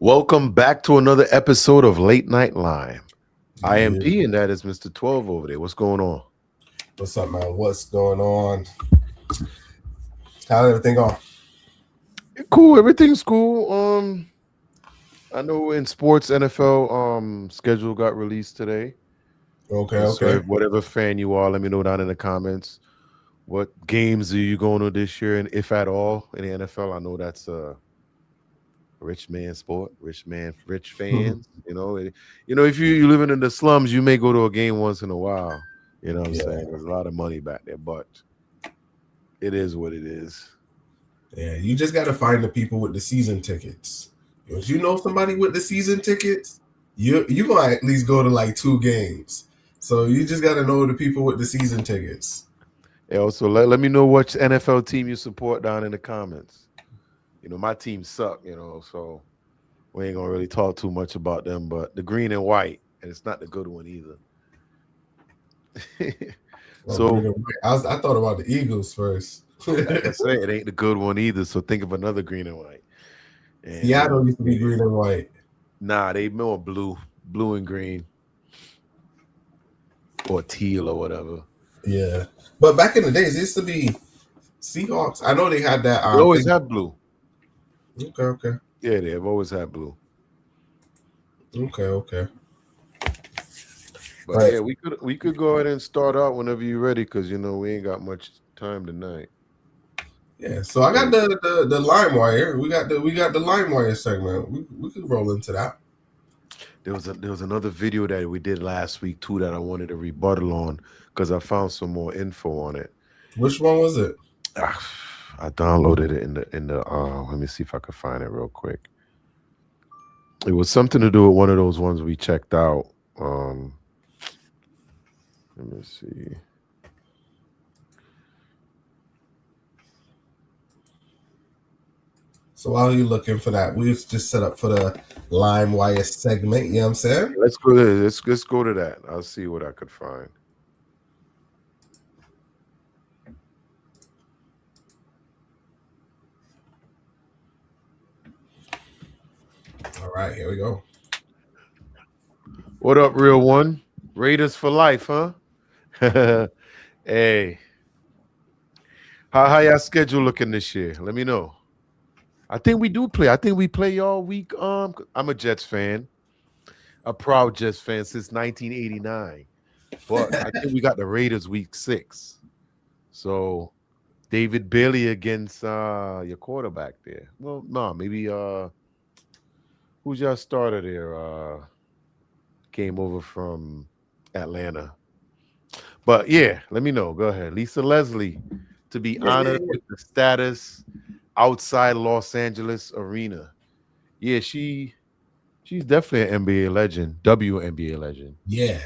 Welcome back to another episode of Late Night Lime. I am Yeah. D, and that is Mr. 12 over there. What's going on? What's up, man? What's going on? How's everything going? Cool, everything's cool. I know in sports, NFL schedule got released today. Okay, So okay. whatever fan you are, let me know down in the comments. What games are you going to this year, and if at all, in the NFL? I know that's a rich man sport, rich fans. If you living in the slums, you may go to a game once in a while. You know what I'm Yeah, saying? There's a lot of money back there, but it is what it is. yeah. You just got to find the people with the season tickets. If you know somebody with the season tickets, you gonna at least go to like 2 games. So you just got to know the people with the season tickets. Yeah, also let me know which NFL team you support down in the comments. My team suck, so we ain't gonna really talk too much about them, but the green and white, and it's not the good one either. Oh, So green and white. I thought about the Eagles first. like I say, it ain't the good one either. So think of another green and white. And Seattle used to be green and white. nah, they more blue and green, or teal or whatever. Yeah, but back in the days, it used to be Seahawks. I know they had that They always thing. had blue. Okay, okay, Yeah, they have always had blue. okay. But Right. yeah, we could go ahead and start out whenever you're ready, because we ain't got much time tonight. Yeah, so I got the LimeWire. We got the LimeWire segment. We could roll into that. There was another video that we did last week too that I wanted to rebuttal on because I found some more info on it. Which one was it? I downloaded it in the let me see if I could find it real quick. It was something to do with one of those ones we checked out. Let me see. So while you're looking for that, we just set up for the LimeWire segment. You know what I'm saying? Let's go to let's go to that. I'll see what I could find. All right, here we go. What up, real one? Raiders for life, huh? Hey, how y'all schedule looking this year? Let me know. I think we do play. I think we play all week. I'm a Jets fan, a proud Jets fan since 1989. But I think we got the Raiders week 6. So David Bailey against your quarterback there. Well, no, maybe who's your starter there? Came over from Atlanta. But yeah, let me know. Go ahead. Lisa Leslie to be Yeah, yeah, honored with the status outside Los Angeles arena. Yeah, she's definitely an NBA legend, WNBA legend. yeah.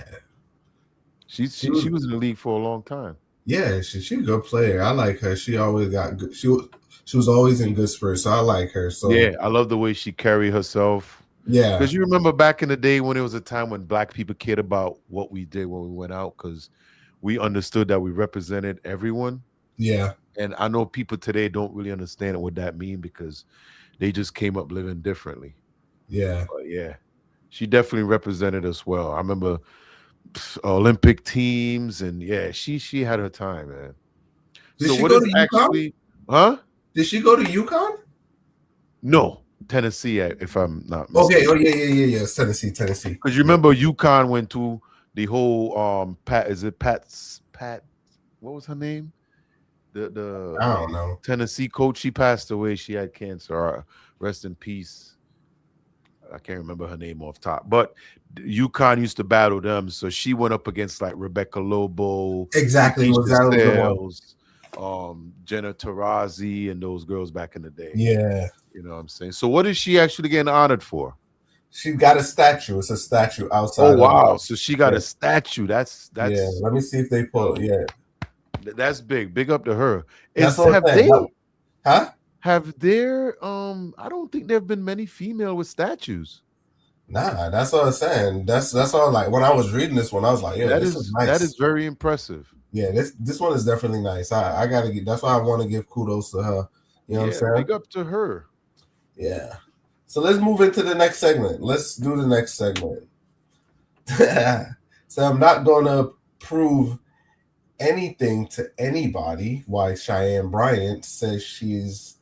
She's She she, she was, was in the league for a long time. yeah, she a good player. I like her. She always got good. She was always in good spirits. So I like her. Yeah, So I love the way she carried herself. yeah, Because you remember back in the day when it was a time when black people cared about what we did when we went out, because we understood that we represented everyone. yeah, And I know people today don't really understand what that means because they just came up living differently. yeah. But yeah, she definitely represented us well. I remember Olympic teams, and yeah, she had her time, man. Did So she what go is to UConn? actually, huh? Did she go to UConn? No, Tennessee, if I'm not Okay. Oh mistaken. yeah. It's Tennessee. Because you Yeah. remember UConn went to the whole Pat, is it Pat, what was her name? The I don't know. Tennessee coach, she passed away. She had cancer. Rest in peace. I can't remember her name off top, but UConn used to battle them. So she went up against like Rebecca Lobo, Exactly. Was Lakeisha that was the one? Sales, Jenna Tarazi, and those girls back in the day. Yeah. You know what I'm saying? So what is she actually getting honored for? She got a statue. It's a statue Oh outside of. wow! So she got Yeah. a statue. That's Yeah. that's Let me see if they you pull. know Yeah. that's big. Big up to her. That's Is what I'm saying. Huh? have there I don't think there have been many female with statues. Nah. That's what I'm saying. That's all. Like when I was reading this one, I was like, yeah, That this is is nice. very impressive. Yeah. This one is definitely nice. I gotta get. That's why I want to give kudos to her. You know what I'm Yeah, saying? big up to her. Yeah. So let's move into the next segment. Let's do the next segment. So I'm not going to prove anything to anybody why Cheyenne Bryant says she's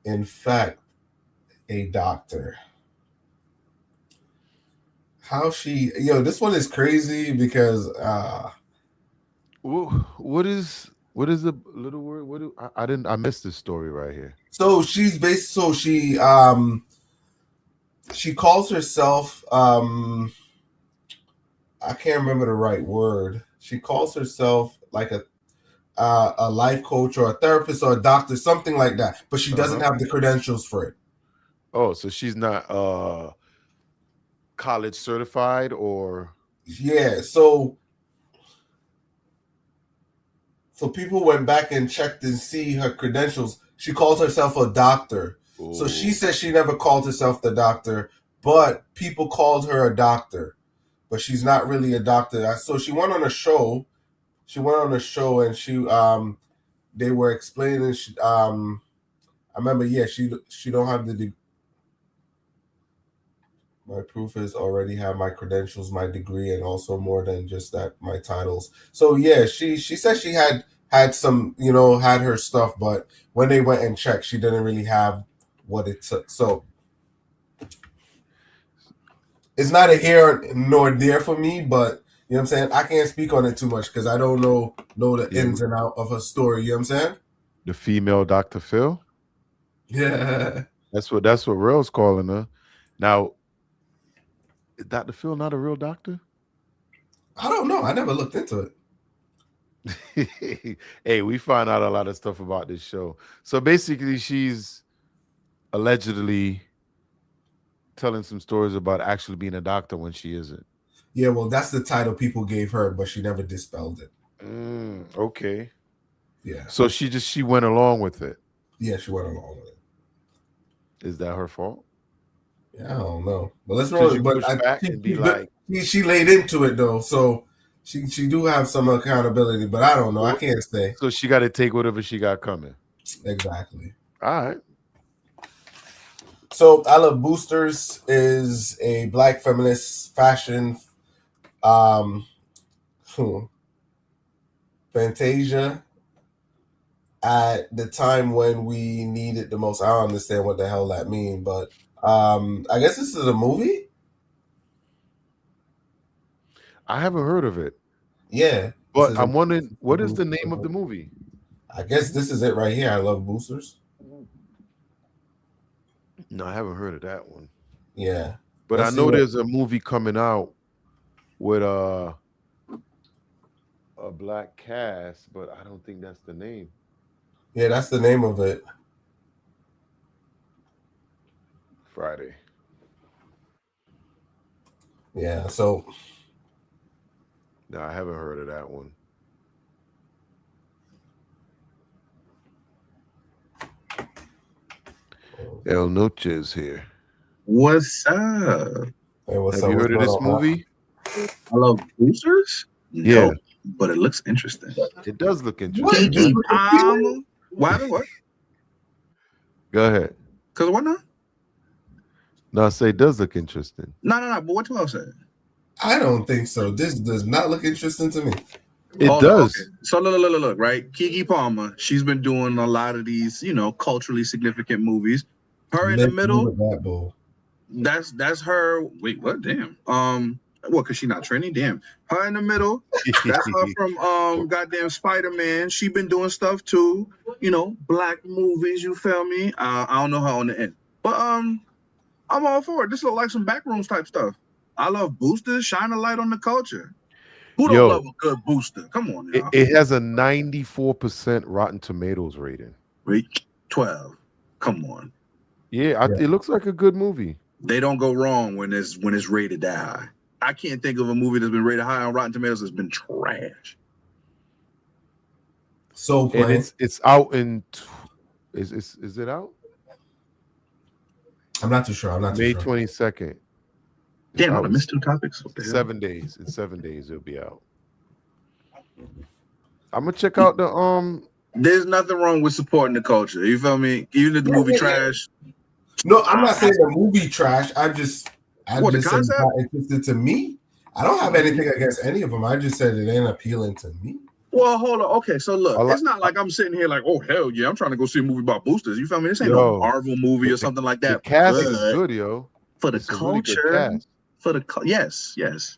in fact a doctor. How she, this one is crazy because What is the little word? I missed this story right here. so she's based. So she calls herself I can't remember the right word. She calls herself like a life coach or a therapist or a doctor, something like that. But she doesn't have the credentials for it. Oh, so she's not college certified or yeah. So people went back and checked and see her credentials. She calls herself a doctor. Ooh. So she says she never called herself the doctor, but people called her a doctor. But she's not really a doctor. So she went on a show. And she they were explaining. I remember. Yeah, she don't have the. My proof is already have my credentials, my degree, and also more than just that, my titles. So yeah, she said she had some, had her stuff, but when they went and checked, she didn't really have what it took. So it's not a here nor there for me, but you know what I'm saying? I can't speak on it too much because I don't know the ins and out of her story. You know what I'm saying? The female Dr. Phil? Yeah. That's what Real's calling her. Now, is Dr. Phil not a real doctor? I don't know. I never looked into it. Hey, we find out a lot of stuff about this show. So basically, she's allegedly telling some stories about actually being a doctor when she isn't. Yeah, well, that's the title people gave her, but she never dispelled it. Okay. Yeah. So she went along with it. Yeah, she went along with it. Is that her fault? Yeah, I don't know. But let's roll it. But she laid into it though, so she do have some accountability. But I don't know. I can't say. So she got to take whatever she got coming. Exactly. All right. So I Love Boosters is a Black feminist fashion Fantasia at the time when we needed the most. I don't understand what the hell that means, but I guess this is a movie. I haven't heard of it. Yeah, but I'm wondering what is the name of the movie? I guess this is it right here. I Love Boosters. No, I haven't heard of that one. Yeah, but I know there's a movie coming out with a black cast, but I don't think that's the name. Yeah, that's the name of it. Friday. Yeah, so no, I haven't heard of that one. El Noche's here. What's up? Hey, what's Have up? you heard of this movie? I Love Boosters? Yeah. No, but it looks interesting. It does look interesting. Keke Palmer? What? Go ahead. Because why not? No, I say it does look interesting. No. But what 12 said? I don't think so. This does not look interesting to me. It does. Okay. So look, right? Keke Palmer, she's been doing a lot of these, culturally significant movies. Her in the middle. That's her. Wait, what? Damn. What? Cause she's not training. Damn. Her in the middle. That's her from goddamn Spider-Man. She been doing stuff too. Black movies. You feel me? I don't know her on the end, but I'm all for it. This look like some backrooms type stuff. I Love Boosters. Shine a light on the culture. Who don't love a good booster? Come on, y'all. It has a 94% Rotten Tomatoes rating. Rate 12. Come on. Yeah, it looks like a good movie. They don't go wrong when it's rated that high. I can't think of a movie that's been rated high on Rotten Tomatoes that's been trash. So and it's out in is it out? I'm not too sure. May 22nd. Damn, I missed 2 topics. 7 days. In 7 days it'll be out. I'm gonna check out the There's nothing wrong with supporting the culture. You feel me? Even if the movie trash. No, I'm not saying the movie trash. I just What, the said it's concept? not interested to me. I don't have anything against any of them. I just said it ain't appealing to me. Well, hold on. Okay, so look, I like- it's not like I'm sitting here like, oh hell yeah, I'm trying to go see a movie about boosters. You feel me? This ain't Yo, no Marvel movie or something like The that. cast But is good, yo. for the It's a really good culture, cast. for the yes.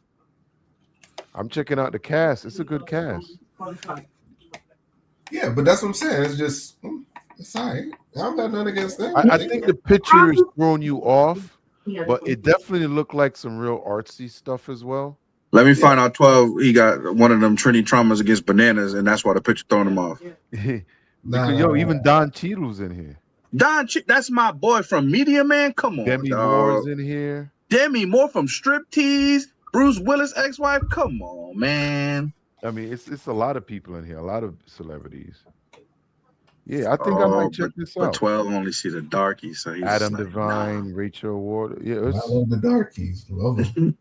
I'm checking out the cast. It's a good cast. Yeah, but that's what I'm saying. It's just it's all right. I don't got nothing against them. I think the picture is throwing you off, but it definitely looked like some real artsy stuff as well. Let me find out 12. He got one of them Trini traumas against bananas, and that's why the picture throwing him off. Because, even Don Cheadle's in here. That's my boy from Media Man. Come on, Demi dog. Moore's in here. Demi Moore from Striptease. Bruce Willis' ex-wife. Come on, man. I mean, it's a lot of people in here, a lot of celebrities. Yeah, I think I might check this But out. 12 only see the darkies, so he's Adam like, Devine, Rachel Ward. Yeah, I love the darkies. Love them.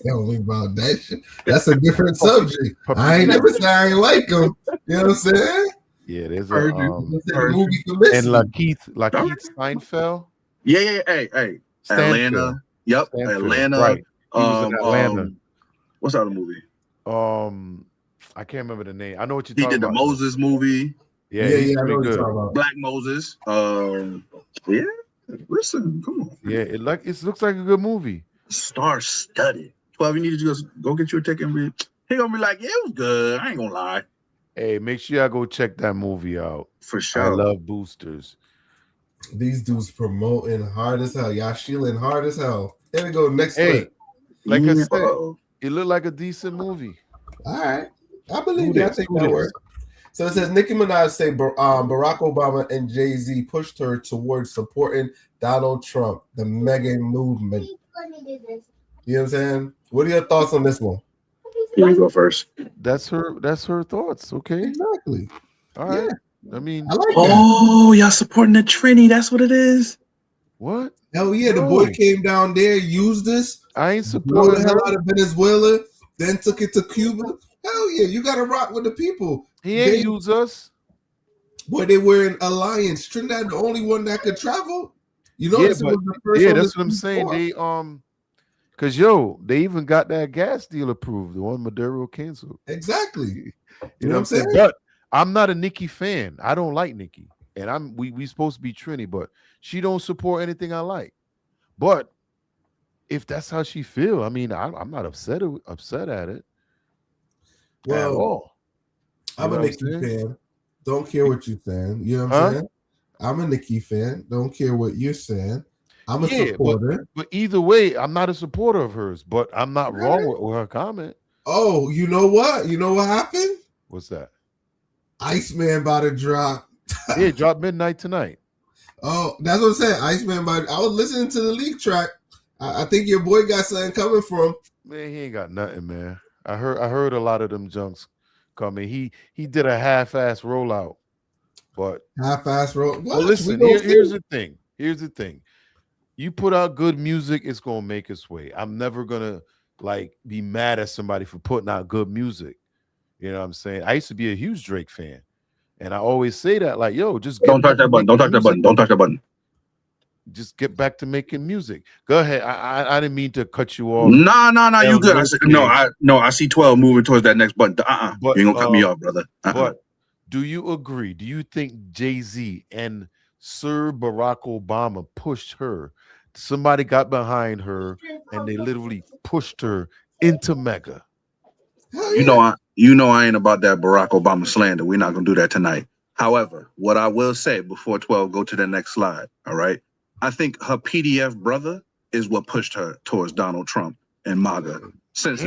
Tell me about that shit. That's a different subject. I ain't never said I ain't like them. You know what I'm saying? Yeah, there's a movie and Lakeith Steinfeld. Yeah. Hey. Atlanta. Yep. Stanfield. Atlanta. Right. He was in Atlanta. What's that other movie? I can't remember the name. I know what you're He talking did about. the Moses movie. Yeah, I he's know pretty what you're good. talking about. Black Moses. Yeah. Listen, come on. Yeah, it looks like a good movie. Star-studded. 12, you need to just go get you a ticket and he gonna be like, yeah, it was good. I ain't gonna lie. Hey, make sure y'all go check that movie out. For sure. I love boosters. These dudes promoting hard as hell. Y'all shielding hard as hell. Here we go. Next clip. Like I said, it looked like a decent movie. All right. I believe you. I think that works. So it says Nicki Minaj say Barack Obama and Jay-Z pushed her towards supporting Donald Trump, the MAGA movement. You know what I'm saying? What are your thoughts on this one? You go first. That's her thoughts. Okay. Exactly. All right. I mean, I like that. Y'all supporting the Trini. That's what it is. What? Hell yeah, the boy came down there, used this. I ain't supporting the hell out of Venezuela, then took it to Cuba. Hell yeah, you gotta rock with the people. He ain't use us. Boy, they were in alliance. Trinidad the only one that could travel. You know, that's what I'm saying. They because they even got that gas deal approved, the one Maduro canceled. Exactly. You know what I'm saying? But I'm not a Nicki fan. I don't like Nicki. And we supposed to be Trini, but she don't support anything I like. But if that's how she feel, I mean, I'm not upset at it. Well, at all. I'm a Nicki fan. Don't care what you're saying. You know what I'm saying? I'm a Nicki fan. Don't care what you're saying. I'm a supporter. But either way, I'm not a supporter of hers, but I'm not wrong with her comment. Oh, you know what? You know what happened? What's that? Iceman about to drop. Yeah, drop midnight tonight. Oh, that's what I'm saying. Iceman I was listening to the leak track. I think your boy got something coming for him. Man, he ain't got nothing, man. I heard a lot of them junks coming. He did a half-ass rollout, but half-ass roll. Well, listen, here's the thing. Here's the thing. You put out good music, it's gonna make its way. I'm never gonna be mad at somebody for putting out good music. You know what I'm saying? I used to be a huge Drake fan, and I always say that, just don't touch that button. Don't touch that button. Don't touch that button. Just get back to making music. Go ahead. I didn't mean to cut you off. No, you good. I see 12 moving towards that next button. But, you ain't gonna cut me off, brother. But do you agree? Do you think Jay-Z and Sir Barack Obama pushed her? Somebody got behind her and they literally pushed her into MAGA. You know I ain't about that Barack Obama slander. We're not gonna do that tonight. However, what I will say before 12 go to the next slide, all right? I think her PDF brother is what pushed her towards Donald Trump and MAGA. Since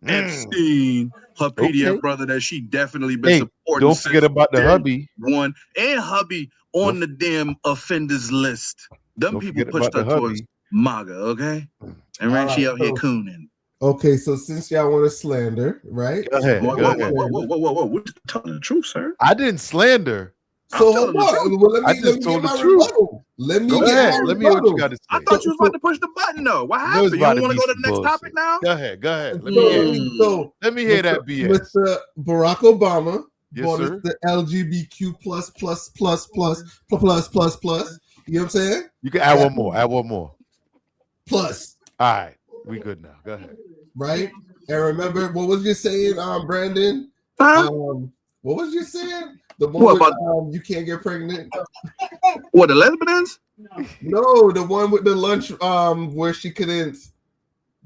Epstein, her PDF brother that she definitely been supporting. Don't forget about the hubby. And hubby on the damn offenders list. Them people pushed her towards MAGA, okay? And then she out here cooning. Okay, so since y'all want to slander, right? Go ahead. Whoa. We're telling the truth, sir. I didn't slander. So hold on. Well, let me get my rebuttal. Let me hear what you got to say. I thought you was about to push the button, though. What happened? You don't want to go to the next topic now? Go ahead. Let me hear that BS. Mr. Barack Obama yes, bought us the LGBTQ plus. You know what I'm saying? You can add one more. Add one more. Plus. All right, we good now. Go ahead. Right? And remember, what was you saying, Brandon? Huh? What was you saying? The one with, you can't get pregnant. What, the lesbians? No, the one with the lunch where she couldn't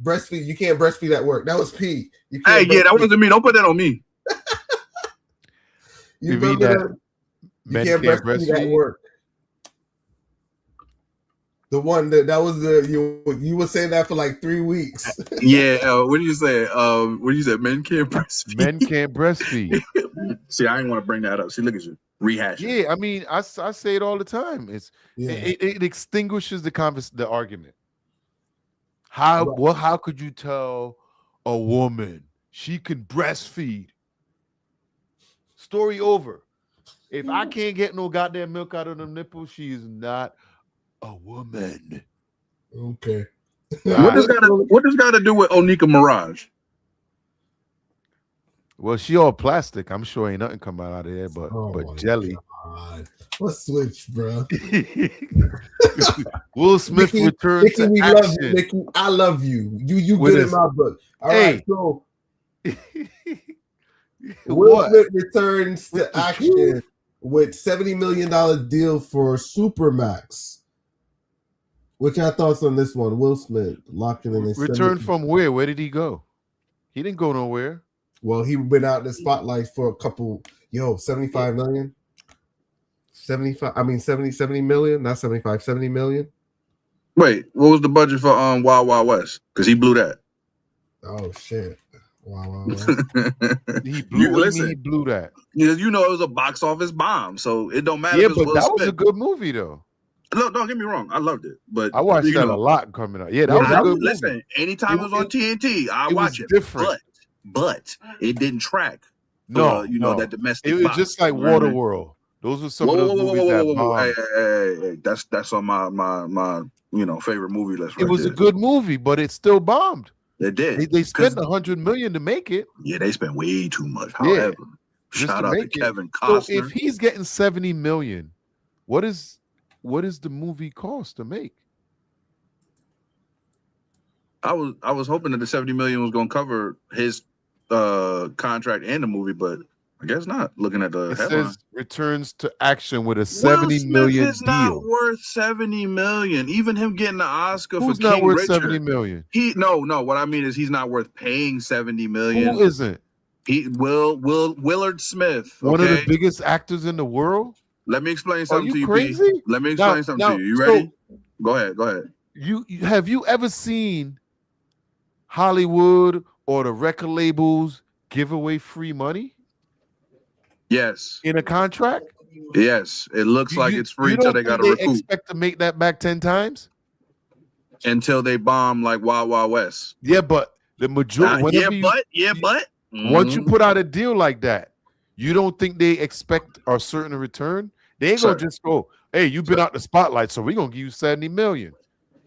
breastfeed. You can't breastfeed at work. That was P. Hey, yeah, that wasn't me. Don't put that on me. You mean that you can't breastfeed at work. The one that was you were saying that for like 3 weeks. Yeah, what did you say? What did you say? Men can't breastfeed. Men can't breastfeed. See, I didn't want to bring that up. See, look at you rehashing. Yeah, I mean, I say it all the time. It extinguishes the argument. How could you tell a woman she can breastfeed? Story over. If I can't get no goddamn milk out of them nipples, she is not a woman. Okay. What does got to do with Onika Mirage? Well, she all plastic. I'm sure ain't nothing coming out of there but jelly. God. Let's switch, bro. Will Smith returns to action. Nikki, I love you. You good in my book. All right, so Will Smith returns to action with $70 million deal for Supermax. What's your thoughts on this one? Will Smith locking in his return from where? Where did he go? He didn't go nowhere. Well, he been out in the spotlight for a couple. 75 million. 70 million, not 75, 70 million. Wait, what was the budget for Wild Wild West? Because he blew that. Oh shit. Wow. He blew that. You know it was a box office bomb, so it don't matter. Yeah, but that was a good movie though. Look, don't get me wrong, I loved it, but I watched that a lot coming out. Yeah, that was a good movie. Listen, anytime it was on TNT, I watch it. Different, but it didn't track. No, that domestic. It was just like Waterworld. Those were some of those movies that bombed. Hey, that's on my favorite movie list. It was a good movie, but it still bombed. It did. They spent $100 million to make it. Yeah, they spent way too much. However, shout out to Kevin Costner. So if he's getting $70 million, what is the movie cost to make? I was hoping that the $70 million was going to cover his contract and the movie, but I guess not. Looking at the headline, says returns to action with a $70 million deal. Not worth $70 million. Even him getting the Oscar Who's for not King worth Richard, $70 million? No. What I mean is he's not worth paying $70 million. Who isn't? Willard Smith, one of the biggest actors in the world. Let me explain something to you. Crazy? P. Let me explain something to you. You ready? Go ahead. You have you ever seen Hollywood or the record labels give away free money? Yes. In a contract? Yes. It looks like it's free until they got to recoup. Expect to make that back 10 times? Until they bomb like Wild Wild West. Yeah, but the majority. Once you put out a deal like that, you don't think they expect a certain return? They ain't gonna just go, hey, you've been out the spotlight, so we're gonna give you $70 million.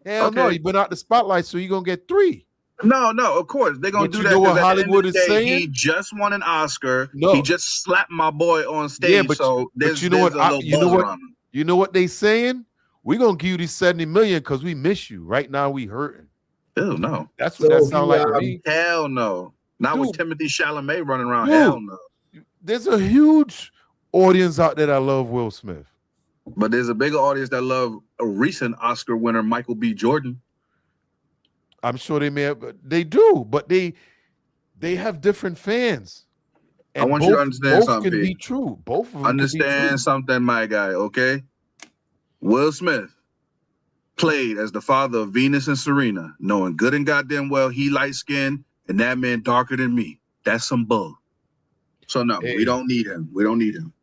Hell no, you've been out the spotlight, so you're gonna get $3. No, of course they're gonna do that. You know what Hollywood is saying? He just won an Oscar. No, he just slapped my boy on stage. Yeah, but you know what they saying? We're gonna give you these $70 million because we miss you. Right now, we hurting. Hell no. That's what that sounds like to me. Hell no. Not with Timothy Chalamet running around. Hell no. There's a huge audience out there that love Will Smith. But there's a bigger audience that love a recent Oscar winner, Michael B. Jordan. I'm sure they do, but they have different fans. And I want you to understand something. Both can be true. Both of them understand something, my guy, okay? Will Smith played as the father of Venus and Serena, knowing good and goddamn well he light-skinned and that man darker than me. That's some bull. So no, we don't need him. We don't need him.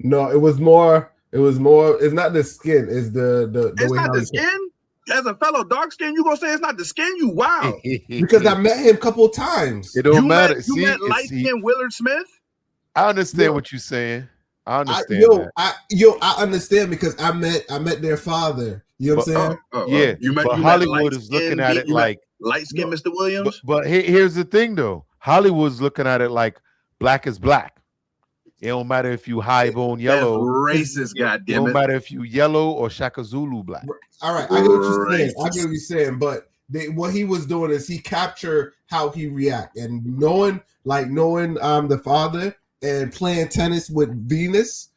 No, it was more. It's not the skin. It's the it's way not the skin. As a fellow dark skin, you gonna say it's not the skin? You wow. Because I met him a couple of times. It don't matter. You met light skinned Willard Smith. I understand what you're saying. I understand. I understand because I met their father. You know what I'm saying? Yeah. But Hollywood is looking at it like light skinned Mr. Williams. But here's the thing though. Hollywood's looking at it like black is black. It don't matter if you high bone That's yellow. racist, It goddamn don't it. matter if you yellow or Shaka Zulu black. All right, I get what you're saying. Racist. I get what you're saying, but what he was doing is he captured how he react, and knowing the father and playing tennis with Venus.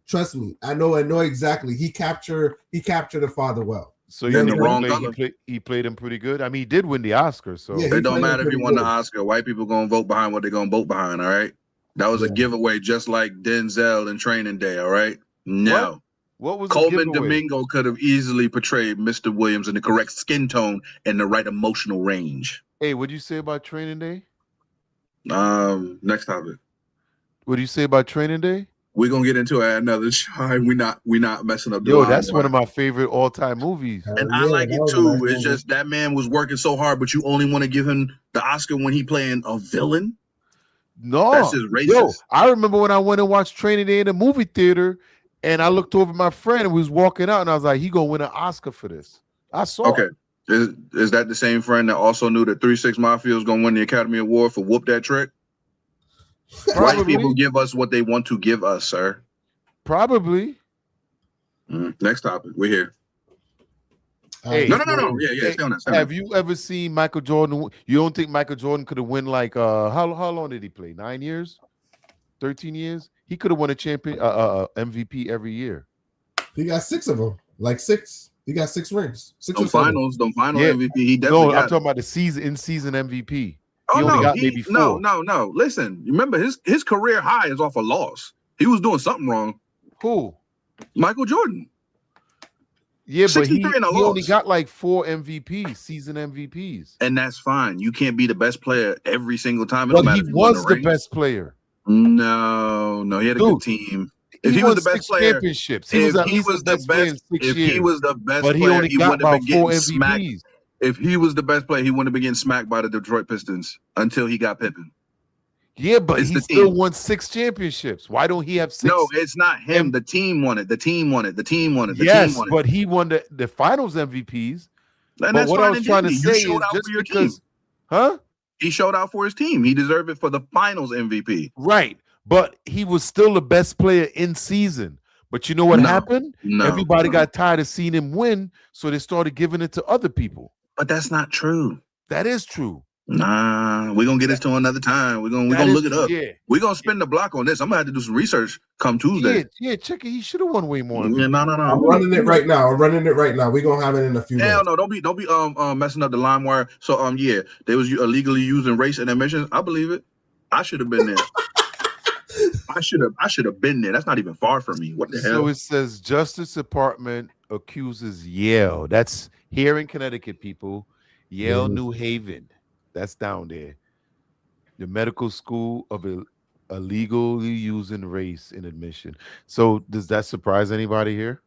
Trust me, I know exactly. He captured the father well. So They're you in think the wrong color. he played him pretty good. I mean, he did win the Oscar. So Yeah, It don't matter if pretty you won the good. Oscar. White people gonna vote behind what they're gonna vote behind. All right. That was a Yeah. giveaway, just like Denzel in Training Day. All right. No. what was the Coleman giveaway? Domingo could have easily portrayed Mr. Williams in the correct skin tone and the right emotional range. Hey, what'd you say about Training Day? Next topic. What do you say about Training Day? We're gonna get into it at another time. We not messing up the Yo, line, that's one right? of my favorite all-time movies. And Yeah, I like that it was a too. nice It's movie. just that man was working so hard, but you only want to give him the Oscar when he playing a villain. No, That's just racist. yo, I remember when I went and watched Training Day in the movie theater, and I looked over at my friend and we was walking out, and I was like, "He gonna win an Oscar for this." I saw. Okay. it. Is that the same friend that also knew that 3 6 Mafia was gonna win the Academy Award for Whoop That Trick? White Probably. people give us what they want to give us, sir. Probably. Next topic. We're here. Hey, No. Yeah, Hey, stay on that. Stay on have that. you ever seen Michael Jordan? You don't think Michael Jordan could have won like how long did he play? 9 years, 13 years? He could have won a champion MVP every year. He got 6 of them, like 6. He got 6 rings. 6 or Them 7. final Yeah. MVP. He definitely No, got. I'm talking about the in-season MVP. Oh He only no, got maybe 4. no. Listen, remember his career high is off a loss. He was doing something wrong. Who? Michael Jordan. Yeah, but he 63 and a only loss. got like 4 MVPs, season MVPs. And that's fine. You can't be the best player every single time. It But don't matter he if you won was the ring. best player. No, he had a good Dude, team. If He he was won the best 6 player, championships. He if was at he least was the best player in 6 if years. he was the best But he player, only he got wouldn't have about been 4 getting smacked. MVPs. If he was the best player, he wouldn't have been getting smacked by the Detroit Pistons until he got Pippen. Yeah, but It's he the still team. won 6 championships. Why don't he have 6? No, it's not him. The team won it. The team won it. The team won it. The Yes, team won it. but he won the finals MVPs. And But that's what I fine was and trying to dandy. say You showed is out just for your team. because, huh? He showed out for his team. He deserved it for the finals MVP. Right. But he was still the best player in season. But you know what No, happened? No, Everybody no. got tired of seeing him win, so they started giving it to other people. But that's not true. That is true. Nah, we're gonna get this to another time. We're That gonna is look it true, up. Yeah. We're gonna spin the block on this. I'm gonna have to do some research come Tuesday. Yeah, check it. He should have won way more. Yeah, no. I'm running it right now. We're gonna have it in a few Hell minutes. no, don't be messing up the line wire. So yeah, they was illegally using race and admissions. I believe it. I should have been there. I should have been there. That's not even far from me. What the hell? So it says Justice Department accuses Yale. That's here in Connecticut, people. Yale, Mhm. New Haven. That's down there. The medical school of illegally using race in admission. So does that surprise anybody here?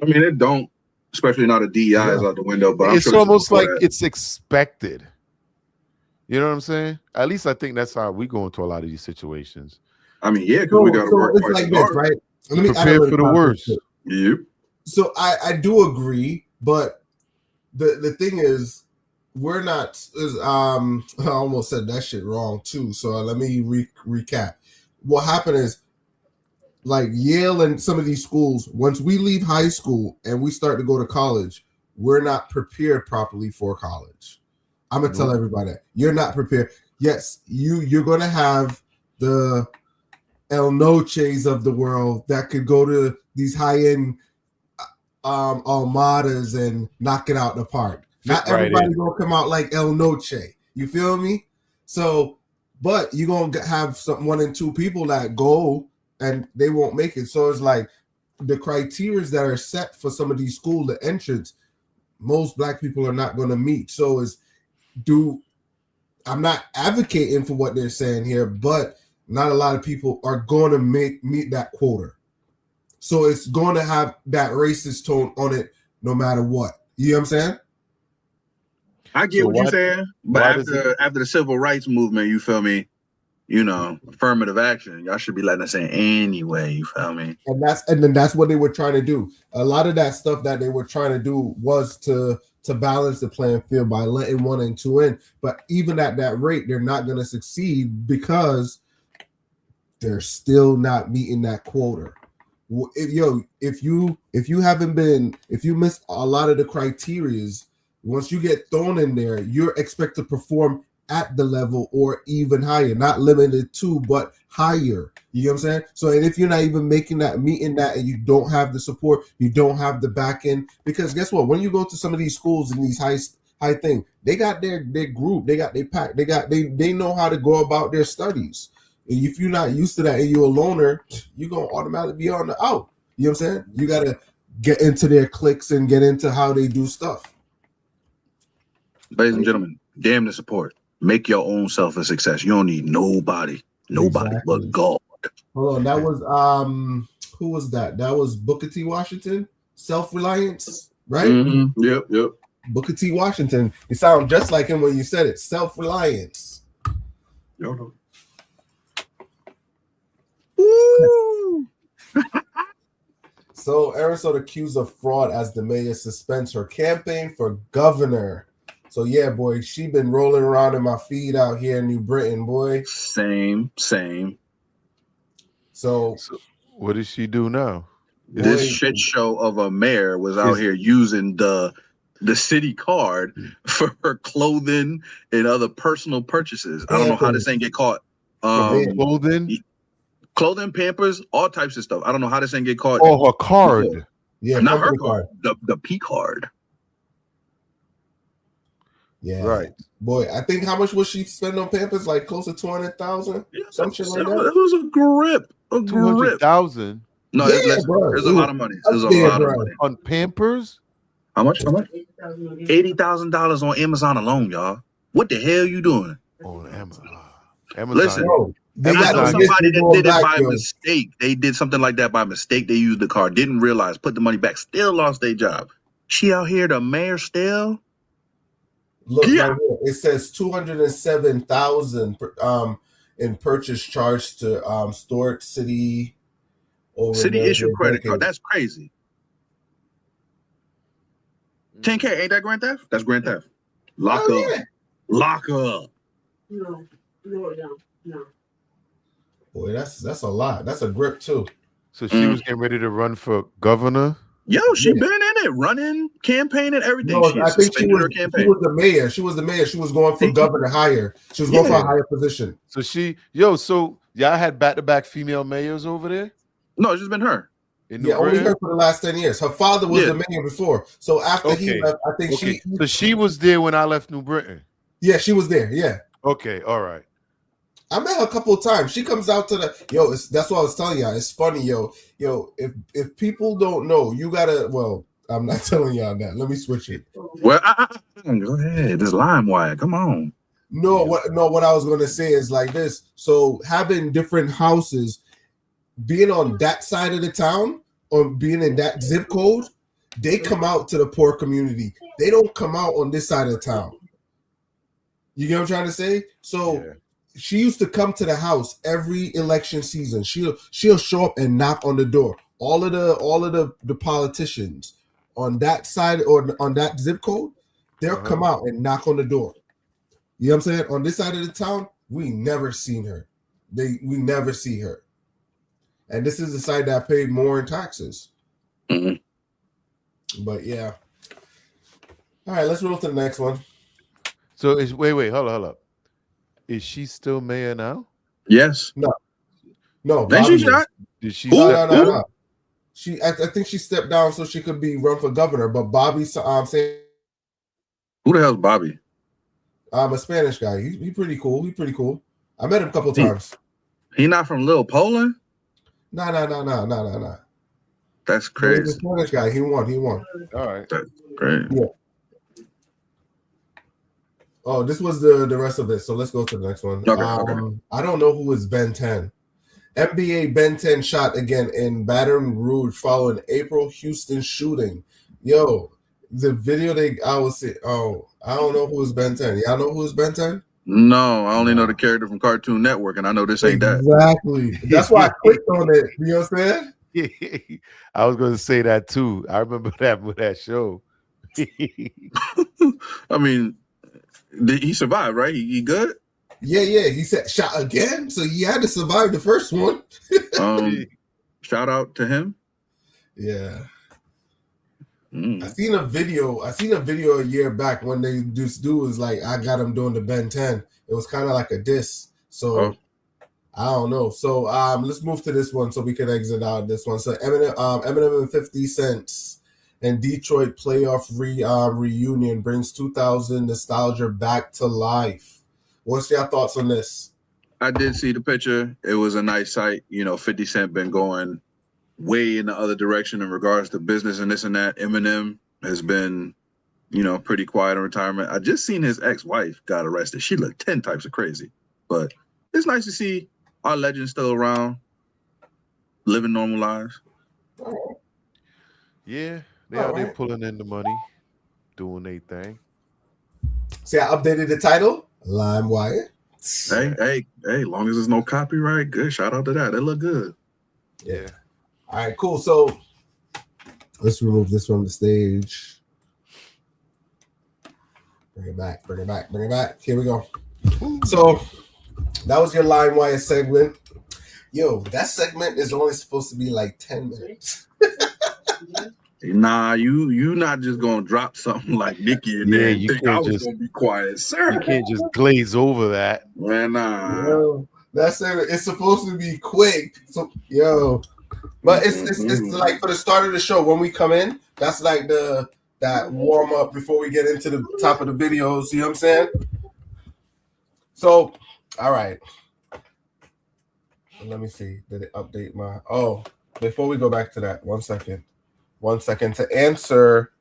I mean, it don't, especially now the DEI is out the window. But I'm It's sure almost like that. it's expected. You know what I'm saying? At least I think that's how we go into a lot of these situations. I mean, yeah, because we got to work it's twice like as this, hard. right? Let me add a Prepare little for the context worst. to it. Yep. So I do agree, but the thing is, we're not. I almost said that shit wrong too. So let me recap. What happened is, like Yale and some of these schools, once we leave high school and we start to go to college, we're not prepared properly for college. I'm gonna tell everybody that you're not prepared. Yes, you're gonna have the El Noches of the world that could go to these high-end Almadas and knock it out the park. Not Right everybody's in. gonna come out like El Noche. You feel me? So, but you're gonna have some 1 and 2 people that go and they won't make it. So it's like the criteria that are set for some of these schools, the entrance, most black people are not gonna meet. So I'm not advocating for what they're saying here, but not a lot of people are going to meet that quota. So it's going to have that racist tone on it no matter what. You know what I'm saying? I get So what you're why- saying, but why does after the civil rights movement, you feel me? You know, affirmative action. Y'all should be letting us in anyway. You feel me? And then that's what they were trying to do. A lot of that stuff that they were trying to do was to balance the playing field by letting 1 and 2 in. But even at that rate, they're not going to succeed because they're still not meeting that quota. If you miss a lot of the criterias, once you get thrown in there, you're expected to perform at the level or even higher, not limited to, but higher. You know what I'm saying? So, and if you're not even meeting that, and you don't have the support, you don't have the back end, because guess what? When you go to some of these schools and these high thing, they got their group, they got their pack, they know how to go about their studies. And if you're not used to that and you're a loner, you're gonna automatically be on the out. You know what I'm saying? You gotta get into their cliques and get into how they do stuff. Ladies and gentlemen, damn the support. Make your own self a success. You don't need nobody but God. Hold on, that was who was that? That was Booker T. Washington. Self-reliance, right? Mm-hmm. Yep. Booker T. Washington. You sound just like him when you said it. Self-reliance. Woo! So Arizona accused of fraud as the mayor suspends her campaign for governor. So yeah, boy, she been rolling around in my feed out here in New Britain, boy. Same. So what does she do now? This shit show of a mayor was out here using the city card for her clothing and other personal purchases. I don't know how this ain't get caught. Clothing, Pampers, all types of stuff. I don't know how this ain't get caught. Oh, her card. Yeah, not her card. The P card. Yeah, right. Boy, I think how much was she spend on Pampers? Like close to 200,000, some shit like that. It was a grip. 200,000. No, it's a lot of money. It's a lot of money on Pampers. How much? $80,000 on Amazon alone, y'all. What the hell you doing? On Amazon. Listen, I know somebody that did it by mistake. They did something like that by mistake. They used the card, didn't realize, put the money back, still lost their job. She out here, the mayor still. Look, right here, it says 207,000 in purchase charge to Stuart City. City issue credit card. That's crazy. 10K, ain't that grand theft? That's grand theft. Lock up. Yeah. Lock up. No. Boy, that's a lot. That's a grip too. So she was getting ready to run for governor. Yo, she been in it, running, campaigning, everything. No, I think she was the mayor. She was the mayor. She was going for governor higher. She was going for a higher position. So so y'all had back-to-back female mayors over there? No, it's just been her. Only her for the last 10 years. Her father was the mayor before. So after he left, I think So she was there when I left New Britain. Yeah, she was there. Yeah. Okay, all right. I met her a couple of times. She comes out to that's what I was telling y'all. It's funny, yo. If people don't know, you gotta. Well, I'm not telling y'all that. Let me switch it. Well, go ahead. This LimeWire. Come on. What I was gonna say is like this. So having different houses, being on that side of the town or being in that zip code, they come out to the poor community. They don't come out on this side of the town. You get what I'm trying to say? So she used to come to the house every election season. She'll show up and knock on the door. All of the politicians on that side or on that zip code, they'll come out and knock on the door. You know what I'm saying? On this side of the town, we never seen her. We never see her. And this is the side that paid more in taxes. Mm-hmm. But yeah. All right, let's roll to the next one. So wait, hold up. Is she still mayor now? Yes. No. Then she shot. Did she? No. I think she stepped down so she could be run for governor. But Bobby, saying, who the hell's Bobby? A Spanish guy. He pretty cool. I met him a couple of times. He not from Little Poland? No. That's crazy. He's a Spanish guy. He won. All right. That's great. Yeah. Oh, this was the rest of it. So let's go to the next one. Okay. I don't know who is Ben 10. NBA Ben 10 shot again in Baton Rouge following April Houston shooting. Yo, the video I was see. Oh, I don't know who is Ben 10. Y'all know who is Ben 10? No, I only know the character from Cartoon Network, and I know this ain't that. Exactly. That's why I clicked on it. You know what I'm saying? I was going to say that too. I remember that show. I mean, he survived, right? He good? Yeah. He said shot again, so he had to survive the first one. Shout out to him. Yeah. I seen a video a year back when they just do was like I got him doing the Ben 10. It was kind of like a diss. So I don't know. So let's move to this one so we can exit out this one. So Eminem and 50 Cent and Detroit playoff reunion brings 2000 nostalgia back to life. What's your thoughts on this? I did see the picture. It was a nice sight. 50 Cent been going way in the other direction in regards to business and this and that. Eminem has been, pretty quiet in retirement. I just seen his ex-wife got arrested. She looked 10 types of crazy. But it's nice to see our legends still around, living normal lives. Yeah, they're pulling in the money, doing their thing. See, I updated the title, LimeWire. Hey, long as there's no copyright, good. Shout out to that. They look good. Yeah. All right, cool. So let's remove this from the stage. Bring it back. Here we go. So that was your LimeWire segment. Yo, that segment is only supposed to be like 10 minutes. Nah, you not just gonna drop something like Nicki and then think I was gonna be quiet, sir. You can't just glaze over that. Man, nah. Yo, that segment it's supposed to be quick. So but it's like for the start of the show when we come in, that's like that warm up before we get into the top of the videos. You know what I'm saying? So, all right. Let me see. Did it update my? Oh, before we go back to that, 1 second. 1 second to answer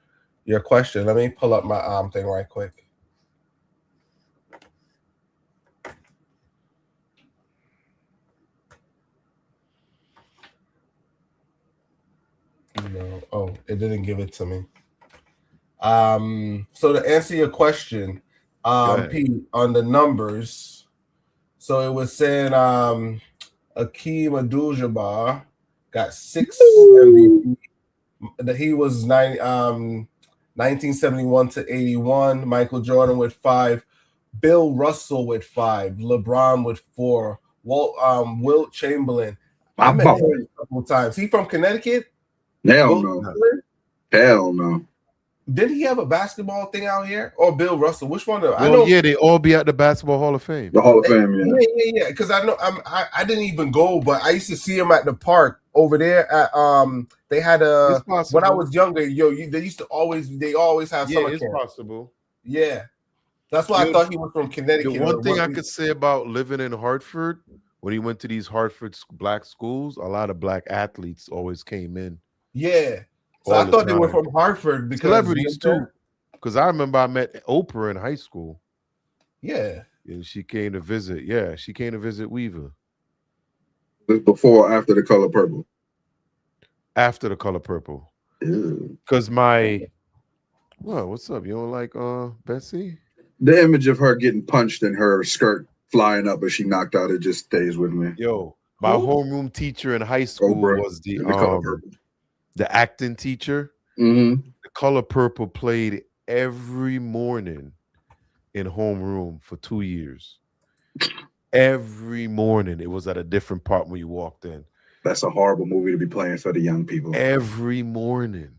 your question. Let me pull up my thing right quick. No, it didn't give it to me. So to answer your question, Pete, on the numbers, so it was saying Akeem Abdul-Jabbar got 6 MVP. He was 1971 to 81. Michael Jordan with 5. Bill Russell with 5. LeBron with 4. Wilt Chamberlain. I met him a couple times. He from Connecticut? Hell no. Did he have a basketball thing out here? Or Bill Russell? Which one? I know. Yeah, they all be at the Basketball Hall of Fame. The Hall of Fame, yeah. Because I know I didn't even go, but I used to see him at the park over there. At they had when I was younger. They always have summer it's camp. possible. Yeah, that's why I thought he was from Connecticut. The one thing I could say about living in Hartford, when he went to these Hartford black schools, a lot of black athletes always came in. Yeah. So I thought they were from Hartford because celebrities too. Because I remember I met Oprah in high school. Yeah. And she came to visit. Yeah, she came to visit Weaver. Before or after The Color Purple? After The Color Purple. Because what's up? You don't like Betsy? The image of her getting punched and her skirt flying up as she knocked out, it just stays with me. Yo, my homeroom teacher in high school was the acting teacher. Mm-hmm. The Color Purple played every morning in homeroom for 2 years. Every morning. It was at a different part when you walked in. That's a horrible movie to be playing for the young people. Every morning.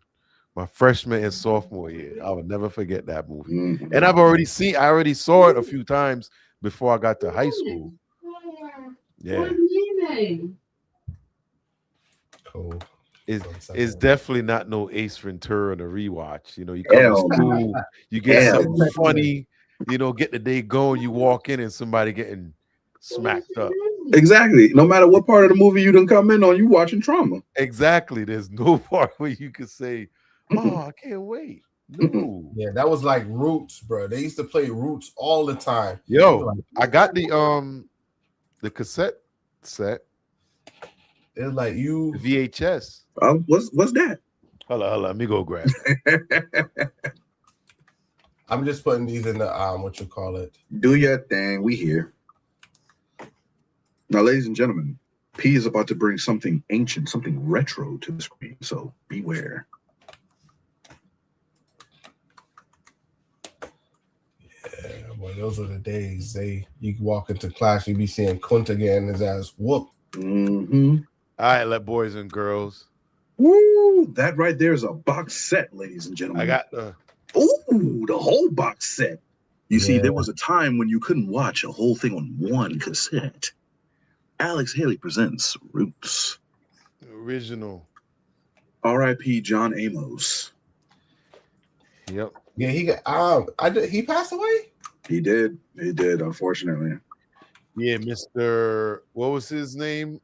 My freshman and sophomore year. I would never forget that movie. Mm-hmm. And I already saw it a few times before I got to high school. Yeah. Cool. It's definitely not no Ace Ventura to rewatch. You come to school, you get something funny, get the day going, you walk in and somebody getting smacked up. Exactly. No matter what part of the movie you done come in on, you watching trauma. Exactly. There's no part where you could say, "Oh, I can't wait." No. Yeah, that was like Roots, bro. They used to play Roots all the time. Yo, I got the cassette set. It's like you VHS. What's that? Hold on. Let me go grab it. I'm just putting these in the what you call it. Do your thing. We here. Now, ladies and gentlemen, P is about to bring something ancient, something retro to the screen. So beware. Yeah, Boy, those are the days. You walk into class, you be seeing Kunta getting his ass whooped. Mm-hmm. All right, let boys and girls. Woo! That right there is a box set, ladies and gentlemen. I got the. Ooh, the whole box set. You see, Yeah. there was a time when you couldn't watch a whole thing on one cassette. Alex Haley presents Roots. Original. R.I.P. John Amos. Yep. Yeah, he passed away? He did, unfortunately. Yeah, Mr. What was his name?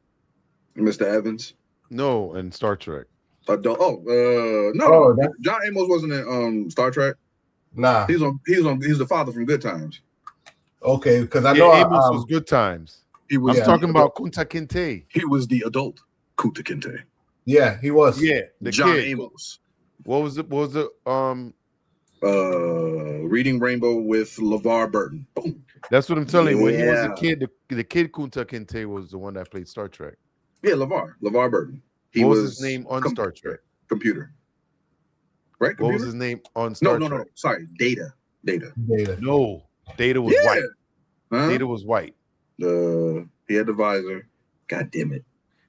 Mr. Evans. No, in Star Trek. No. John Amos wasn't in Star Trek. Nah. He's the father from Good Times. Okay, because I know Amos was Good Times. He was. I'm talking about Kunta Kinte. He was the adult Kunta Kinte. Yeah, he was. Yeah, the John kid. Amos. What was it? Reading Rainbow with LeVar Burton. Boom. That's what I'm telling you. When he was a Yeah. kid, the kid Kunta Kinte was the one that played Star Trek. Yeah, LeVar Burton. What was his name on Star Trek? Computer. Right? Computer? What was his name on Star Trek? No. Sorry, Data. No, Data was white. Huh? Data was white. He had the visor. God damn it.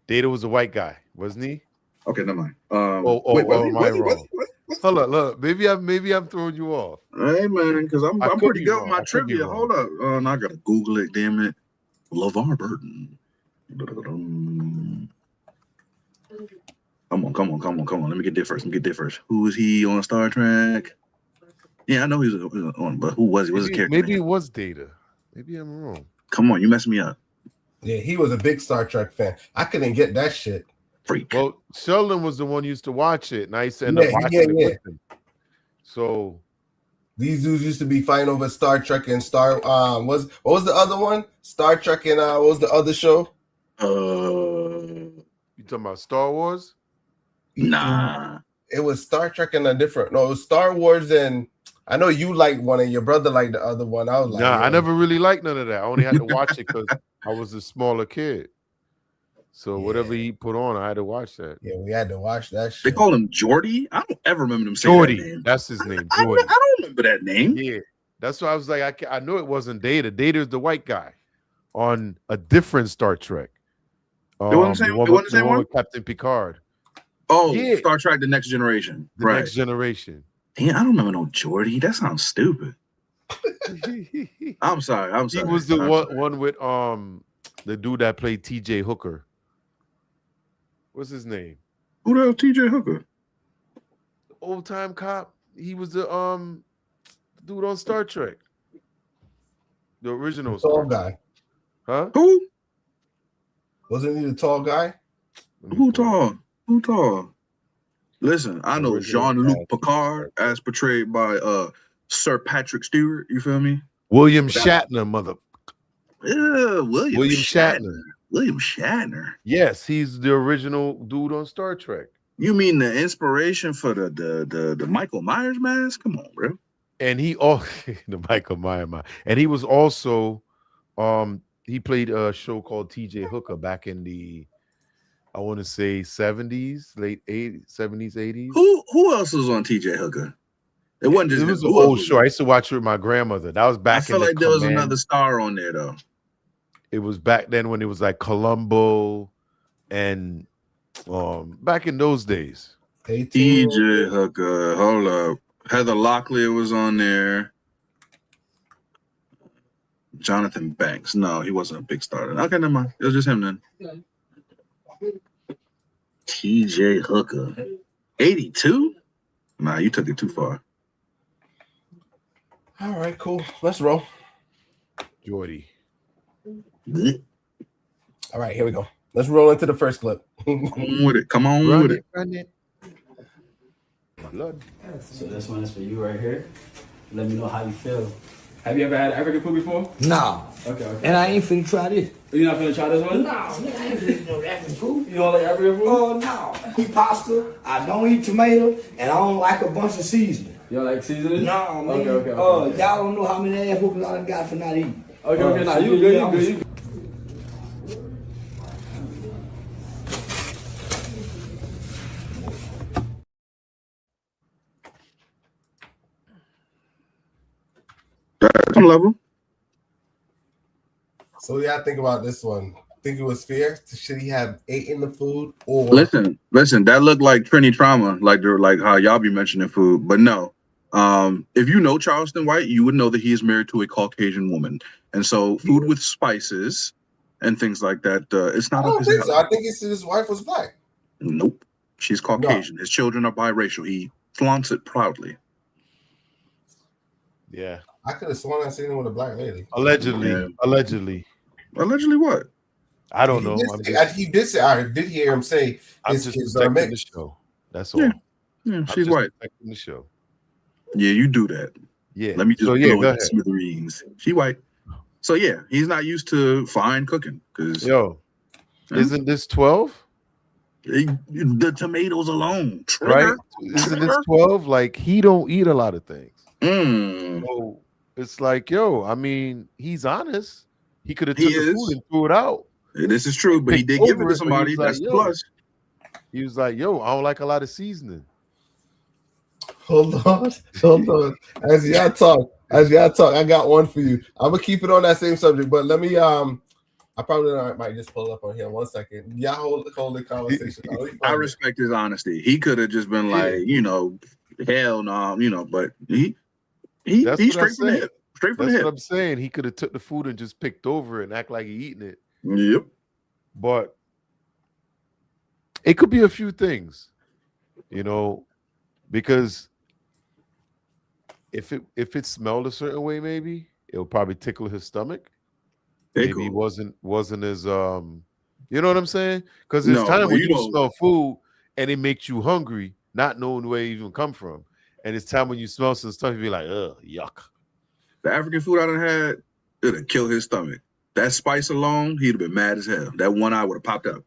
Data was a white guy, wasn't he? Okay, never mind. Am I wrong? Hold on, look. Maybe I'm throwing you off. Hey man, because I'm could pretty be good wrong. with my I could be trivia. wrong. Hold up. I gotta Google it, damn it. LeVar Burton. Come on. Let me get there first. Who is he on Star Trek? Yeah, I know he was on, but who was he? What's his character? Maybe name? it was Data. Maybe I'm wrong. Come on, you messed me up. Yeah, he was a big Star Trek fan. I couldn't get that shit. Freak. Well, Sheldon was the one who used to watch it, and I used to end up watching it with him. So these dudes used to be fighting over Star Trek and what was the other one? Star Trek and what was the other show? You talking about Star Wars? Nah. It was Star Trek and it was Star Wars, and I know you like one and your brother liked the other one. I was like, I never really liked none of that. I only had to watch it because I was a smaller kid. So whatever he put on, I had to watch that. Yeah, we had to watch that shit. They call him Geordie? I don't ever remember them saying Geordie, that name. that's his name, I Geordie. don't remember that name. Yeah, that's why I was like, I knew it wasn't Data. Data is the white guy on a different Star Trek. It wasn't the same one? With Captain Picard. Oh, Yeah. Star Trek: The Next Generation. The Next Generation. Damn, I don't remember no Geordie. That sounds stupid. I'm sorry. He was the one with the dude that played T.J. Hooker. What's his name? Who the hell T.J. Hooker? Old time cop. He was the dude on Star Trek. The original tall Star Trek. guy. Huh? Who? Wasn't he the tall guy? Who tall? Listen, I know Original Jean-Luc Picard as portrayed by Sir Patrick Stewart. You feel me? William Shatner, mother. Yeah, William Shatner. William Shatner. Yes, he's the original dude on Star Trek. You mean the inspiration for the Michael Myers mask? Come on, bro. And he the Michael Myers, and he was also he played a show called T.J. Hooker back in the, I want to say 70s, late 80s, 70s, 80s. Who else was on T.J. Hooker? It wasn't just it was an old show. I used to watch it with my grandmother. That was back. I feel like there was another star on there though. It was back then when it was like Columbo, and back in those days. T.J. Hooker. Hold up. Heather Locklear was on there. Jonathan Banks. No, he wasn't a big star. Okay, never mind. It was just him then. T.J. Hooker. 82? Nah, you took it too far. All right, cool. Let's roll. Geordie. All right, here we go. Let's roll into the first clip. Come on with it. Come on with it. Run it. Blood. So this one is for you right here. Let me know how you feel. Have you ever had African food before? No. Okay. And I ain't finna try this. You not finna try this one? No, nigga, I ain't finna do African food. You don't like African food? Oh, no. I eat pasta, I don't eat tomato, and I don't like a bunch of seasoning. You don't like seasoning? No, man. Okay. Y'all don't know how many ass whoopings I done got for not eating. Okay, now you good. some level. So what y'all think about this one? Think it was fair? Should he have eaten the food or Listen. That looked like Trini trauma, like they're like how y'all be mentioning food, but no. If you know Charleston White, you would know that he is married to a Caucasian woman, and so food with spices and things like that. It's not. I don't think so. I think his wife was black. Nope, she's Caucasian. His children are biracial. He flaunts it proudly. Yeah. I could have sworn I seen him with a black lady. Allegedly. Yeah. Allegedly. Allegedly, what? I don't know. He did say. I did hear him say I'm his just kids are protecting the mixed. show. That's all. Yeah. I'm She's just white. protecting the show. Yeah, you do that. Yeah. Let me just so blow go it ahead. smithereens. She white. So yeah, he's not used to fine cooking because Yo, isn't this 12? the tomatoes alone, Right? trigger. Isn't this 12? Like he don't eat a lot of things. Mm. So it's like, yo, I mean, he's honest. He could have He took the is. food and threw it out. This is true, but he did give it to somebody. That's the plus. He was like, yo, I don't like a lot of seasoning. Hold on. As y'all talk, I got one for you. I'm gonna keep it on that same subject, but let me I probably might just pull up on here 1 second. Y'all hold the conversation. I respect his honesty. He could have just been like, hell no, but he's straight from the hip. Straight from the That's hip. what I'm saying. He could have took the food and just picked over it and act like he eating it. Yep. But it could be a few things, because if it smelled a certain way, maybe it'll probably tickle his stomach. Maybe he wasn't as you know what I'm saying? Because there's time when you smell food and it makes you hungry, not knowing where it even come from. And it's time when you smell some stuff, you be like, ugh, yuck. The African food I done had, it'll kill his stomach. That spice alone, he'd have been mad as hell. That one eye would have popped up.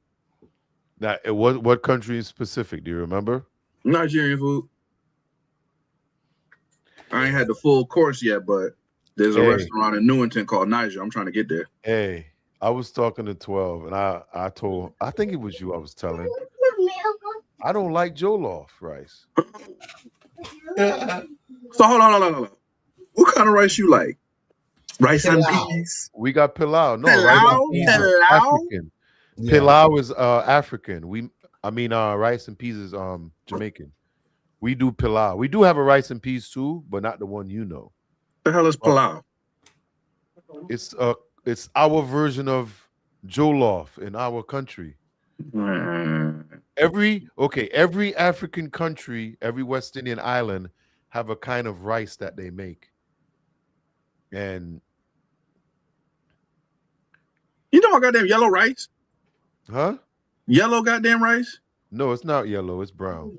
Now, what country in specific? Do you remember? Nigerian food. I ain't had the full course yet, but there's a restaurant in Newington called Niger. I'm trying to get there. Hey, I was talking to 12, and I think it was you I was telling. I don't like jollof rice. So hold on. What kind of rice you like? Rice and peas. We got pilau. No, pilau? African. Yeah. Pilau is African. Rice and peas is Jamaican. We do pilau. We do have a rice and peas too, but not the one you know. The hell is pilau? It's our version of jollof in our country. Every African country, every West Indian island have a kind of rice that they make. And you know my goddamn yellow rice? Huh? Yellow goddamn rice? No, it's not yellow, it's brown.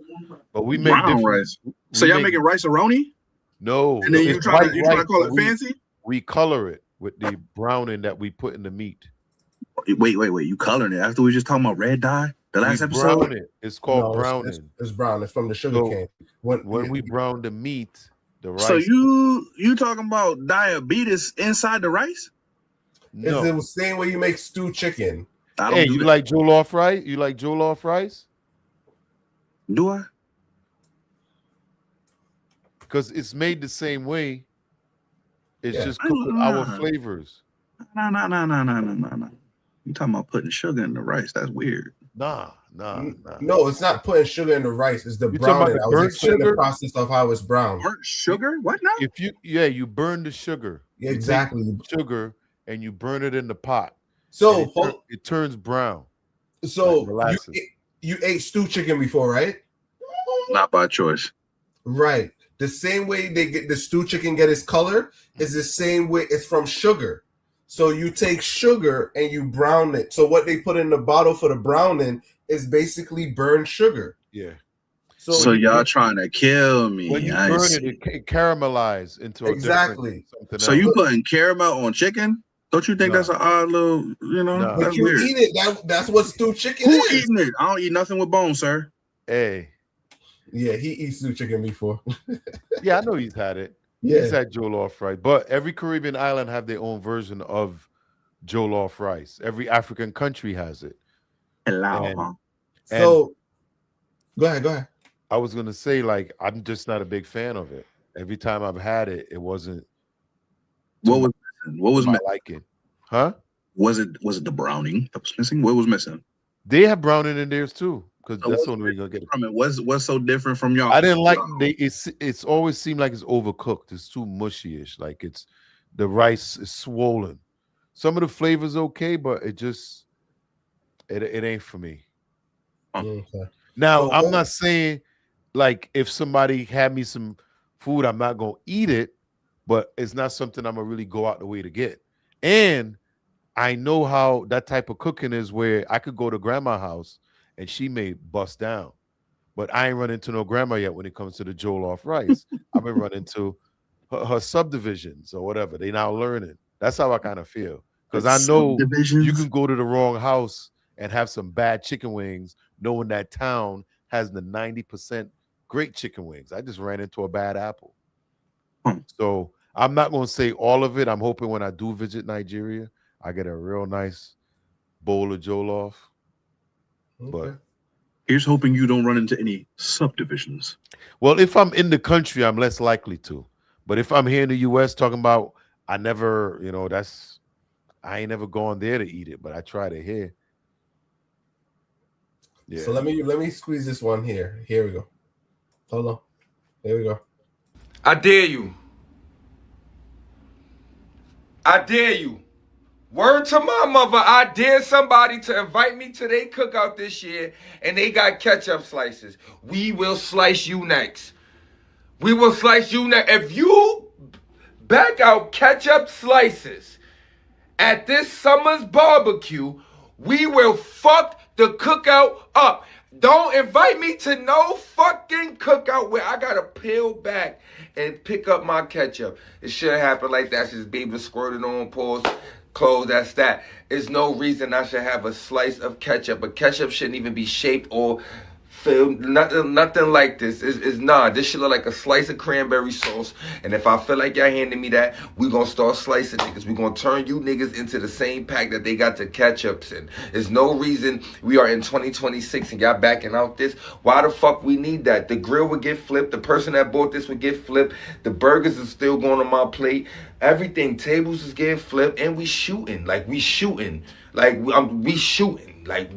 But we make brown different rice. So y'all making rice-a-roni? No. And then you try to call it fancy? We color it with the browning that we put in the meat. Wait. You coloring it after we just talking about red dye? The last episode? Brown it. It's called browning. It's brown. It's from the sugar cane. When we brown the meat, the rice. So you talking about diabetes inside the rice? No. It's the same way you make stewed chicken. Hey, you like jollof rice? You like jollof rice? Do I? Because it's made the same way. It's just cooked with our flavors. No. You talking about putting sugar in the rice? That's weird. Nah. No, it's not putting sugar in the rice. It's the browning. I was explaining the process of how it's brown. Burnt sugar? What now? You burn the sugar. Yeah, exactly. Sugar and you burn it in the pot. So it turns brown. So like you ate stewed chicken before, right? Not by choice. Right. The same way they get the stewed chicken get its color is the same way it's from sugar. So you take sugar and you brown it. So what they put in the bottle for the browning is basically burned sugar. Yeah. So y'all trying to kill me. When you burn it caramelizes into exactly. So you putting caramel on chicken? Don't you think that's an odd little, No. That's weird. Eat it. That's what stewed chicken is. Who eating it? I don't eat nothing with bones, sir. Hey. Yeah, he eats stewed chicken before. Yeah, I know he's had it. Yeah. He's had jollof rice. But every Caribbean island have their own version of jollof rice. Every African country has it. So go ahead. I was gonna say, I'm just not a big fan of it. Every time I've had it, it wasn't What was missing? What was my missing? liking. Huh? Was it the browning that was missing? What was missing? They have browning in theirs too, because So that's what's the only way you're gonna get it. from it? What's so different from y'all? I didn't like it's always seemed like it's overcooked. It's too mushy-ish. Like it's the rice is swollen. Some of the flavors okay, but it just it ain't for me. Okay. Now, So I'm not saying like if somebody had me some food, I'm not gonna eat it, but it's not something I'm gonna really go out the way to get. And I know how that type of cooking is where I could go to grandma's house and she may bust down. But I ain't run into no grandma yet when it comes to the Jollof rice. I've been running to her subdivisions or whatever. They now learning. That's how I kind of feel. Because I know you can go to the wrong house and have some bad chicken wings, knowing that town has the 90% great chicken wings. I just ran into a bad apple. So I'm not going to say all of it. I'm hoping when I do visit Nigeria, I get a real nice bowl of Jollof. But here's hoping you don't run into any subdivisions. well, if I'm in the country, I'm less likely to. But if I'm here in the US talking about I never, I ain't never gone there to eat it, but I tried it here. Yeah. So let me squeeze this one here. Here we go. Hold on. There we go. I dare you. I dare you. Word to my mother, I dare somebody to invite me to their cookout this year and they got ketchup slices. We will slice you next. We will slice you next. If you back out ketchup slices at this summer's barbecue, we will fuck the cookout up. Don't invite me to no fucking cookout where I gotta peel back and pick up my ketchup. It shouldn't happen like that. Just baby squirted on, pause, close, that's that. There's no reason I should have a slice of ketchup. But ketchup shouldn't even be shaped or filled. Nothing like this. It's not. This should look like a slice of cranberry sauce. And if I feel like y'all handing me that, we gonna start slicing niggas. We gonna turn you niggas into the same pack that they got the ketchups in. There's no reason we are in 2026 and y'all backing out this. Why the fuck we need that? The grill would get flipped. The person that bought this would get flipped. The burgers are still going on my plate. Everything, tables is getting flipped, and we shooting. Like we shooting. Like we shooting. Like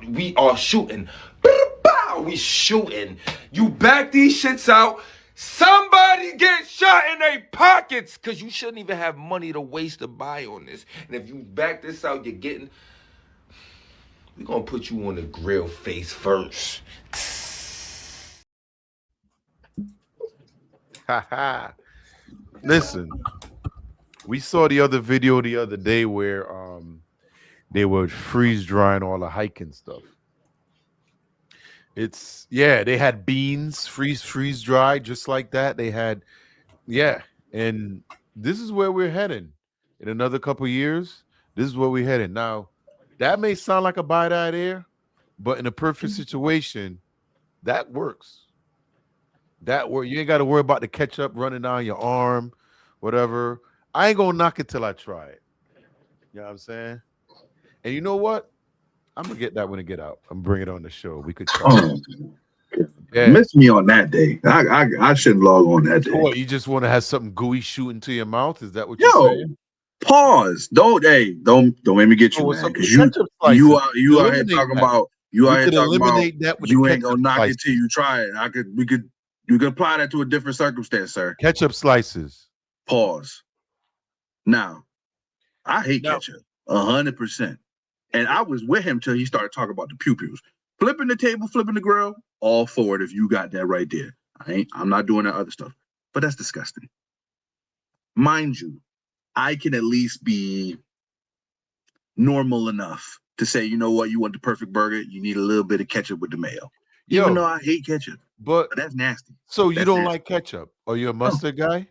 we are shooting. We shooting. You back these shits out. Somebody get shot in their pockets, because you shouldn't even have money to waste to buy on this. And if you back this out, you're getting. We're gonna put you on the grill face first. Listen, we saw the other video the other day where they were freeze drying all the hiking stuff. They had beans freeze dry just like that. They had, and this is where we're heading in another couple years. This is where we're heading. Now, that may sound like a bad idea, but in a perfect situation, that works. You ain't got to worry about the ketchup running down your arm, whatever. I ain't gonna knock it till I try it. You know what I'm saying? And you know what? I'm gonna get that when it get out. I'm bring it on the show. We could try. Miss me on that day. I should log on that day. So what, you just want to have something gooey shoot into your mouth? Is that what you're saying? Pause. Don't make me get you, man. Because you out here talking about you ain't gonna knock it till you try it. You could apply that to a different circumstance, sir. Ketchup slices. Pause. Now, I hate ketchup 100%. And I was with him till he started talking about the pew-pews. Flipping the table, flipping the grill, all for it if you got that right there. I'm not doing that other stuff. But that's disgusting. Mind you, I can at least be normal enough to say, you know what, you want the perfect burger, you need a little bit of ketchup with the mayo. Even though I hate ketchup. But that's nasty. So you don't like ketchup? Are you a mustard guy?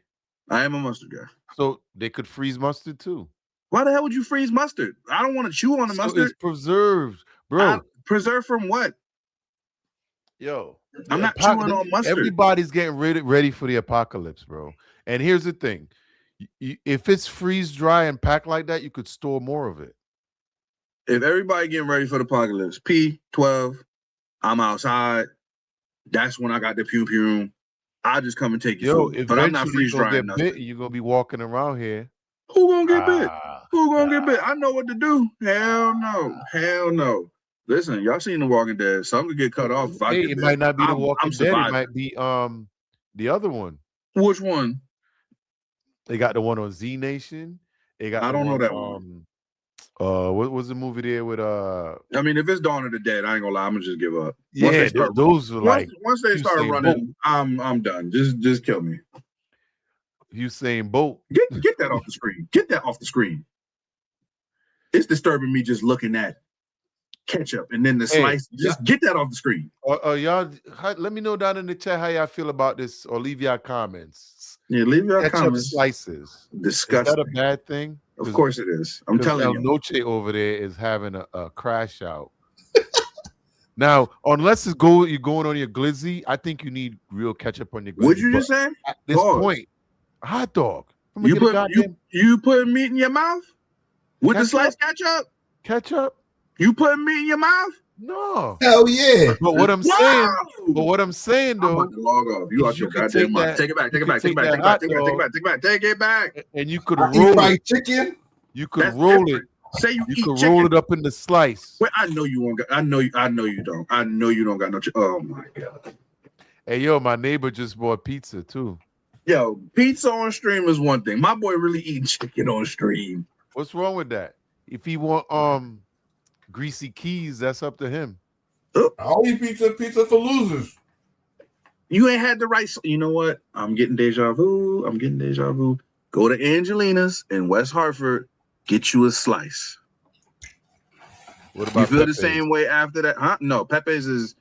I am a mustard guy. So they could freeze mustard too. Why the hell would you freeze mustard? I don't want to chew on the mustard. It's preserved, bro. Preserved from what? Yo, I'm not chewing on mustard. Everybody's getting ready for the apocalypse, bro. And here's the thing. If it's freeze dry and packed like that, you could store more of it. If everybody getting ready for the apocalypse, P12, I'm outside. That's when I got the pew-pew. I'll just come and take your food. But I'm not eventually freeze you're gonna drying get nothing. bit. You're gonna be walking around here. Who gonna get bit? Who gonna get bit? I know what to do. Hell no. Hell no. Listen, y'all seen The Walking Dead. Some could get cut off if I get It bit. might not be The Walking I'm Dead. surviving. It might be the other one. Which one? They got the one on Z Nation. They got I don't know that one. What was the movie there with I mean, if it's Dawn of the Dead, I ain't gonna lie, I'm gonna just give up. Yeah, those were like once they start Usain running, I'm done. Just kill me. Usain Bolt. Get that off the screen. Get that off the screen. It's disturbing me just looking at ketchup and then the slice. Just get that off the screen. Y'all, let me know down in the chat how y'all feel about this, or leave your comments. Yeah, leave your ketchup comments. Slices. Disgusting. Is that a bad thing? Of course it is. I'm telling you. Noche over there is having a crash out. Now, unless you're going on your glizzy, I think you need real ketchup on your glizzy. What'd you just say? At this point, a hot dog. You put meat in your mouth with the sliced ketchup? Ketchup? You putting meat in your mouth? No. Hell yeah. But what I'm saying, though, I'm about to log off. You out your goddamn mind. Take it back. Take it back. Take it back. Take it back. Take it back. Take it back. Take it back. Take it back. And you could roll it. Chicken. You could roll it. Say you could roll it up in the slice. Wait, I know you won't. I know you don't. I know you don't got no. Oh my god. Hey yo, my neighbor just bought pizza too. Yo, pizza on stream is one thing. My boy really eating chicken on stream. What's wrong with that? If he want greasy keys, that's up to him. I'll eat pizza for losers. You ain't had the right. You know what? I'm getting deja vu. Go to Angelina's in West Hartford. Get you a slice. What about you feel Pepe's? The same way after that? Huh? No, Pepe's is.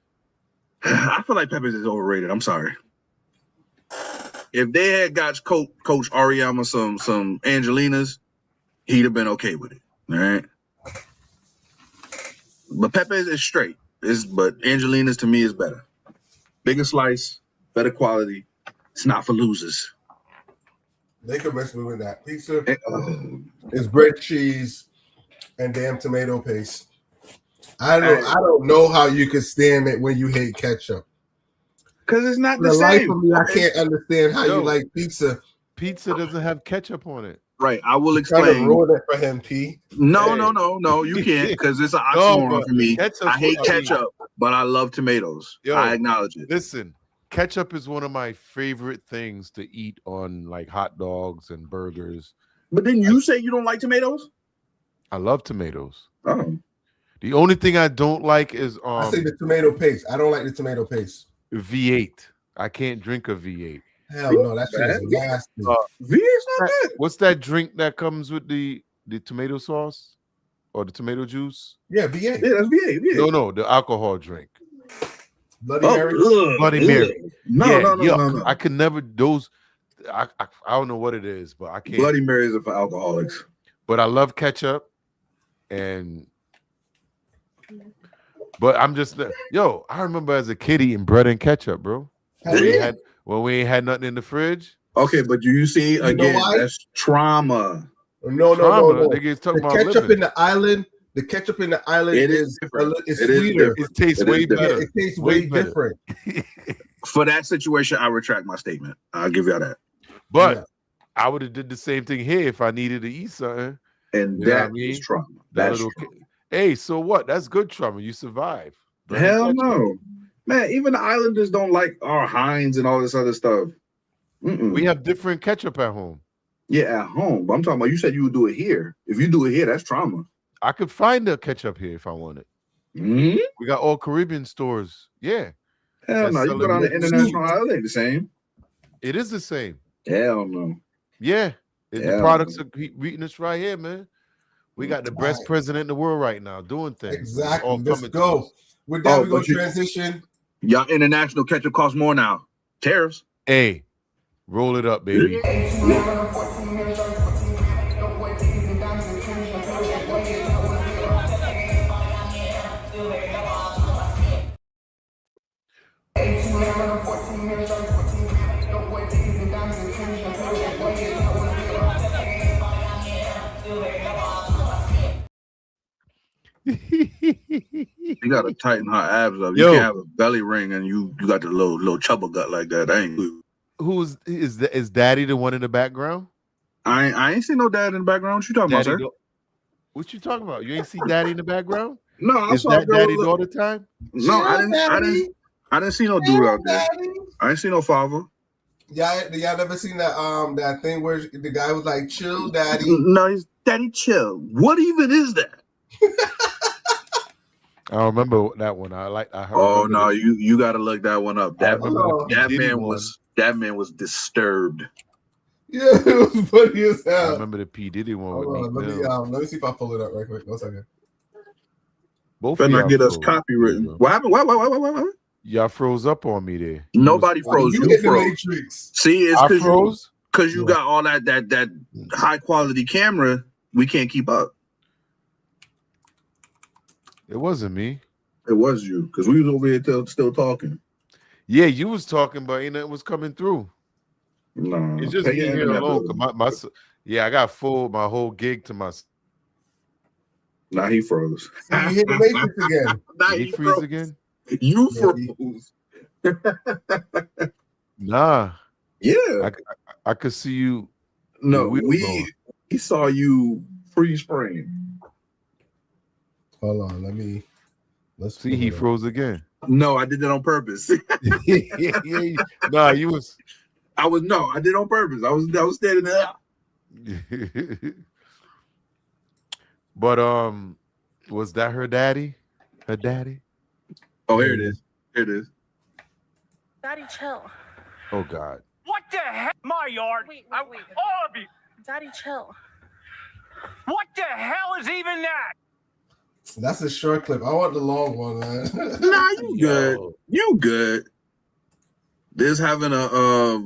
I feel like Pepe's is overrated. I'm sorry. If they had got Coach Ariyama some Angelina's, he'd have been okay with it. All right. But Pepe's is straight. But Angelina's to me is better. Bigger slice, better quality. It's not for losers. They could mess me with that. Pizza is bread, cheese, and damn tomato paste. I don't know how you can stand it when you hate ketchup. Because it's not the same. life of me, I can't understand how you like pizza. Pizza doesn't have ketchup on it. Right, I will explain. Trying to ruin it for him, P. No, you can't, because it's an oxymoron for me. I hate ketchup, but I love tomatoes. Yo, I acknowledge it. Listen, ketchup is one of my favorite things to eat on like hot dogs and burgers. But then you say you don't like tomatoes? I love tomatoes. Oh. The only thing I don't like is I say the tomato paste. I don't like the tomato paste. V8. I can't drink a V8. Hell no, that's nasty. V8's not good. What's that drink that comes with the tomato sauce or the tomato juice? Yeah, V8. Yeah, that's V8. No, the alcohol drink. Bloody Mary. Bloody Mary. No. I can never those. I don't know what it is, but I can't. Bloody Marys are for alcoholics. But I love ketchup, but I'm just I remember as a kid eating bread and ketchup, bro. When we ain't had nothing in the fridge. Okay, but do you see again? That's trauma. No. Niggas talking about ketchup in the island. The ketchup in the island is sweeter. It tastes way better. It tastes way different. For that situation, I retract my statement. I'll give y'all that. But I would have did the same thing here if I needed to eat something. And that is trauma. That's trauma. Hey, so what? That's good trauma. You survive. Hell no. Man, even the Islanders don't like our Heinz and all this other stuff. We have different ketchup at home. Yeah, at home. But I'm talking about you said you would do it here. If you do it here, that's trauma. I could find the ketchup here if I wanted. Mm-hmm. We got all Caribbean stores. Yeah. Hell no. You go down the international aisle, it ain't the same. It is the same. Hell no. Yeah. The products are reading us right here, man. We got the best president in the world right now doing things. Exactly. Let's go. With that, we're going to transition. Y'all international ketchup costs more now. Tariffs. Hey, roll it up, baby. You gotta tighten her abs up. You can't have a belly ring and you got the little chubble gut like that. That ain't good. Is Daddy the one in the background? I ain't seen no dad in the background. What you talking about, Daddy, sir? what you talking about? You ain't see Daddy in the background? No, I Is saw a that girl Daddy with all the time? No, I didn't see no dude out there. I ain't see no father. Y'all never seen that thing where the guy was like, "Chill, Daddy." No, he's Daddy chill. What even is that? I don't remember that one. I heard. Oh no, you got to look that one up. I That remember the P. Diddy that man was disturbed. Yeah, it was funny as I hell. remember the P. Diddy one with Hold on, Meek let Mill. me see if I pull it up right quick. 1 second. Both Better of not y'all get us froze. copywritten. What happened? What? Y'all froze up on me there. Nobody froze. You You hit the froze. Matrix. See, it's I because froze. you got all that high quality camera. We can't keep up. It wasn't me. It was you because we was over here still talking. Yeah, you was talking, but ain't nothing was coming through. No, It's just me here alone. I got my whole gig to myself. Nah, he froze. So you hit the Matrix again. Nah, he freeze again? You froze. Nah. Yeah. I could see you. No, we saw you freeze frame. Hold on, let's see. He froze again. No, I did that on purpose. yeah. Nah, you was. I did it on purpose. I was standing there. But was that her daddy? Her daddy? Oh, here it is. Here it is. Daddy, chill. Oh God. What the heck? My yard. Wait. All of you. Daddy, chill. What the hell is even that? That's a short clip. I want the long one, man. Nah, you good. You good. There's having a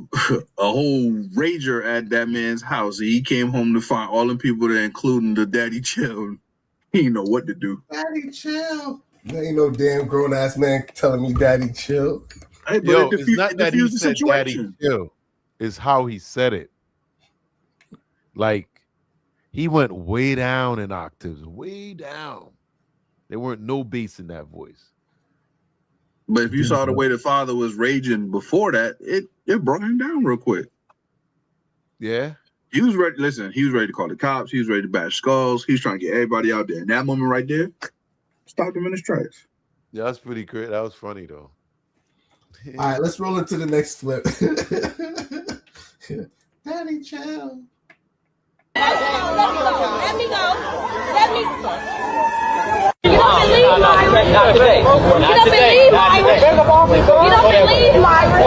whole rager at that man's house. He came home to find all the people there, including the Daddy chill. He didn't know what to do. Daddy chill. There ain't no damn grown ass man telling me Daddy chill. Hey, but Yo, it's not that he said Daddy chill. It's how he said it. Like he went way down in octaves, way down. There weren't no bass in that voice. But if you saw the way the father was raging before that, it brought him down real quick. Yeah. He was ready. Listen, he was ready to call the cops. He was ready to bash skulls. He was trying to get everybody out there. And that moment right there stopped him in his tracks. Yeah, that's pretty great. That was funny though. All right, let's roll into the next clip. Daddy chill. Let me go. You don't believe Myron. Not today. You don't believe Myron. You don't believe Myron.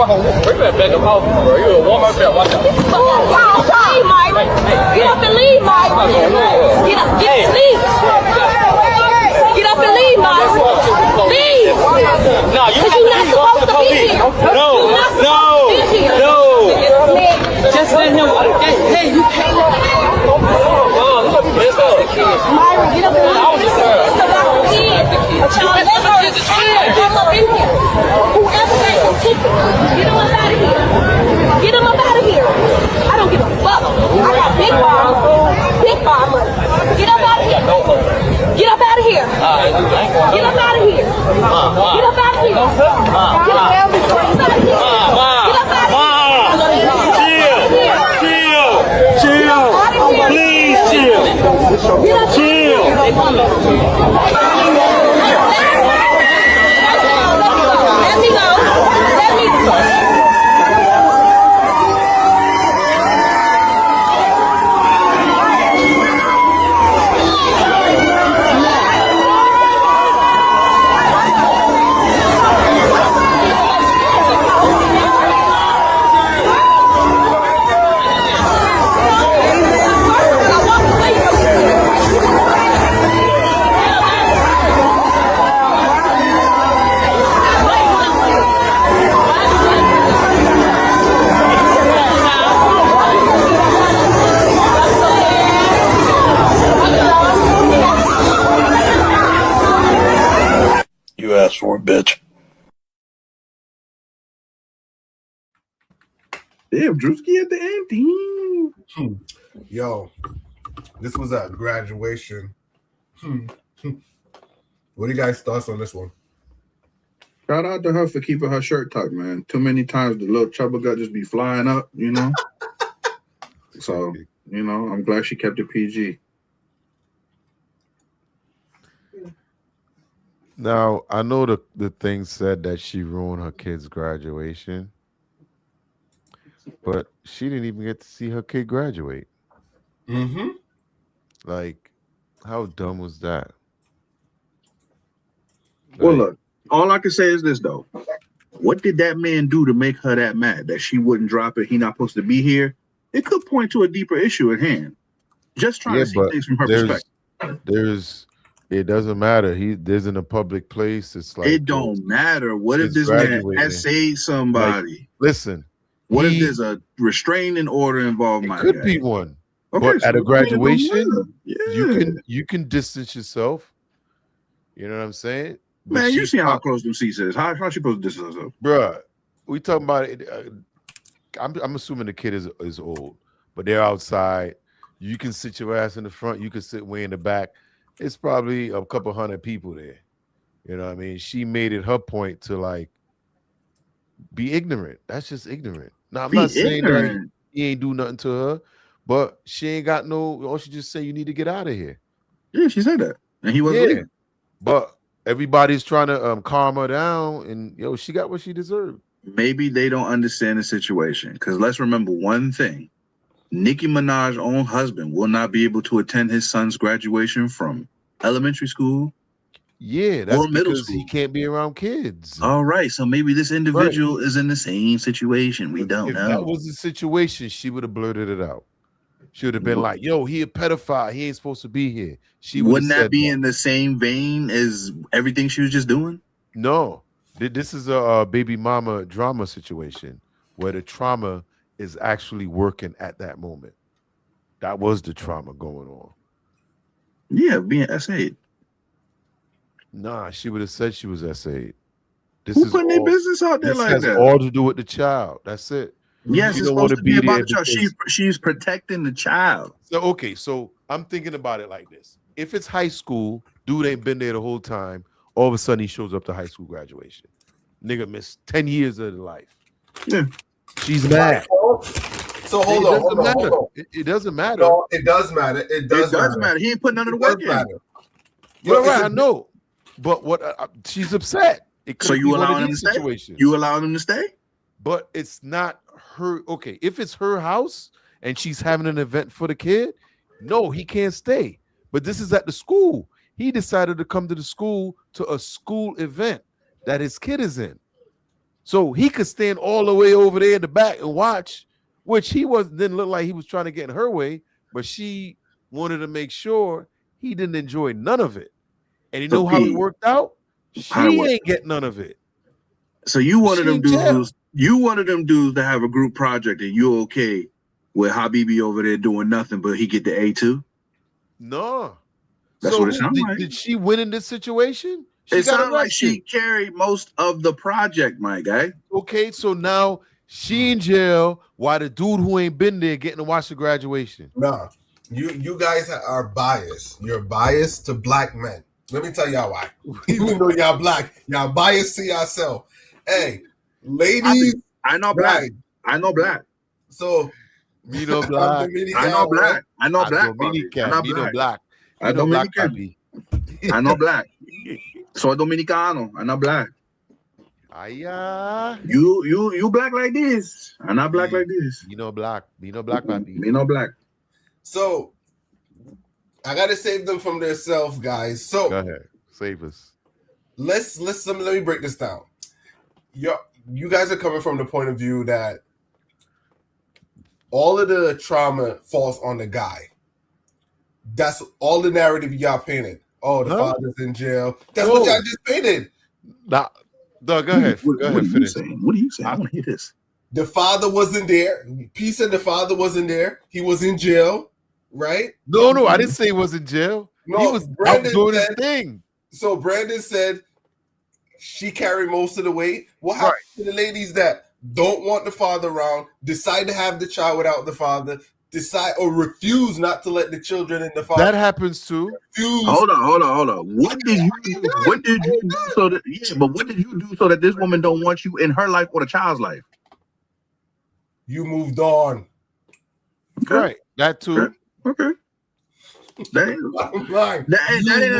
We're gonna beg him out, bro. You a woman, watch out. You don't believe Myron. You don't believe Myron. You don't believe. You don't believe Myron. Leave. No, Because you're not supposed to be here. No. Just let him. Hey, you can't. Myron, get up in here. It's about the kids. Y'all never come up in here. Whoever made them tickets, get them up out of here. Get them up out of here. I don't give a fuck. I got big bomb money. Get up out of here. Get up out of here. Get up out of here. Get up out of here. Get up out of here. Get up out of here. Chill. Please chill. Chill. Let me go. You asked for it, bitch. Damn, Drewski at the end. Yo, this was at graduation. What do you guys thoughts on this one? Shout out to her for keeping her shirt tucked, man. Too many times the little chubba gut just be flying up, you know. So, you know, I'm glad she kept it PG. Now I know the thing said that she ruined her kid's graduation, but she didn't even get to see her kid graduate. Mm-hmm. Like, how dumb was that? Well, Like, look, all I can say is this, though. What did that man do to make her that mad that she wouldn't drop it? He not supposed to be here. It could point to a deeper issue at hand. Just trying yeah, to see but things from her perspective. it doesn't matter. There's in a public place. It's like It don't matter. What if he's this man graduating. essayed somebody? Listen, What if there's a restraining order involved? it could be one. Okay, But so at a it don't matter. graduation, Yeah. you can distance yourself. You know what I'm saying? But Man, you she's see how not- close them seats is. How she supposed to distance herself? Bruh, we talking about it. I'm assuming the kid is old, but they're outside. You can sit your ass in the front. You can sit way in the back. It's probably a couple hundred people there. You know what I mean? She made it her point to like be ignorant. That's just ignorant. Now I'm Be not saying that ignorant. he ain't do nothing to her, but she ain't got no. Or she just say you need to get out of here. Yeah, she said that, and he wasn't Yeah, leaving. but everybody's trying to calm her down, and she got what she deserved. Maybe they don't understand the situation. Because let's remember one thing: Nicki Minaj's own husband will not be able to attend his son's graduation from elementary school. Yeah, that's Or middle because he school. can't be around kids. All right, so maybe this individual is in the same situation. We don't If know. that was the situation, she would have blurted it out. She would have been like, "Yo, he a pedophile. He ain't supposed to be here." She would Wouldn't have that said be in the same vein as everything she was just doing? no. This is a baby mama drama situation where the trauma is actually working at that moment. That was the trauma going on. Yeah, being essayed. Nah, she would have said she was SA'd. This Who is putting their all, business out there this like has that? all to do with the child. That's it. Yes, She it's don't wanna supposed to be be about there the child. because- She's protecting the child. So okay, so I'm thinking about it like this: if it's high school, dude ain't been there the whole time. All of a sudden, he shows up to high school graduation. Nigga missed 10 years of their life. Yeah. She's mad. So hold on, hold on, hold on. It doesn't matter. No, it does matter. It does matter. He ain't putting none of the It does work in. matter. You're But right. it's I know, but what? She's upset. It So could you be one allowing of him to these stay? situations. You allowing him to stay? But it's not her. Okay, if it's her house and she's having an event for the kid, no, he can't stay. But this is at the school. He decided to come to the school to a school event that his kid is in. So he could stand all the way over there in the back and watch, which didn't look like he was trying to get in her way, but she wanted to make sure he didn't enjoy none of it. And you So know how it Pete, worked out? how She what? ain't get none of it. So you wanted She them in jail. dudes. You wanted them dudes to have a group project, and you okay with Habibi over there doing nothing, but he get the A2? No. That's what it sounds like. Did she win in this situation? She It got sounds like she arrested. carried most of the project, my guy. Okay, so now she in jail while the dude who ain't been there getting to watch the graduation. Nah, you guys are biased. You're biased to black men. Let me tell y'all why. Even though y'all black, y'all biased to yourself. Hey, ladies, I know black. right. I know black. So Me no I'm black. Dominican, I know black. right? I know black. Dominican. I know Me no black. black. I Me no black, Dominican. papi. I know black. Soy dominicano. I know black. Aya. You black like this. I'm not black like this. Me no black. Me no black, papi. Me no black. So I gotta save them from themselves, guys. Go So ahead. Save us. let me break this down. You guys are coming from the point of view that all of the trauma falls on the guy. That's all the narrative y'all painted. Oh, the No. father's in jail. That's No. what y'all just painted. Nah, Doug, go ahead. What Go are ahead, you finish. saying? What are you saying? I want to hear this. The father wasn't there. P said the father wasn't there. He was in jail, right? No, I didn't say he was in jail. No, He was out Brandon doing his said- thing. So Brandon said she carried most of the weight. What happened to the ladies that don't want the father around, decide to have the child without the father? decide or refuse not to let the children in the father. That happens too. Refuse. Hold on. What did you do? What did you do so that but what did you do so that this woman don't want you in her life or the child's life? You moved on. Okay. Right. That too. Okay. That ain't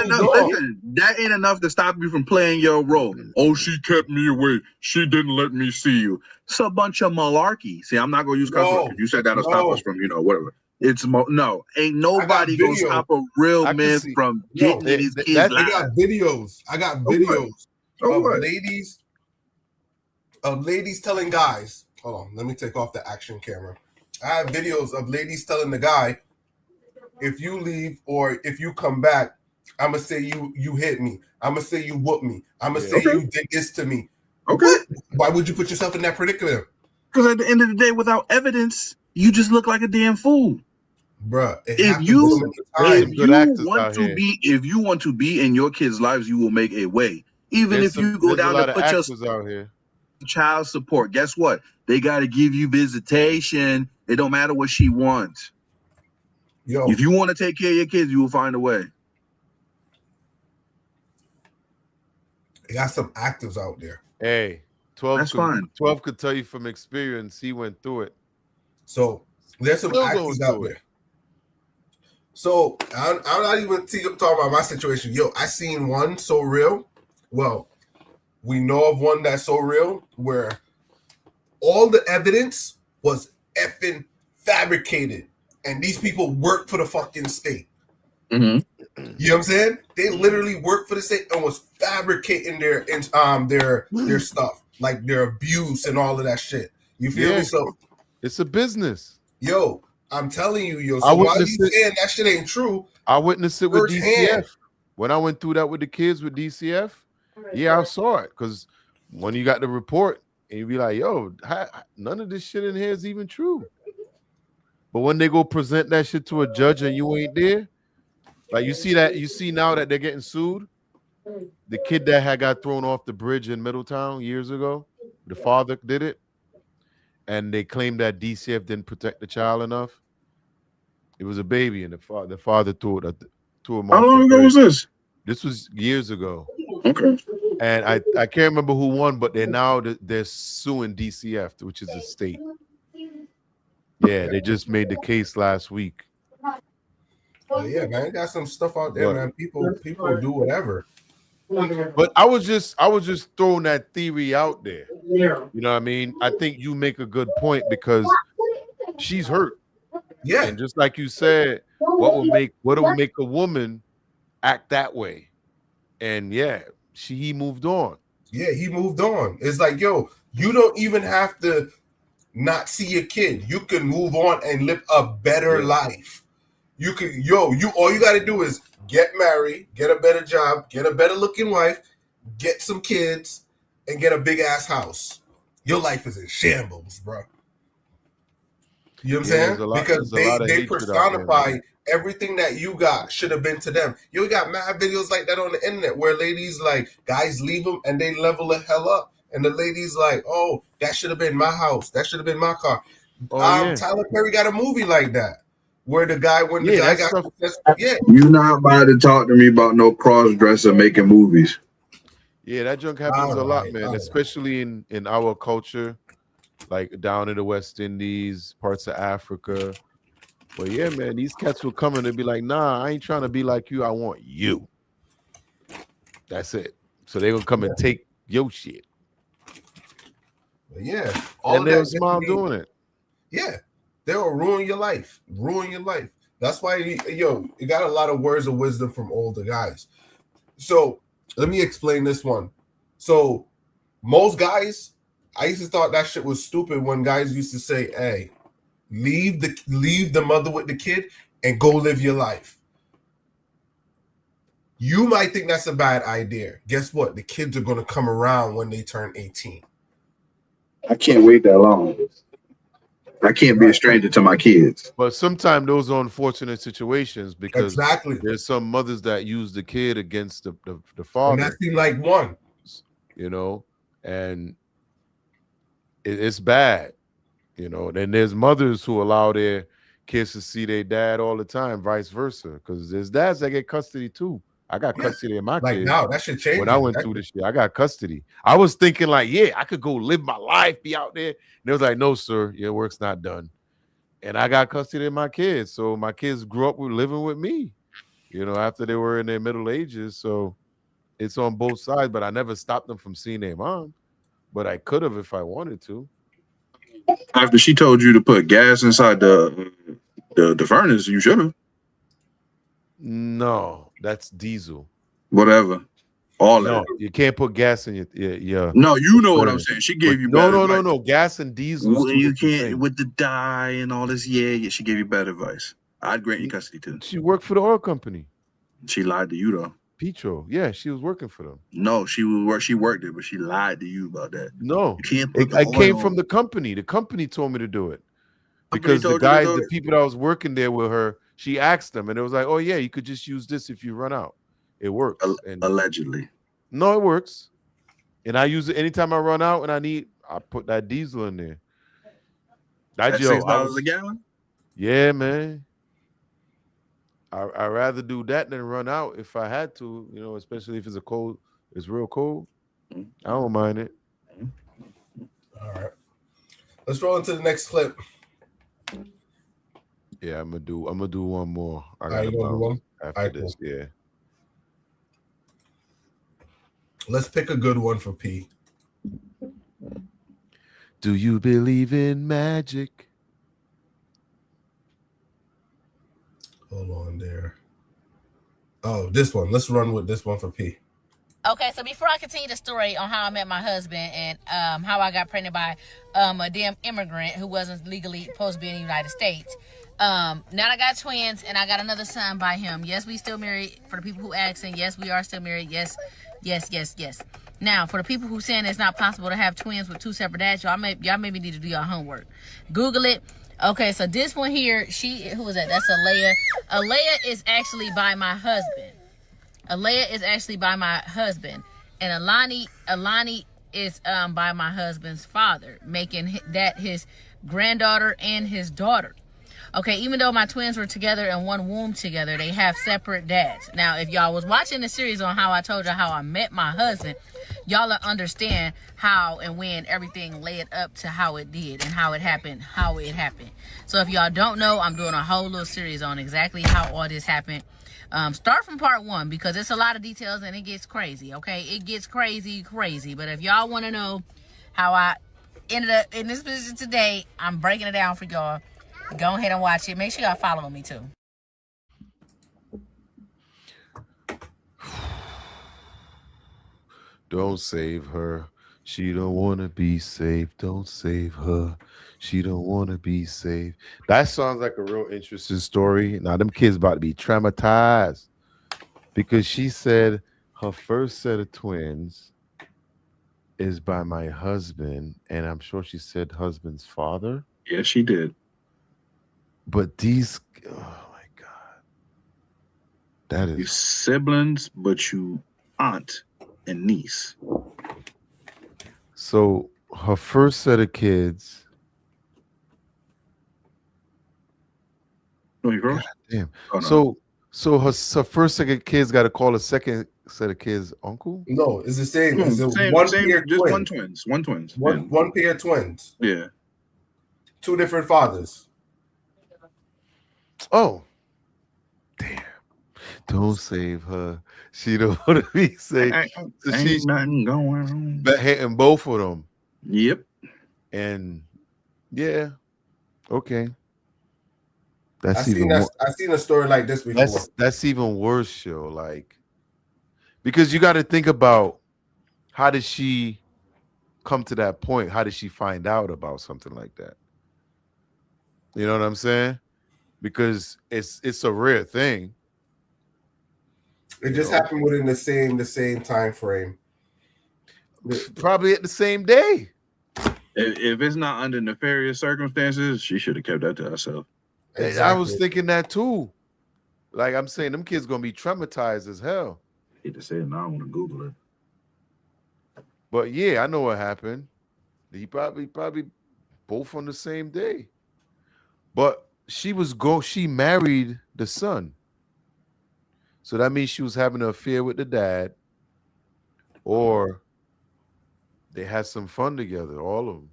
enough. Listen, that ain't enough to stop you from playing your role. Oh, she kept me away. She didn't let me see you. It's a bunch of malarkey. See, I'm not gonna use cuss words. You said that'll stop us from, whatever. It's no, ain't nobody gonna stop a real man from getting in his kids' lives. I got videos. Of ladies telling guys. Hold on, let me take off the action camera. I have videos of ladies telling the guy, if you leave or if you come back, I'm gonna say you hit me. I'm gonna say you whooped me. I'm gonna say you did this to me. Okay. What? Why would you put yourself in that predicament? Because at the end of the day, without evidence, you just look like a damn fool. Bruh, if you want to be in your kids' lives, you will make a way. Even if you go down to put your out here. Child support, guess what? They got to give you visitation. It don't matter what she wants. If you want to take care of your kids, you will find a way. They got some actors out there. Hey, 12. That's fine. 12 could tell you from experience. He went through it. So there's some actors out there. So I'm not even talking about my situation. Yo, I seen one so real. Well, we know of one that's so real where all the evidence was effing fabricated, and these people work for the fucking state. Mm-hmm. You know what I'm saying? They literally work for the state and was fabricating their stuff, like their abuse and all of that shit. You feel me? So it's a business. Yo, I'm telling you, yo. So while you saying that shit ain't true, I witnessed it with DCF. When I went through that with the kids with DCF, yeah, I saw it. Because when you got the report and you be like, yo, none of this shit in here is even true. But when they go present that shit to a judge and you ain't there, like you see now that they're getting sued. The kid that had got thrown off the bridge in Middletown years ago, the father did it. And they claimed that DCF didn't protect the child enough. It was a baby, and the father threw him off. How long ago was this? This was years ago. Okay. And I can't remember who won, but they're suing DCF, which is the state. Yeah, they just made the case last week. Yeah, man, got some stuff out there, man. People do whatever. But I was just throwing that theory out there. You know what I mean? I think you make a good point because she's hurt. Yeah. And just like you said, what will make a woman act that way? And yeah, he moved on. Yeah, he moved on. It's like, yo, you don't even have to not see your kid. You can move on and live a better life. You can, all you got to do is get married, get a better job, get a better looking wife, get some kids, and get a big ass house. Your life is in shambles, bro. You know what I'm saying? Because they personify everything that you got should have been to them. You got mad videos like that on the internet where ladies like guys leave them and they level the hell up, and the ladies like, oh, that should have been my house, that should have been my car. Tyler Perry got a movie like that where the guy You're not about to talk to me about no cross dresser making movies. Yeah, that junk happens a lot, man, especially in our culture, like down in the West Indies, parts of Africa. But yeah, man, these cats will come and they'll be like, nah, I ain't trying to be like you. I want you. That's it. So they will come and take your shit. Yeah. And they'll smile doing it. Yeah. They'll ruin your life. Ruin your life. That's why, you got a lot of words of wisdom from older guys. So let me explain this one. So most guys, I used to thought that shit was stupid when guys used to say, hey, leave the mother with the kid and go live your life. You might think that's a bad idea. Guess what? The kids are going to come around when they turn 18. I can't wait that long. I can't be a stranger to my kids. But sometimes those are unfortunate situations because there's some mothers that use the kid against the father. And that seemed like one. And it's bad. And there's mothers who allow their kids to see their dad all the time, vice versa. Because there's dads that get custody too. I got custody of my Like kids. now, that should change. When I went through this shit, I got custody. I was thinking like, yeah, I could go live my life, be out there. And they was like, no, sir, your work's not done. And I got custody of my kids. So my kids grew up with living with me, after they were in their middle ages. So it's on both sides, but I never stopped them from seeing their mom. But I could have if I wanted to. After she told you to put gas inside the furnace, you should have. No, that's diesel. Whatever. All No, that. you can't put gas in your No, you know what I'm saying. She gave you better advice. No. Gas and diesel. Well, you can't with the dye and all this. Yeah, she gave you better advice. I'd grant you custody too. She worked for the oil company. She lied to you though. Petro. Yeah, she was working for them. No, she worked there, but she lied to you about that. No, you can't put I came from the company. The company told me to do it because the people that was working there with her, she asked them, and it was like, "Oh yeah, you could just use this if you run out. It works." Allegedly. No, it works, and I use it anytime I run out, and I put that diesel in there. That's $6 a gallon. Yeah, man. I'd rather do that than run out if I had to, especially if it's real cold. I don't mind it. All right. Let's roll into the next clip. Yeah, I'm gonna do one more. I got you gonna do one? after this. Cool. Yeah. Let's pick a good one for P. Do you believe in magic? Hold on there. Oh, this one. Let's run with this one for P. Okay, so before I continue the story on how I met my husband and how I got pregnant by a damn immigrant who wasn't legally supposed to be in the United States. Now I got twins and I got another son by him. Yes, we still married. For the people who asking, yes, we are still married. Yes. Now, for the people who saying it's not possible to have twins with two separate dads, y'all maybe need to do your homework. Google it. Okay, so this one here, who is that? That's Alea. Alea is actually by my husband. And Alani is by my husband's father, making that his granddaughter and his daughter. Okay, even though my twins were together in one womb together, they have separate dads. Now, if y'all was watching the series on how I told you how I met my husband, y'all will understand how and when everything led up to how it did and how it happened. So if y'all don't know, I'm doing a whole little series on exactly how all this happened. Start from part 1 because it's a lot of details and it gets crazy, okay? It gets crazy. But if y'all want to know how I ended up in this position today, I'm breaking it down for y'all. Go ahead and watch it. Make sure y'all follow me too. Don't save her. She don't want to be saved. Don't save her. She don't want to be saved. That sounds like a real interesting story. Now, them kids about to be traumatized because she said her first set of twins is by my husband, and I'm sure she said husband's father. Yeah, she did. But these, oh my God. That is. You siblings, but you aunt and niece. So her first set of kids. No, you froze? Damn. Oh, no. So her first set of kids got to call a second set of kids uncle? No, it's the same. It's Same, one same, pair just twins. one twins. One pair of twins. Yeah. 2 different fathers. Oh, damn. Don't save her. She don't want to be saved. So ain't nothing going on. Hitting both of them. Yep. And yeah, okay. I've seen a story like this before. That's even worse, yo. Like, because you got to think about how did she come to that point? How did she find out about something like that? You know what I'm saying? Because it's a rare thing. It just happened within the same time frame. Probably at the same day. If it's not under nefarious circumstances, she should have kept that to herself. Exactly. I was thinking that too. Like I'm saying, them kids gonna be traumatized as hell. I hate to say it, now I want to Google it. But yeah, I know what happened. He probably both on the same day. But she married the son. So that means she was having an affair with the dad, or they had some fun together, all of them.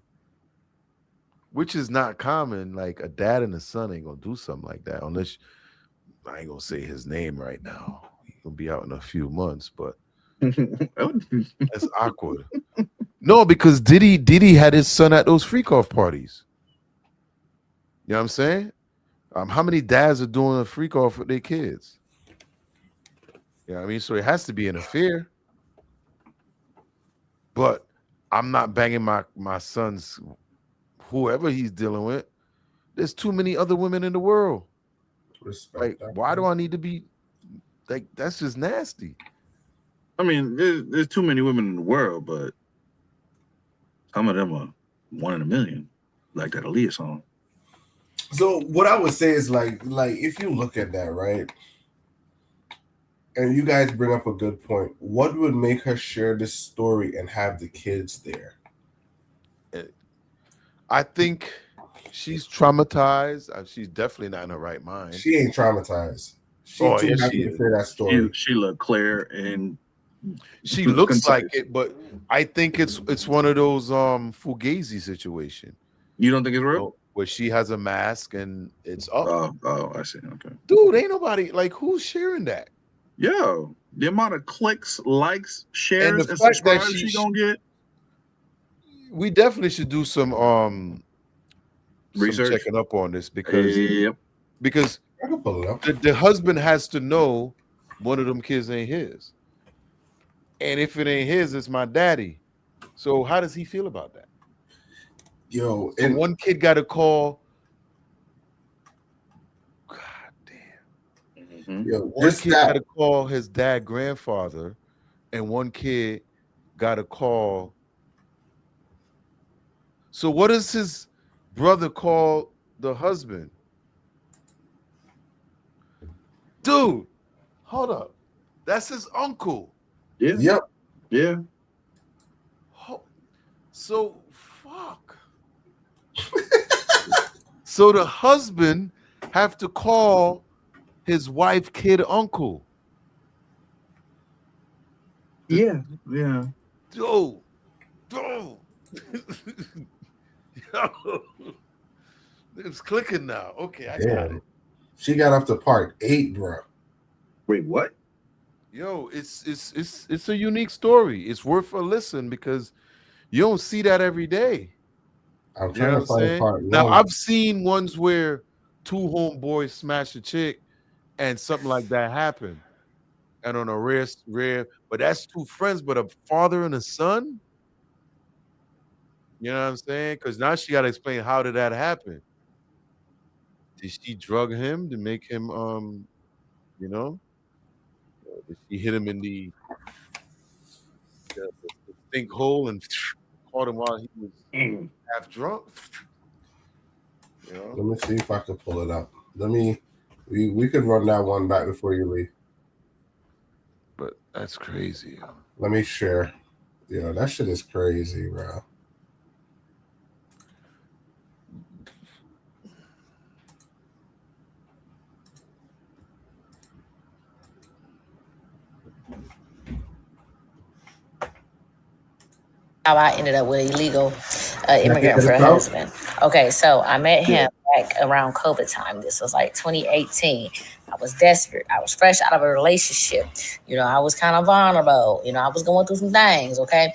Which is not common. Like a dad and a son ain't gonna do something like that unless I ain't gonna say his name right now. He's gonna be out in a few months, but that's awkward. No, because Diddy had his son at those freak off parties. You know what I'm saying? How many dads are doing a freak off with their kids? You know what I mean? So it has to be an affair. But I'm not banging my son's whoever he's dealing with. There's too many other women in the world. Respect Like, that, why bro. do I need to be like? That's just nasty. I mean, there's too many women in the world, but some of them are 1 in a million, like that Aaliyah song. So what I would say is like if you look at that, right, and you guys bring up a good point, what would make her share this story and have the kids there? I think she's traumatized. She's definitely not in her right mind. She ain't traumatized. She Oh, too yes, happy she to is. share that story. She looked clear and She looks like it, but I think it's one of those Fugazi situation. You don't think it's real? Where she has a mask and it's up. Oh, I see. Okay. Dude, ain't nobody like who's sharing that. Yo, the amount of clicks, likes, shares, And and, the fact that subscribers she she gonna get. We definitely should do some Research. checking up on this because Yep. because I can pull it up. the husband has to know one of them kids ain't his. And if it ain't his, it's my daddy. So how does he feel about that? Yo, So and one kid got a call. God damn. yo, One just kid got that to call his dad grandfather, and one kid got a call. So what does his brother call the husband? Dude, hold up. That's his uncle. Yeah. Yep. Yeah. So fuck. So the husband have to call his wife kid uncle. Yeah. Yeah. Dude. Yo. It's clicking now. Okay, I got it. She got up to part 8, bro. Wait, what? Yo, it's a unique story. It's worth a listen because you don't see that every day. I'm You trying know to what I'm find saying? part 1. Now I've seen ones where two homeboys smash a chick and something like that happened. And on a rare, but that's two friends, but a father and a son. You know what I'm saying? Because now she got to explain how did that happen. Did she drug him to make him you know? Did she hit him in the sinkhole and caught him while he was half drunk? You know? Let me see if I can pull it up. We could run that one back before you leave. But that's crazy. Let me share. Yeah, that shit is crazy, bro. How I ended up with an illegal immigrant for a husband. Okay, so I met him back around COVID time. This was like 2018. I was desperate. I was fresh out of a relationship. You know, I was kind of vulnerable. You know, I was going through some things, okay?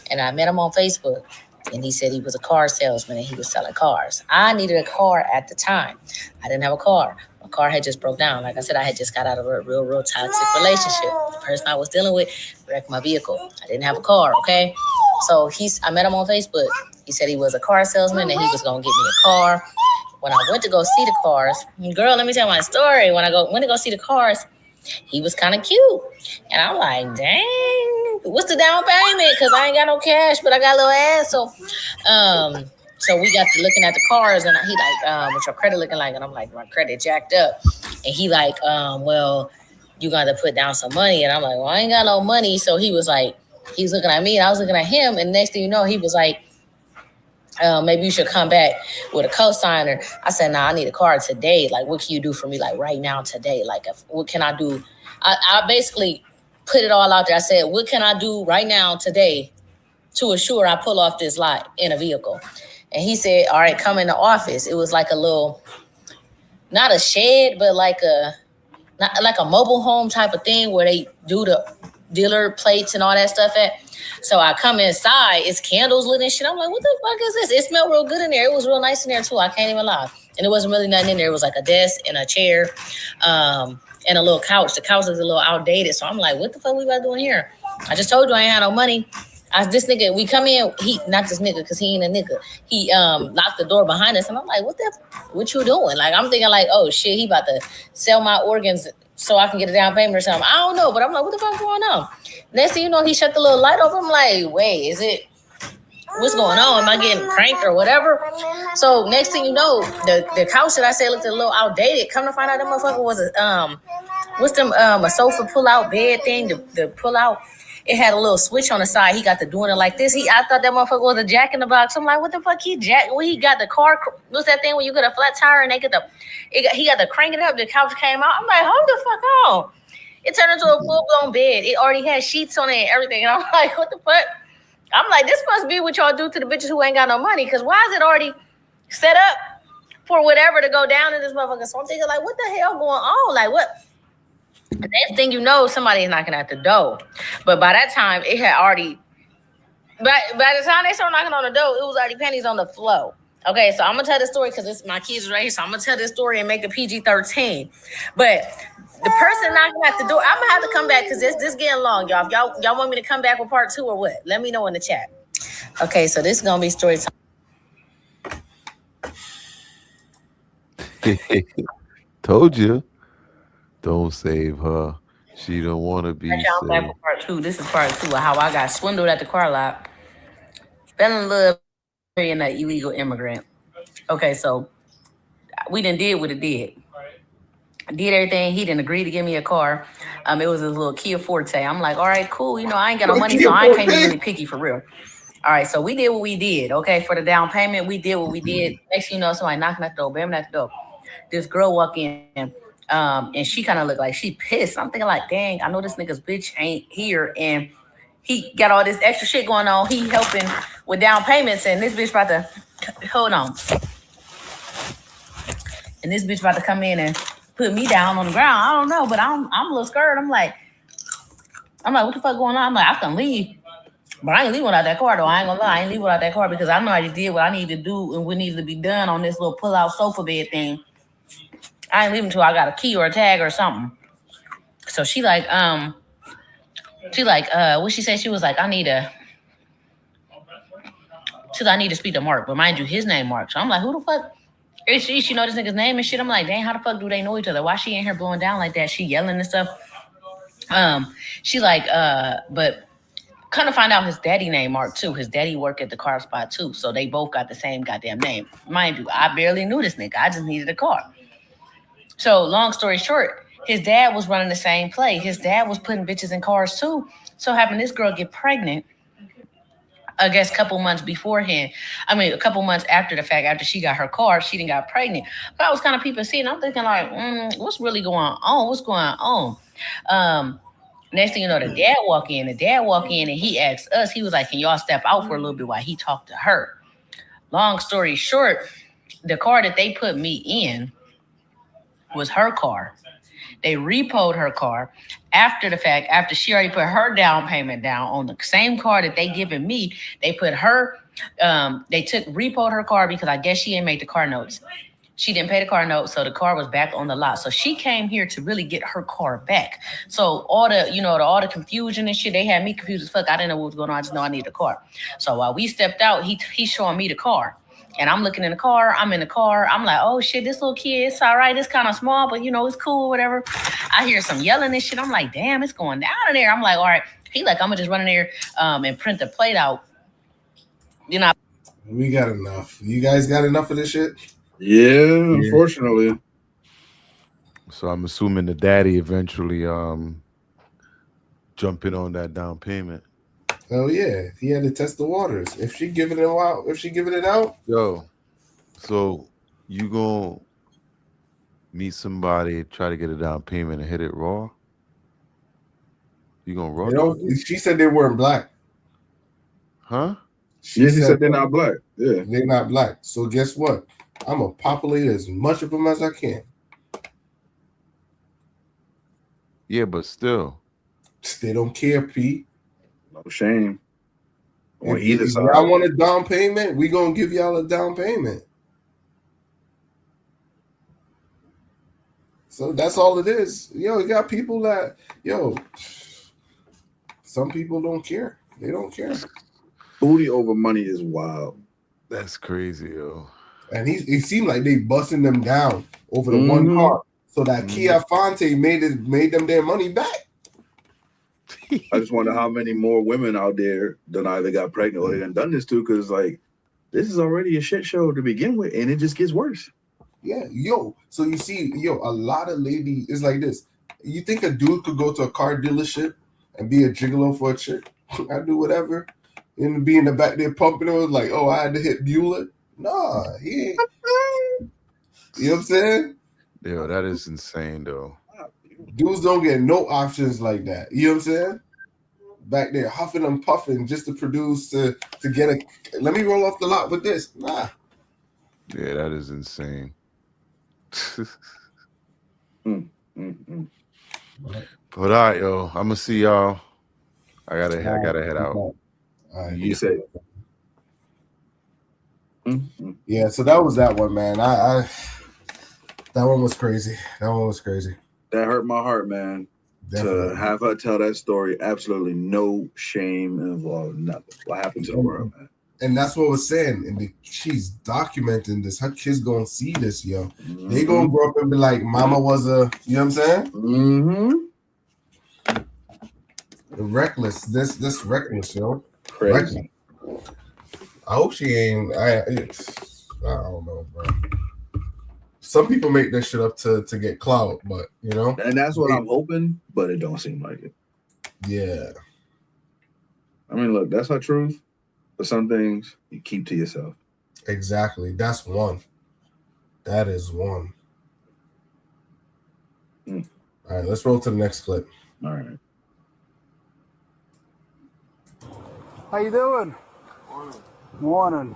And I met him on Facebook, and he said he was a car salesman and he was selling cars. I needed a car at the time. I didn't have a car. My car had just broke down. Like I said, I had just got out of a real toxic relationship. The person I was dealing with wrecked my vehicle. I didn't have a car, okay? So I met him on Facebook. He said he was a car salesman and he was gonna get me a car. When I went to go see the cars, girl, let me tell my story. When I went to go see the cars, he was kind of cute. And I'm like, dang, what's the down payment? Because I ain't got no cash, but I got a little ass. So we got to looking at the cars, and he like, what's your credit looking like? And I'm like, my credit jacked up. And he like, well, you got to put down some money. And I'm like, well, I ain't got no money. So he was like, he's looking at me, and I was looking at him. And next thing you know, he was like, maybe you should come back with a cosigner. I said, nah, I need a car today. Like, what can you do for me, like, right now, today? Like, what can I do? I basically put it all out there. I said, what can I do right now, today, to assure I pull off this lot in a vehicle? And he said, all right, come in the office. It was like a little, not a shed, but like a mobile home type of thing where they do the dealer plates and all that stuff at. So I come inside, it's candles lit and shit. I'm like, what the fuck is this? It smelled real good in there. It was real nice in there too. I can't even lie. And it wasn't really nothing in there. It was like a desk and a chair, and a little couch. The couch is a little outdated. So I'm like, what the fuck we about doing here? I just told you I ain't had no money. This nigga, we come in, not this nigga, because he ain't a nigga. He locked the door behind us. And I'm like, what you doing? Like, I'm thinking like, oh shit, he about to sell my organs so I can get a down payment or something. I don't know, but I'm like, what the fuck going on? Next thing you know, he shut the little light off. I'm like, wait, what's going on? Am I getting pranked or whatever? So next thing you know, the couch that I said looked a little outdated. Come to find out that motherfucker was a sofa pull out bed thing, the pull out. It had a little switch on the side. He got to doing it like this. I thought that motherfucker was a jack in the box. I'm like, what the fuck he got the car. What's that thing when you get a flat tire and he got to crank it up. The couch came out. I'm like, hold the fuck on. It turned into a full-blown bed. It already had sheets on it and everything. And I'm like, what the fuck? I'm like, this must be what y'all do to the bitches who ain't got no money. Because why is it already set up for whatever to go down in this motherfucker? So I'm thinking, like, what the hell going on? Like, what? The next thing you know, somebody is knocking at the door. But by that time, it had already... By the time they started knocking on the door, it was already panties on the floor. Okay, so I'm going to tell this story because my kids are right here. So I'm going to tell this story and make it PG-13. But... the person knocking at the door, I'm gonna have to come back because this getting long, y'all. If y'all want me to come back with part 2 or what? Let me know in the chat. Okay, so this is gonna be story time. Told you, don't save her. She don't want to be saved. I'm back with part 2. This is part 2 of how I got swindled at the car lot. Fell in love with an illegal immigrant. Okay, so we done did what it did. Did everything. He didn't agree to give me a car. It was his little Kia Forte. I'm like, all right, cool. You know, I ain't got no money, so I can't be really picky for real. All right, so we did what we did. Okay, for the down payment, we did what we did. Next thing you know, somebody knocking at the door, bam, at the door. This girl walk in, and she kind of looked like she pissed. I'm thinking like, dang, I know this nigga's bitch ain't here, and he got all this extra shit going on. He helping with down payments, and this bitch about to hold on. And this bitch about to come in and put me down on the ground. I don't know, but I'm a little scared. I'm like, what the fuck going on? I'm like, I can leave, but I ain't leaving without that car though. I ain't gonna lie, I ain't leaving without that car because I know I just did what I needed to do and what needed to be done on this little pull-out sofa bed thing. I ain't leaving until I got a key or a tag or something. So she like, what she said? She was like, I need to speak to Mark, but mind you, his name Mark. So I'm like, who the fuck? She know this nigga's name and shit. I'm like, dang, how the fuck do they know each other? Why she in here blowing down like that? She yelling and stuff. She like, but kind of find out his daddy named Mark too. His daddy worked at the car spot too. So they both got the same goddamn name. Mind you, I barely knew this nigga. I just needed a car. So long story short, his dad was running the same play. His dad was putting bitches in cars too. So having this girl get pregnant, I guess a couple months beforehand. I mean, a couple months after the fact, after she got her car, she didn't got pregnant. But I was kind of peeping, seeing. I'm thinking like, what's really going on? What's going on? Next thing you know, the dad walk in and he asked us, he was like, can y'all step out for a little bit while he talked to her? Long story short, the car that they put me in was her car. They repoed her car after the fact, after she already put her down payment down on the same car that they given me. They put her, repoed her car because I guess she didn't make the car notes. She didn't pay the car note, so the car was back on the lot. So she came here to really get her car back. So all the confusion and shit, they had me confused as fuck. I didn't know what was going on. I just know I needed a car. So while we stepped out, he's showing me the car. And I'm looking in the car. I'm in the car. I'm like, oh shit, this little kid, it's all right. It's kind of small, but it's cool, whatever. I hear some yelling and shit. I'm like, damn, it's going down in there. I'm like, all right. He like, I'm gonna just run in there and print the plate out. We got enough. You guys got enough of this shit? Yeah, unfortunately. So I'm assuming the daddy eventually jump in on that down payment. Hell yeah, he had to test the waters. If she giving it out, Yo, so you gonna meet somebody, try to get a down payment and hit it raw? You gonna raw dog it? She said they weren't black. Huh? She said they're not black. Yeah, they're not black. So guess what? I'm gonna populate as much of them as I can. Yeah, but still, they don't care, P. No shame. On either If side. y'all want a down payment, we gonna give y'all a down payment. So that's all it is. Yo, you got people that, some people don't care. They don't care. Booty over money is wild. That's crazy, yo. And it seemed like they busting them down over the one car. So that Kia Fonte made them their money back. I just wonder how many more women out there done either got pregnant or they done this to, because like this is already a shit show to begin with, and it just gets worse. Yeah, so you see, a lot of ladies, it's like this. You think a dude could go to a car dealership and be a gigolo for a chick? I do whatever. And be in the back there pumping it, like, oh, I had to hit Bueller. Nah, he ain't. You know what I'm saying? Yo, that is insane, though. Dudes don't get no options like that. You know what I'm saying? Back there huffing and puffing just to produce, to get let me roll off the lot with this. Nah. Yeah, that is insane. But all right, yo, I'm gonna see y'all. I gotta head out. All right, you say. Yeah, so that was that one, man. I that one was crazy. That hurt my heart, man. Definitely. To have her tell that story, absolutely no shame involved, nothing. What happened to the world, man? And that's what I was saying. And she's documenting this. Her kids gonna see this, yo. They gonna grow up and be like, "Mama was a," you know what I'm saying? Reckless. This reckless, yo. Crazy. Reckless. I hope she ain't. I don't know, bro. Some people make this shit up to get clout, but and that's what I'm hoping, but it don't seem like it. Yeah. I mean, look, that's our truth. But some things you keep to yourself. Exactly. That's one. That is one. All right, let's roll to the next clip. All right. How you doing? Morning.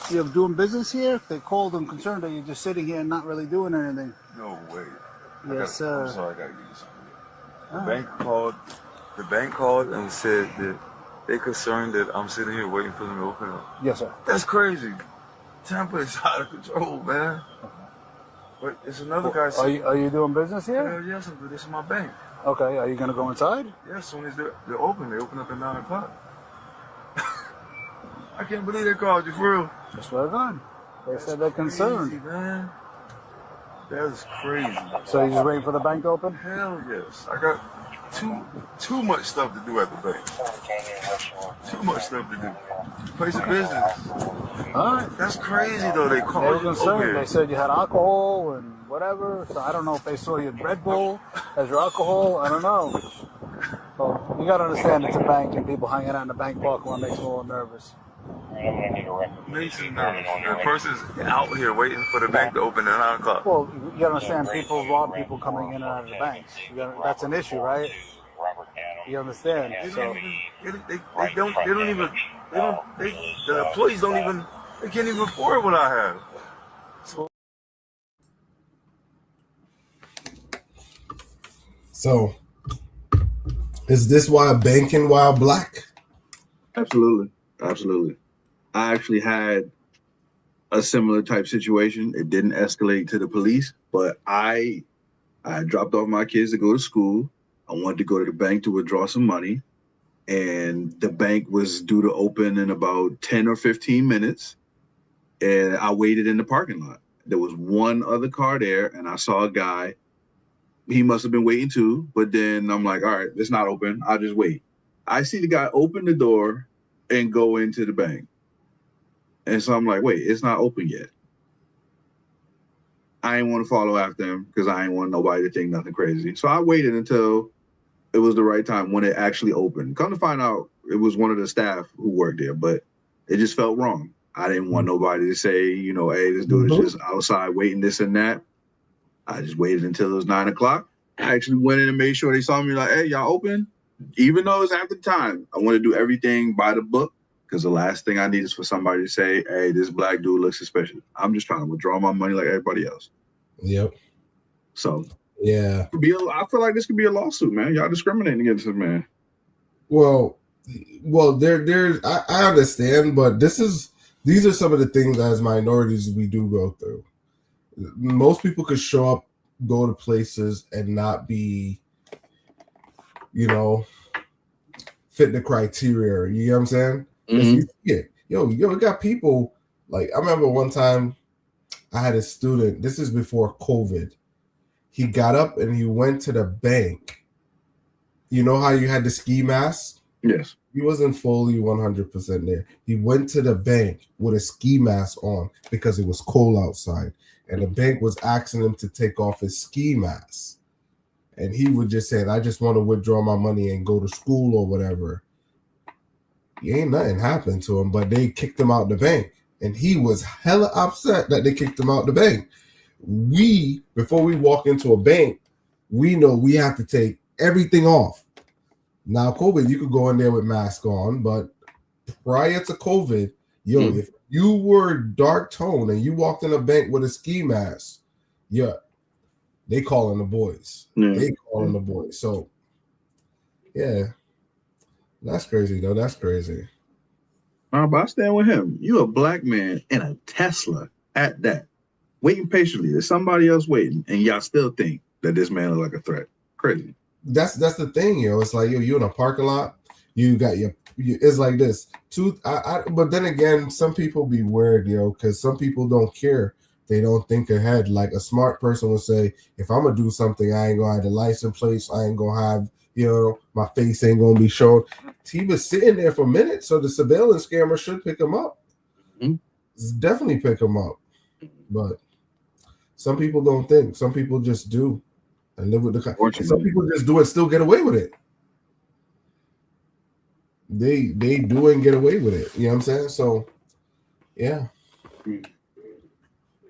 You're doing business here? They called and concerned that you're just sitting here and not really doing anything. No way. Yes, sir. I'm sorry, I gotta give you something. The bank called and said that they're concerned that I'm sitting here waiting for them to open up. Yes, sir. That's crazy. Tampa is out of control, man. But it's another guy. Are you doing business here? Hell yes, I'm. This is my bank. Okay. Are you gonna go inside? Yeah, as soon as they're open, they open up at 9 o'clock. I can't believe they called you for real. That's what I done. They said they're concerned. Crazy, man. That is crazy. So you're just waiting for the bank to open? Hell yes. I got too much stuff to do at the bank. Too much stuff to do. Place of business. All right. That's crazy though. They They called were you. concerned. Okay. They said you had alcohol and whatever. So I don't know if they saw your Red Bull as your alcohol. I don't know. So you gotta understand it's a bank and people hanging out in the bank parking lot makes me a little nervous. Mason, the person's out here waiting for the bank to open at 9 o'clock. Well, you gotta understand people rob people coming in and out of the banks. That's an issue, right? You understand? So The employees they can't even afford what I have. So, is this why banking while black? Absolutely. I actually had a similar type situation. It didn't escalate to the police, but I dropped off my kids to go to school. I wanted to go to the bank to withdraw some money, and the bank was due to open in about 10 or 15 minutes. And I waited in the parking lot. There was one other car there, and I saw a guy. He must have been waiting too, but then I'm like, all right, it's not open. I'll just wait. I see the guy open the door and go into the bank. And so I'm like, wait, it's not open yet. I ain't want to follow after him because I ain't want nobody to think nothing crazy. So I waited until it was the right time when it actually opened. Come to find out, it was one of the staff who worked there, but it just felt wrong. I didn't want nobody to say, you know, hey, this dude is just outside waiting this and that. I just waited until it was 9 o'clock. I actually went in and made sure they saw me like, hey, y'all open? Even though it's after time, I want to do everything by the book because the last thing I need is for somebody to say, hey, this black dude looks suspicious. I'm just trying to withdraw my money like everybody else. Yep. So, yeah. I feel like this could be a lawsuit, man. Y'all discriminating against this man. Well, there's I understand, but these are some of the things as minorities we do go through. Most people could show up, go to places, and not be, you know, fit the criteria. You know what I'm saying? You got people like I remember one time I had a student. This is before COVID. He got up and he went to the bank. You know how you had the ski mask? Yes. He wasn't fully 100% there. He went to the bank with a ski mask on because it was cold outside. And the bank was asking him to take off his ski mask. And he would just say, I just want to withdraw my money and go to school or whatever. Ain't nothing happened to him, but they kicked him out the bank. And he was hella upset that they kicked him out the bank. Before we walk into a bank, we know we have to take everything off. Now, COVID, you could go in there with mask on, but prior to COVID, if you were dark tone and you walked in a bank with a ski mask, they calling the boys. They calling the boys. So, yeah, that's crazy though. That's crazy. But I stand with him. You a black man in a Tesla at that, waiting patiently. There's somebody else waiting, and y'all still think that this man is like a threat. Crazy. That's the thing, It's like you in a parking lot. You got it's like this. But then again, some people be weird, because some people don't care. They don't think ahead. Like a smart person would say, if I'm gonna do something, I ain't gonna have the license plates. I ain't gonna have, my face ain't gonna be shown. He was sitting there for minutes, so the surveillance camera should pick him up. It's definitely pick him up. But some people don't think. Some people just do and live with the. Some people just do and still get away with it. They do and get away with it. You know what I'm saying? So, yeah.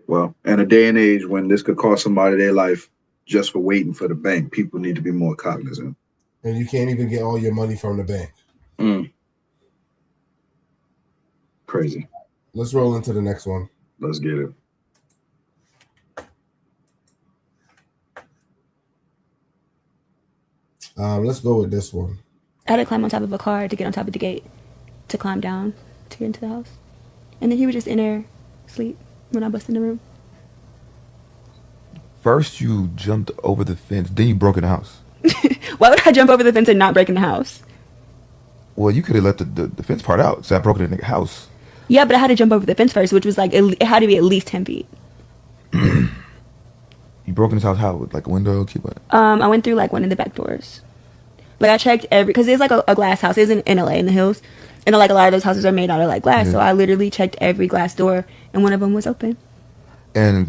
Well, in a day and age when this could cost somebody their life just for waiting for the bank, people need to be more cognizant. And you can't even get all your money from the bank. Crazy. Let's roll into the next one. Let's get it. Let's go with this one. I had to climb on top of a car to get on top of the gate to climb down to get into the house. And then he was just in there asleep when I busted in the room. First you jumped over the fence, then you broke in the house. Why would I jump over the fence and not break in the house? Well, you could have left the fence part out, so I broke in the house. Yeah, but I had to jump over the fence first, which was like, it had to be at least 10 feet. You broke in his house how? With like a window? I went through like one of the back doors. Like I checked because it's like a glass house. It's in LA in the hills. And like a lot of those houses are made out of like glass. Yeah. So I literally checked every glass door and one of them was open. And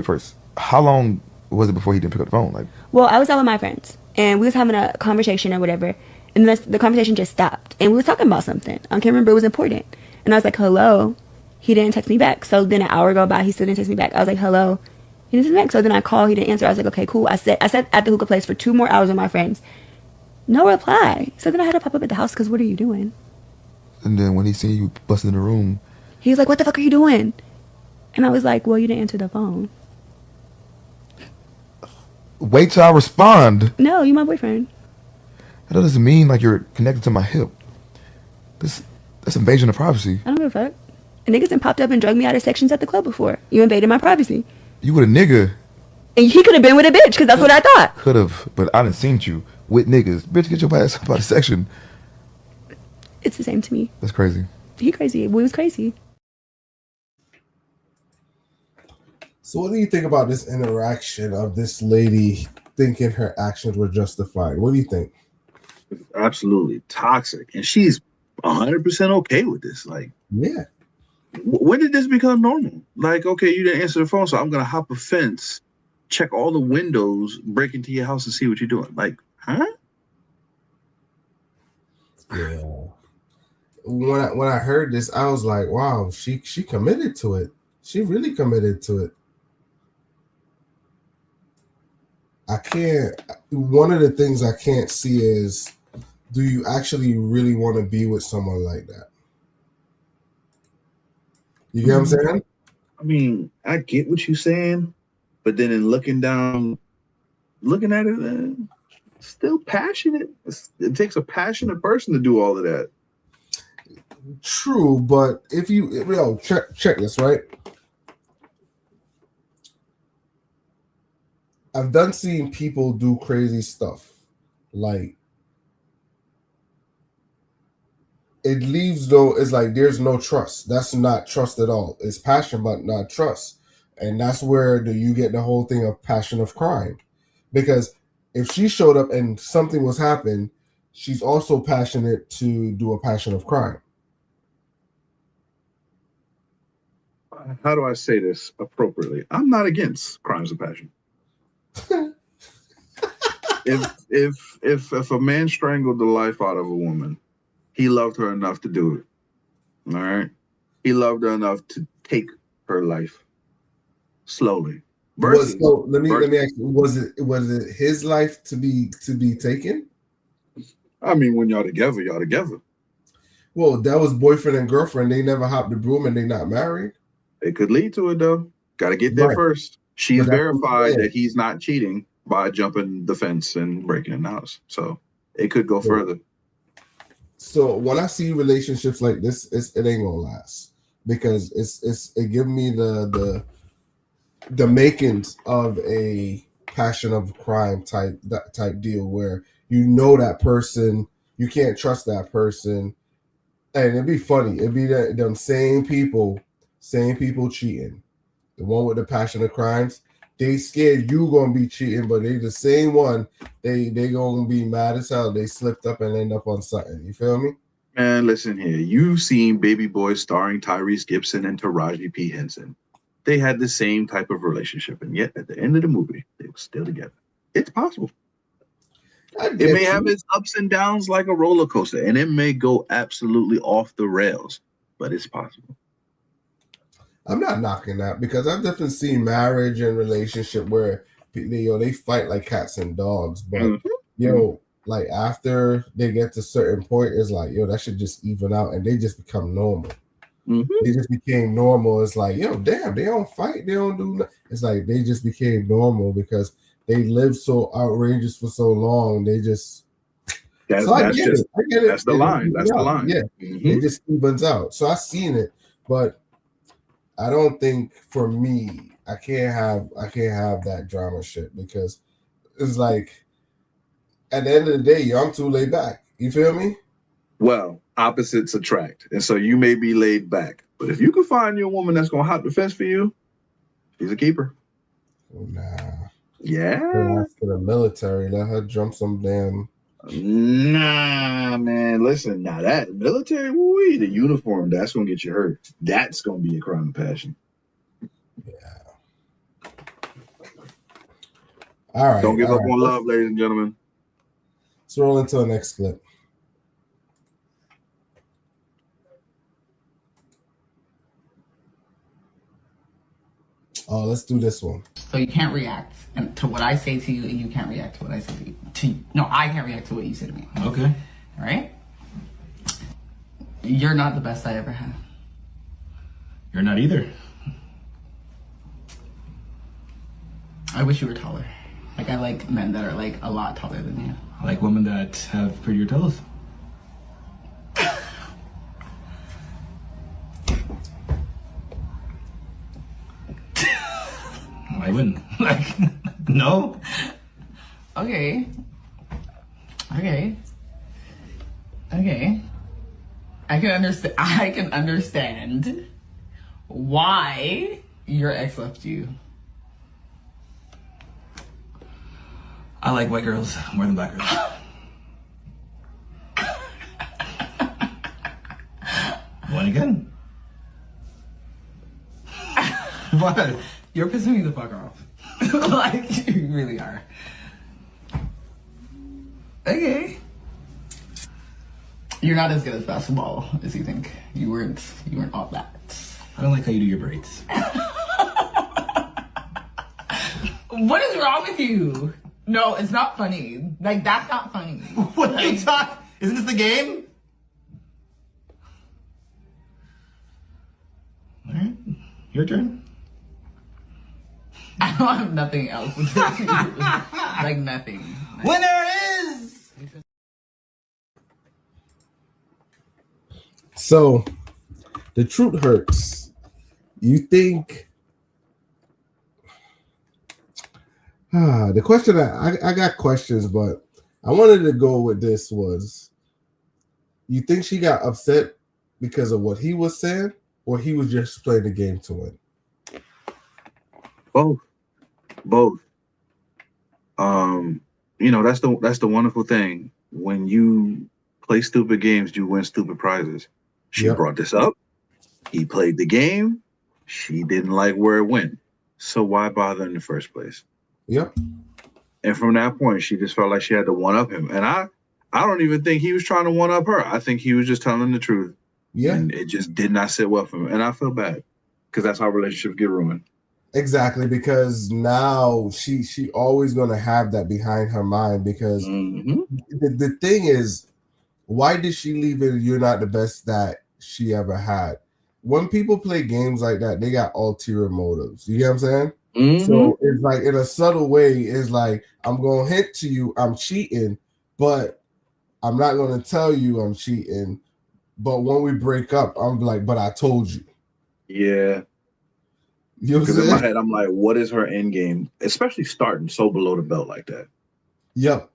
first, how long was it before he didn't pick up the phone? Like, well, I was out with my friends and we was having a conversation or whatever. And the conversation just stopped. And we was talking about something. I can't remember. It was important. And I was like, hello. He didn't text me back. So then an hour go by. He still didn't text me back. I was like, hello. He didn't text me back. So then I called. He didn't answer. I was like, okay, cool. I sat at the hookah place for 2 more hours with my friends. No reply. So then I had to pop up at the house because what are you doing? And then when he seen you busting in the room, he was like, what the fuck are you doing? And I was like, well, you didn't answer the phone. Wait till I respond. No, you my boyfriend. That doesn't mean like you're connected to my hip. That's invasion of privacy. I don't give a fuck. And niggas done popped up and drugged me out of sections at the club before. You invaded my privacy. You with a nigga. And he could have been with a bitch because that's what I thought. Could have, but I done seen you with niggas. Bitch, get your ass up out of section. It's the same to me. That's crazy. He crazy. We was crazy. So what do you think about this interaction of this lady thinking her actions were justified? What do you think? Absolutely toxic. And she's 100% okay with this. Like, yeah. When did this become normal? Like, okay, you didn't answer the phone, so I'm going to hop a fence, check all the windows, break into your house and see what you're doing. Like, huh? Yeah. When I heard this, I was like, wow, she committed to it. She really committed to it. One of the things I can't see is, do you actually really want to be with someone like that? You get what I'm saying? I mean, I get what you're saying, but then in looking at it, still passionate. It takes a passionate person to do all of that. True, but if you check this, right? I've done seen people do crazy stuff. Like, it leaves it's like there's no trust. That's not trust at all. It's passion, but not trust. And that's where you get the whole thing of passion of crime. Because if she showed up and something was happening, she's also passionate to do a passion of crime. How do I say this appropriately? I'm not against crimes of passion. if a man strangled the life out of a woman, he loved her enough to do it. All right, he loved her enough to take her life slowly. Let me ask you: was it his life to be taken? I mean, when y'all together, y'all together. Well, that was boyfriend and girlfriend. They never hopped the broom, and they not married. It could lead to it though. Got to get there first. She's verified that he's not cheating by jumping the fence and breaking in the house. So it could go further. So when I see relationships like this, it ain't gonna last, because it give me the makings of a passion of crime type deal, where you know that person, you can't trust that person, and it'd be funny. It'd be them same people cheating. The one with the passion of crimes, they scared you gonna be cheating, but they the same one. They gonna be mad as hell. They slipped up and end up on something. You feel me? Man, listen here. You've seen Baby Boy starring Tyrese Gibson and Taraji P. Henson. They had the same type of relationship, and yet at the end of the movie, they were still together. It's possible. It may have its ups and downs like a roller coaster, and it may go absolutely off the rails, but it's possible. I'm not knocking that, because I've definitely seen marriage and relationship where they fight like cats and dogs, but like after they get to a certain point, it's like that should just even out, and they just become normal. They just became normal. It's like damn, they don't fight, they don't do nothing. It's like they just became normal because they lived so outrageous for so long. They just I get it. That's the line. That's the line. Yeah, it just evens out. So I've seen it, but I don't think for me, I can't have that drama shit, because it's like at the end of the day, I'm too laid back. You feel me? Well, opposites attract, and so you may be laid back, but if you can find you a woman that's gonna hop the fence for you, she's a keeper. Nah. Yeah. For the military, let her jump some damn. Nah, man. Listen, now that military, the uniform, that's gonna get you hurt. That's gonna be a crime of passion. Yeah. All right. Don't give up on love, ladies and gentlemen. Let's roll into the next clip. Oh, let's do this one. So you can't react to what I say to you, and you can't react to what I say to you. No, I can't react to what you say to me. Okay. All right? You're not the best I ever had. You're not either. I wish you were taller. Like, I like men that are, like, a lot taller than you. I like women that have prettier toes. I wouldn't. Like, no. Okay. I can understand why your ex left you. I like white girls more than black girls. One again. What? You're pissing me the fuck off. Like, you really are. Okay. You're not as good at basketball as you think. You weren't all that. I don't like how you do your braids. What is wrong with you? No, it's not funny. Like, that's not funny. What are you talking? Isn't this the game? All right, your turn. I don't have nothing else to say. Like, nothing. Winner is... So, the truth hurts. You think... the question I got questions, but I wanted to go with this was, you think she got upset because of what he was saying, or he was just playing the game to win? Both. You know, that's the wonderful thing. When you play stupid games, you win stupid prizes. She brought this up. He played the game. She didn't like where it went. So why bother in the first place? Yep. And from that point, she just felt like she had to one up him. And I don't even think he was trying to one up her. I think he was just telling the truth. Yeah. And it just did not sit well for him. And I feel bad because that's how relationships get ruined. Exactly, because now she always gonna have that behind her mind, because the thing is, why did she leave it? You're not the best that she ever had. When people play games like that, they got ulterior motives. You get what I'm saying? So it's like, in a subtle way, it's like, I'm gonna hint to you I'm cheating, but I'm not gonna tell you I'm cheating. But when we break up, I'm like, but I told you. Yeah. You know what I'm Because in saying? my head, I'm like, what is her end game? Especially starting so below the belt like that. Yep.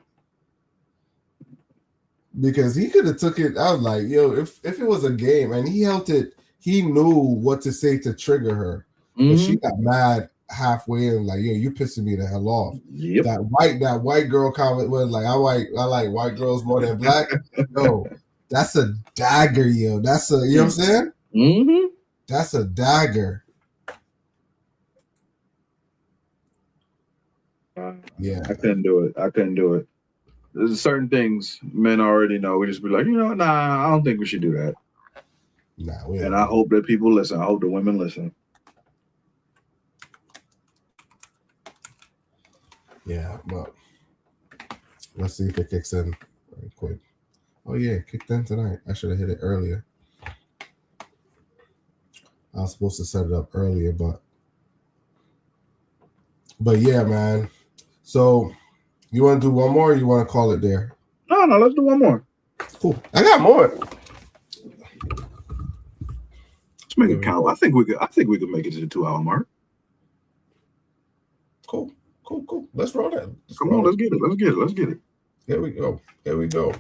Because he could have took it. I was like, yo, if it was a game and he held it, he knew what to say to trigger her. But she got mad halfway and like, yo, you're pissing me the hell off. Yep. That white girl comment was like, I like white girls more than black. Yo, that's a dagger, yo. That's a, you know what I'm saying? That's a dagger. Yeah, I couldn't do it. There's certain things men already know. We just be like, nah, I don't think we should do that. Nah, and I hope that people listen. I hope the women listen. Yeah, but let's see if it kicks in very quick. Oh yeah, it kicked in tonight. I should have hit it earlier. I was supposed to set it up earlier, but yeah, man. So you want to do one more, or you want to call it there? No, let's do one more. Cool. I got more. Let's make it count. I think we could make it to the 2-hour mark. Cool. Let's roll that. Come on, let's get it. Here we go.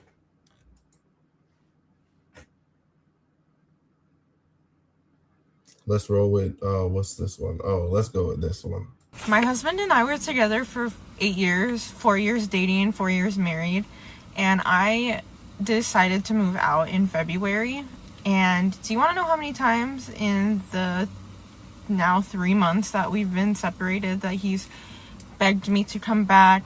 Let's roll with what's this one? Oh, let's go with this one. My husband and I were together for 8 years, 4 years dating, 4 years married, and I decided to move out in February. And do you want to know how many times in the now 3 months that we've been separated that he's begged me to come back,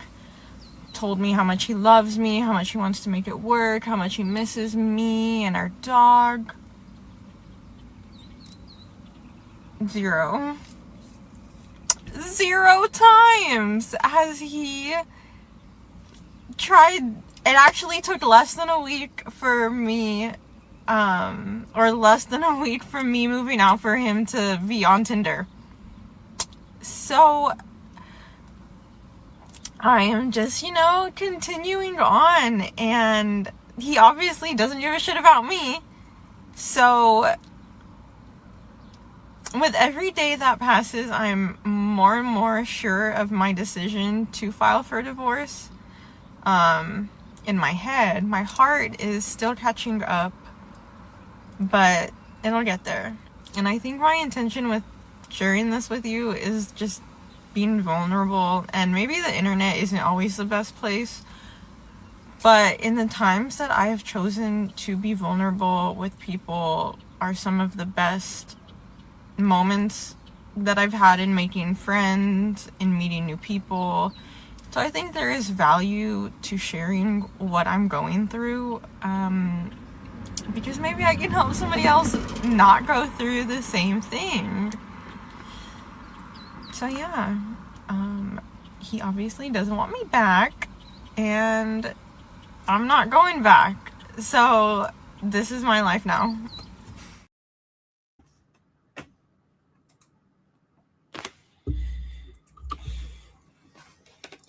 told me how much he loves me, how much he wants to make it work, how much he misses me and our dog? 0 times has he tried. It actually took less than a week for me, or less than a week from me moving out for him to be on Tinder. So I am just, continuing on, and he obviously doesn't give a shit about me. So with every day that passes, I'm more and more sure of my decision to file for divorce. In my head, my heart is still catching up, but it'll get there. And I think my intention with sharing this with you is just being vulnerable. And maybe the internet isn't always the best place, but in the times that I have chosen to be vulnerable with people are some of the best moments that I've had in making friends, in meeting new people. So I think there is value to sharing what I'm going through, because maybe I can help somebody else not go through the same thing. So yeah, he obviously doesn't want me back, and I'm not going back. So this is my life now.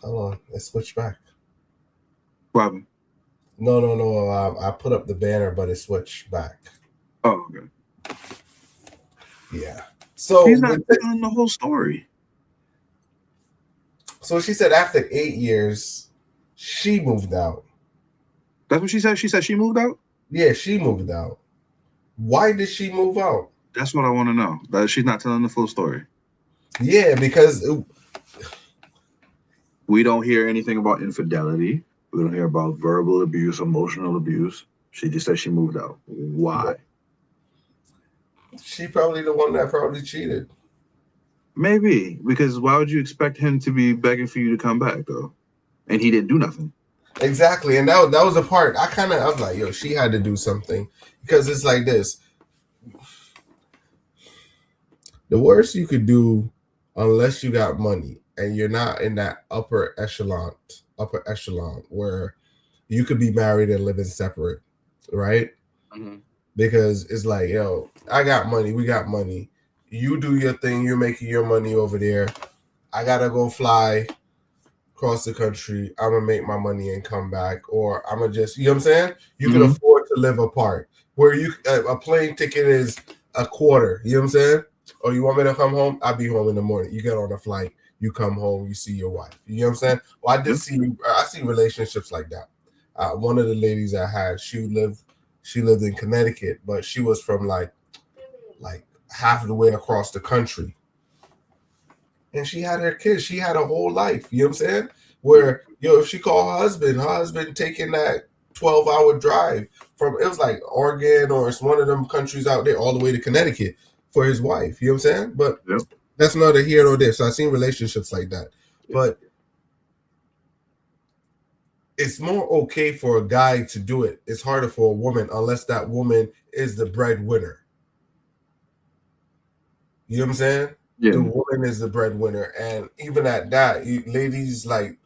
Hold on, let's switch back. Problem. No. I put up the banner, but it switched back. Oh, okay. Yeah. So he's not telling the whole story. So she said after 8 years, she moved out. That's what she said? She said she moved out? Yeah, she moved out. Why did she move out? That's what I want to know. That she's not telling the full story. Yeah, because we don't hear anything about infidelity. We don't hear about verbal abuse, emotional abuse. She just said she moved out. Why? She probably the one that probably cheated. Maybe, because why would you expect him to be begging for you to come back, though? And he didn't do nothing. Exactly, and that was the part I was like, yo, she had to do something, because it's like this. The worst you could do, unless you got money and you're not in that upper echelon where you could be married and living separate, right? Mm-hmm. Because it's like, yo, I got money, we got money. You do your thing, you're making your money over there. I gotta go fly across the country. I'm gonna make my money and come back, or I'm gonna just, you know what I'm saying? You can afford to live apart. Where you a plane ticket is a quarter, you know what I'm saying? Or you want me to come home? I'll be home in the morning. You get on a flight, you come home, you see your wife. You know what I'm saying? Well, I see relationships like that. One of the ladies I had, she lived in Connecticut, but she was from like half of the way across the country. And she had her kids. She had a whole life. You know what I'm saying? Where, if she called her husband taking that 12-hour drive from, it was like Oregon or it's one of them countries out there, all the way to Connecticut for his wife. You know what I'm saying? But that's neither here nor there. So I've seen relationships like that. But it's more okay for a guy to do it. It's harder for a woman unless that woman is the breadwinner. You know what I'm saying? Yeah. The woman is the breadwinner. And even at that, ladies, like,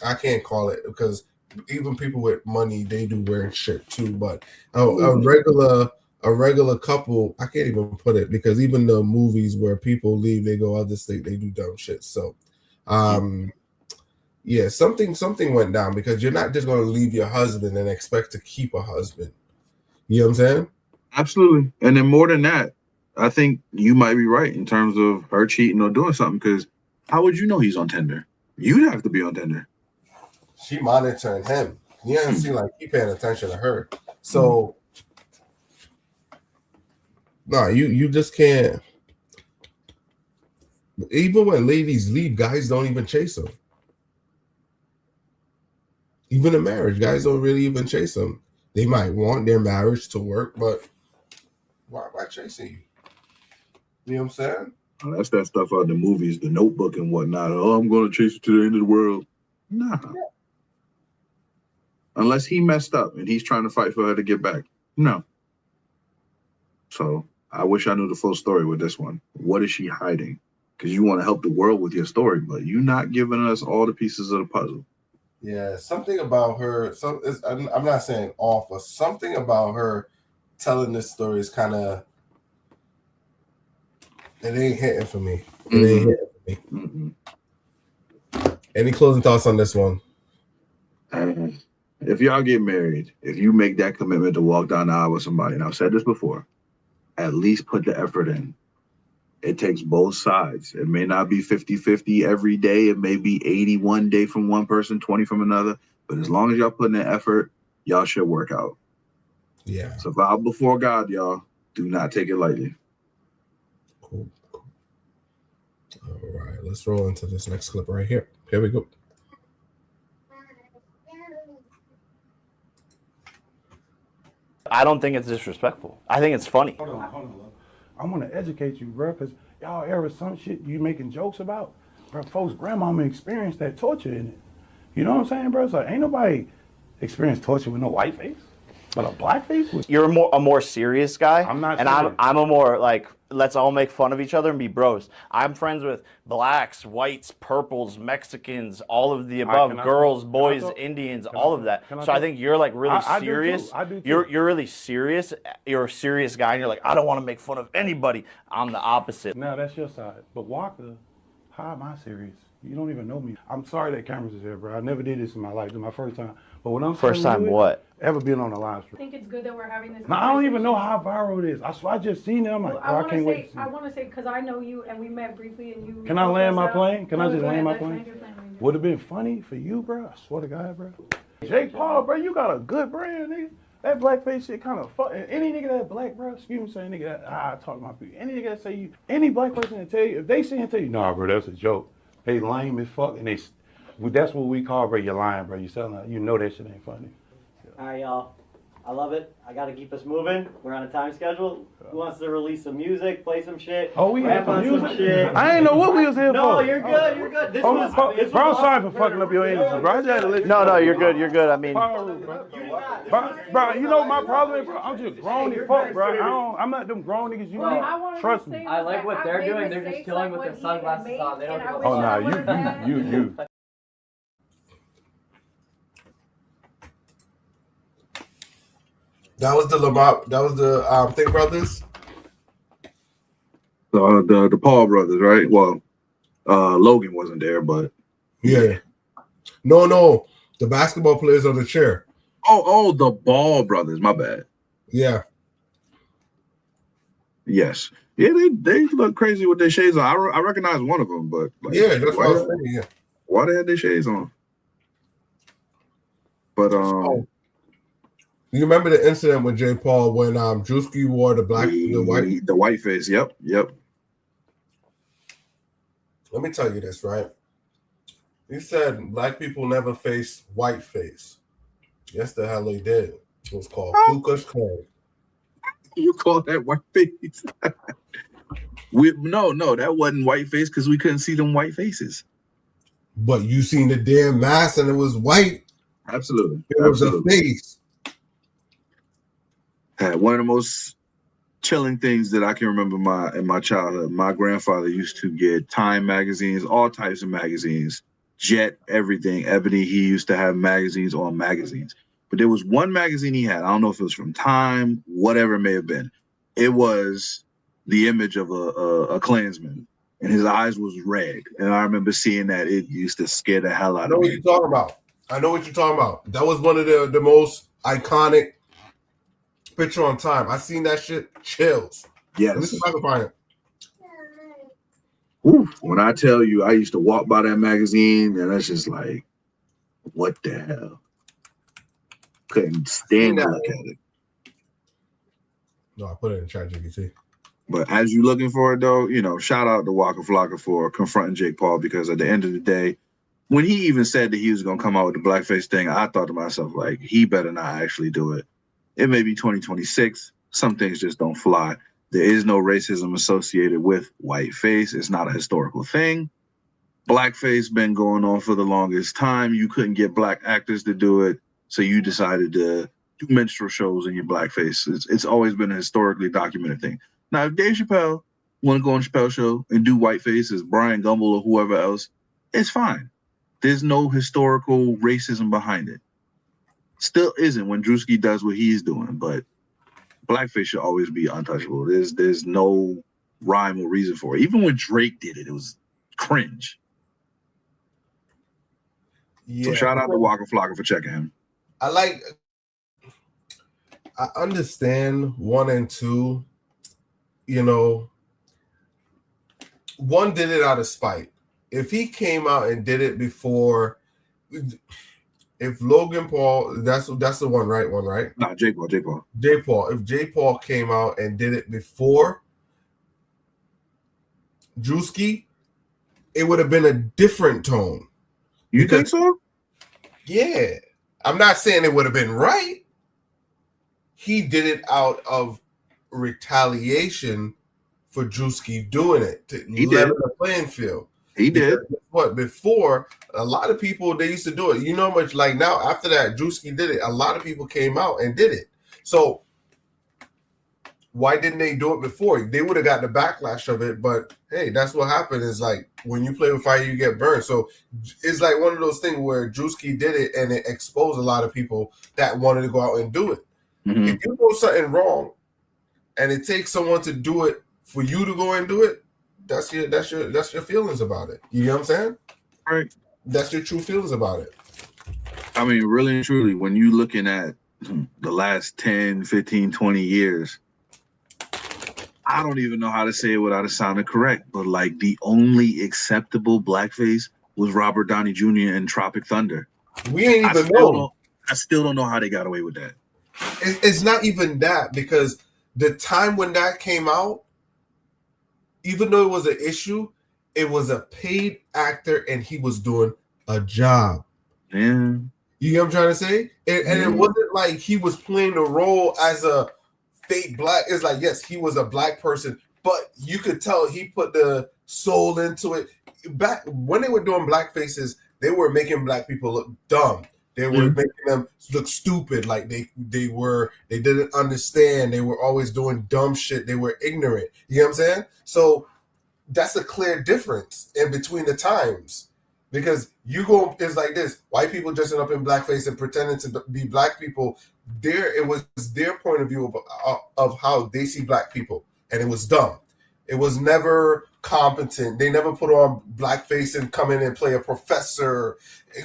I can't call it, because even people with money, they do weird shit too. But a regular couple, I can't even put it, because even the movies where people leave, they go other state, they do dumb shit. So, yeah, something went down, because you're not just going to leave your husband and expect to keep a husband. You know what I'm saying? Absolutely. And then more than that, I think you might be right in terms of her cheating or doing something, because how would you know he's on Tinder? You'd have to be on Tinder. She monitoring him. He doesn't seem like he paying attention to her. So, no, you just can't. Even when ladies leave, guys don't even chase them. Even in marriage, guys don't really even chase them. They might want their marriage to work, but why chasing you? You know what I'm saying? That's that stuff out of the movies, The Notebook and whatnot. Oh, I'm going to chase you to the end of the world. Nah. Yeah. Unless he messed up and he's trying to fight for her to get back. No. So I wish I knew the full story with this one. What is she hiding? Because you want to help the world with your story, but you're not giving us all the pieces of the puzzle. Yeah, something about her. I'm not saying off, but something about her telling this story is kind of. It ain't hitting for me. It ain't hitting for me. Any closing thoughts on this one? If y'all get married, if you make that commitment to walk down the aisle with somebody, and I've said this before, at least put the effort in. It takes both sides. It may not be 50-50 every day. It may be 80 one day from one person, 20 from another. But as long as y'all put in the effort, y'all should work out. Yeah. So vow before God, y'all. Do not take it lightly. Cool. All right, let's roll into this next clip right here. Here we go. I don't think it's disrespectful. I think it's funny. Hold on. I want to educate you, bro, because y'all ever some shit you making jokes about, bro, folks' grandmama experienced that torture in it. You know what I'm saying, bro? So ain't nobody experienced torture with no white face. But a blackface was. You're a more serious guy. I'm not and serious. I'm a more like, let's all make fun of each other and be bros. I'm friends with blacks, whites, purples, Mexicans, all of the above, girls, boys, Indians, all of that. So I think you're like really serious. I do too. You're really serious. You're a serious guy, and you're like, I don't want to make fun of anybody. I'm the opposite. No, that's your side. But Walker, how am I serious? You don't even know me. I'm sorry that cameras is here, bro. I never did this in my life. This is my first time. But when I'm First time what? Ever been on a live stream. I think it's good that we're having this. Now, I don't even know how viral it is. I just seen it. I'm like, Well, I can't wait to see I it. want to say, because I know you and we met briefly and you. Can I land my plane? Can I just Go land my ahead, plane? land your plane. Would have been funny for you, bro. I swear to God, bro. Jake Paul, bro, you got a good brand, nigga. That blackface shit kind of fuck. Any nigga that black, bro, excuse me, saying nigga that I talk to my people. Any nigga that say you, any black person that tell you, if they see and tell you, nah, bro, that's a joke. They lame as fuck, and that's what we call, bro. You're lying, bro. You selling, you know that shit ain't funny. All right, y'all. I love it. I got to keep us moving. We're on a time schedule. Who wants to release some music, play some shit? Oh, we rap have some on music? shit? I ain't know what we was here for. No, you're good. You're good. This was bro, I'm sorry for fucking up your energy, bro. I just had to let you No, know. you're good. You're good. I mean, Bro, you know my problem is, bro, I'm just grown as fuck, bro. I'm not them grown niggas you need. Trust me. I like what they're doing. They're just chilling with their sunglasses on. They don't give a fuck. Oh, nah, you. That was the Lamar. That was the Think Brothers. The Paul brothers, right? Well, Logan wasn't there, but yeah. No, the basketball players on the chair. Oh, the Ball brothers. My bad. Yeah. Yes. Yeah, they look crazy with their shades on. I recognize one of them, but like, yeah, that's what I was saying. Yeah. Why they had their shades on? But you remember the incident with Jay Paul when Drewski wore the white face? Yep. Let me tell you this, right? He said black people never face white face. Yes, the hell they did. It was called Ku Klux Klan. You call that white face? No, that wasn't white face because we couldn't see them white faces. But you seen the damn mask and it was white. Absolutely. It was a face. One of the most chilling things that I can remember in my childhood, my grandfather used to get Time magazines, all types of magazines, Jet, everything, Ebony. He used to have magazines on magazines. But there was one magazine he had. I don't know if it was from Time, whatever it may have been. It was the image of a Klansman, and his eyes was red. And I remember seeing that. It used to scare the hell out of me. I know what you're talking about. That was one of the most iconic picture on Time. I seen that shit. Chills. Yes. Let me see if I can find it. Oof. When I tell you, I used to walk by that magazine, and that's just like, what the hell? Couldn't stand to look at it. No, I put it in ChatGPT. But as you're looking for it, though, shout out to Waka Flocka for confronting Jake Paul, because at the end of the day, when he even said that he was going to come out with the blackface thing, I thought to myself, like, he better not actually do it. It may be 2026. Some things just don't fly. There is no racism associated with whiteface. It's not a historical thing. Blackface been going on for the longest time. You couldn't get black actors to do it, so you decided to do minstrel shows in your blackface. It's always been a historically documented thing. Now, if Dave Chappelle want to go on Chappelle's show and do whiteface as Brian Gumbel or whoever else, it's fine. There's no historical racism behind it. Still isn't when Drewski does what he's doing, but blackface should always be untouchable. There's no rhyme or reason for it. Even when Drake did it, it was cringe. Yeah. So shout out to Waka Flocka for checking him. I understand 1 and 2. One did it out of spite. If he came out and did it before, if Logan Paul, that's the one, right? No, Jake Paul. If Jake Paul came out and did it before Drewski, it would have been a different tone. You think so? Yeah. I'm not saying it would have been right. He did it out of retaliation for Drewski doing it to level the playing field. He did. What before a lot of people they used to do it. You know much like now after that Drewski did it, a lot of people came out and did it. So why didn't they do it before? They would have gotten the backlash of it, but hey, that's what happened. Is like when you play with fire, you get burned. So it's like one of those things where Drewski did it, and it exposed a lot of people that wanted to go out and do it. Mm-hmm. If you do something wrong, and it takes someone to do it for you to go and do it, that's your feelings about it. You know what I'm saying? Right. That's your true feelings about it. I mean, really and truly, when you looking at the last 10, 15, 20 years, I don't even know how to say it without it sounding correct, but like the only acceptable blackface was Robert Downey Jr. in Tropic Thunder. We ain't even know. I still don't know how they got away with that. It's not even that, because the time when that came out, even though it was an issue, it was a paid actor and he was doing a job. Yeah. You know what I'm trying to say? And it wasn't like he was playing the role as a fake black. It's like, yes, he was a black person, but you could tell he put the soul into it. Back when they were doing black faces, they were making black people look dumb. They were making them look stupid, like they didn't understand. They were always doing dumb shit. They were ignorant. You know what I'm saying? So that's a clear difference in between the times. Because it's like this: white people dressing up in blackface and pretending to be black people. It was their point of view of how they see black people, and it was dumb. It was never competent. They never put on blackface and come in and play a professor,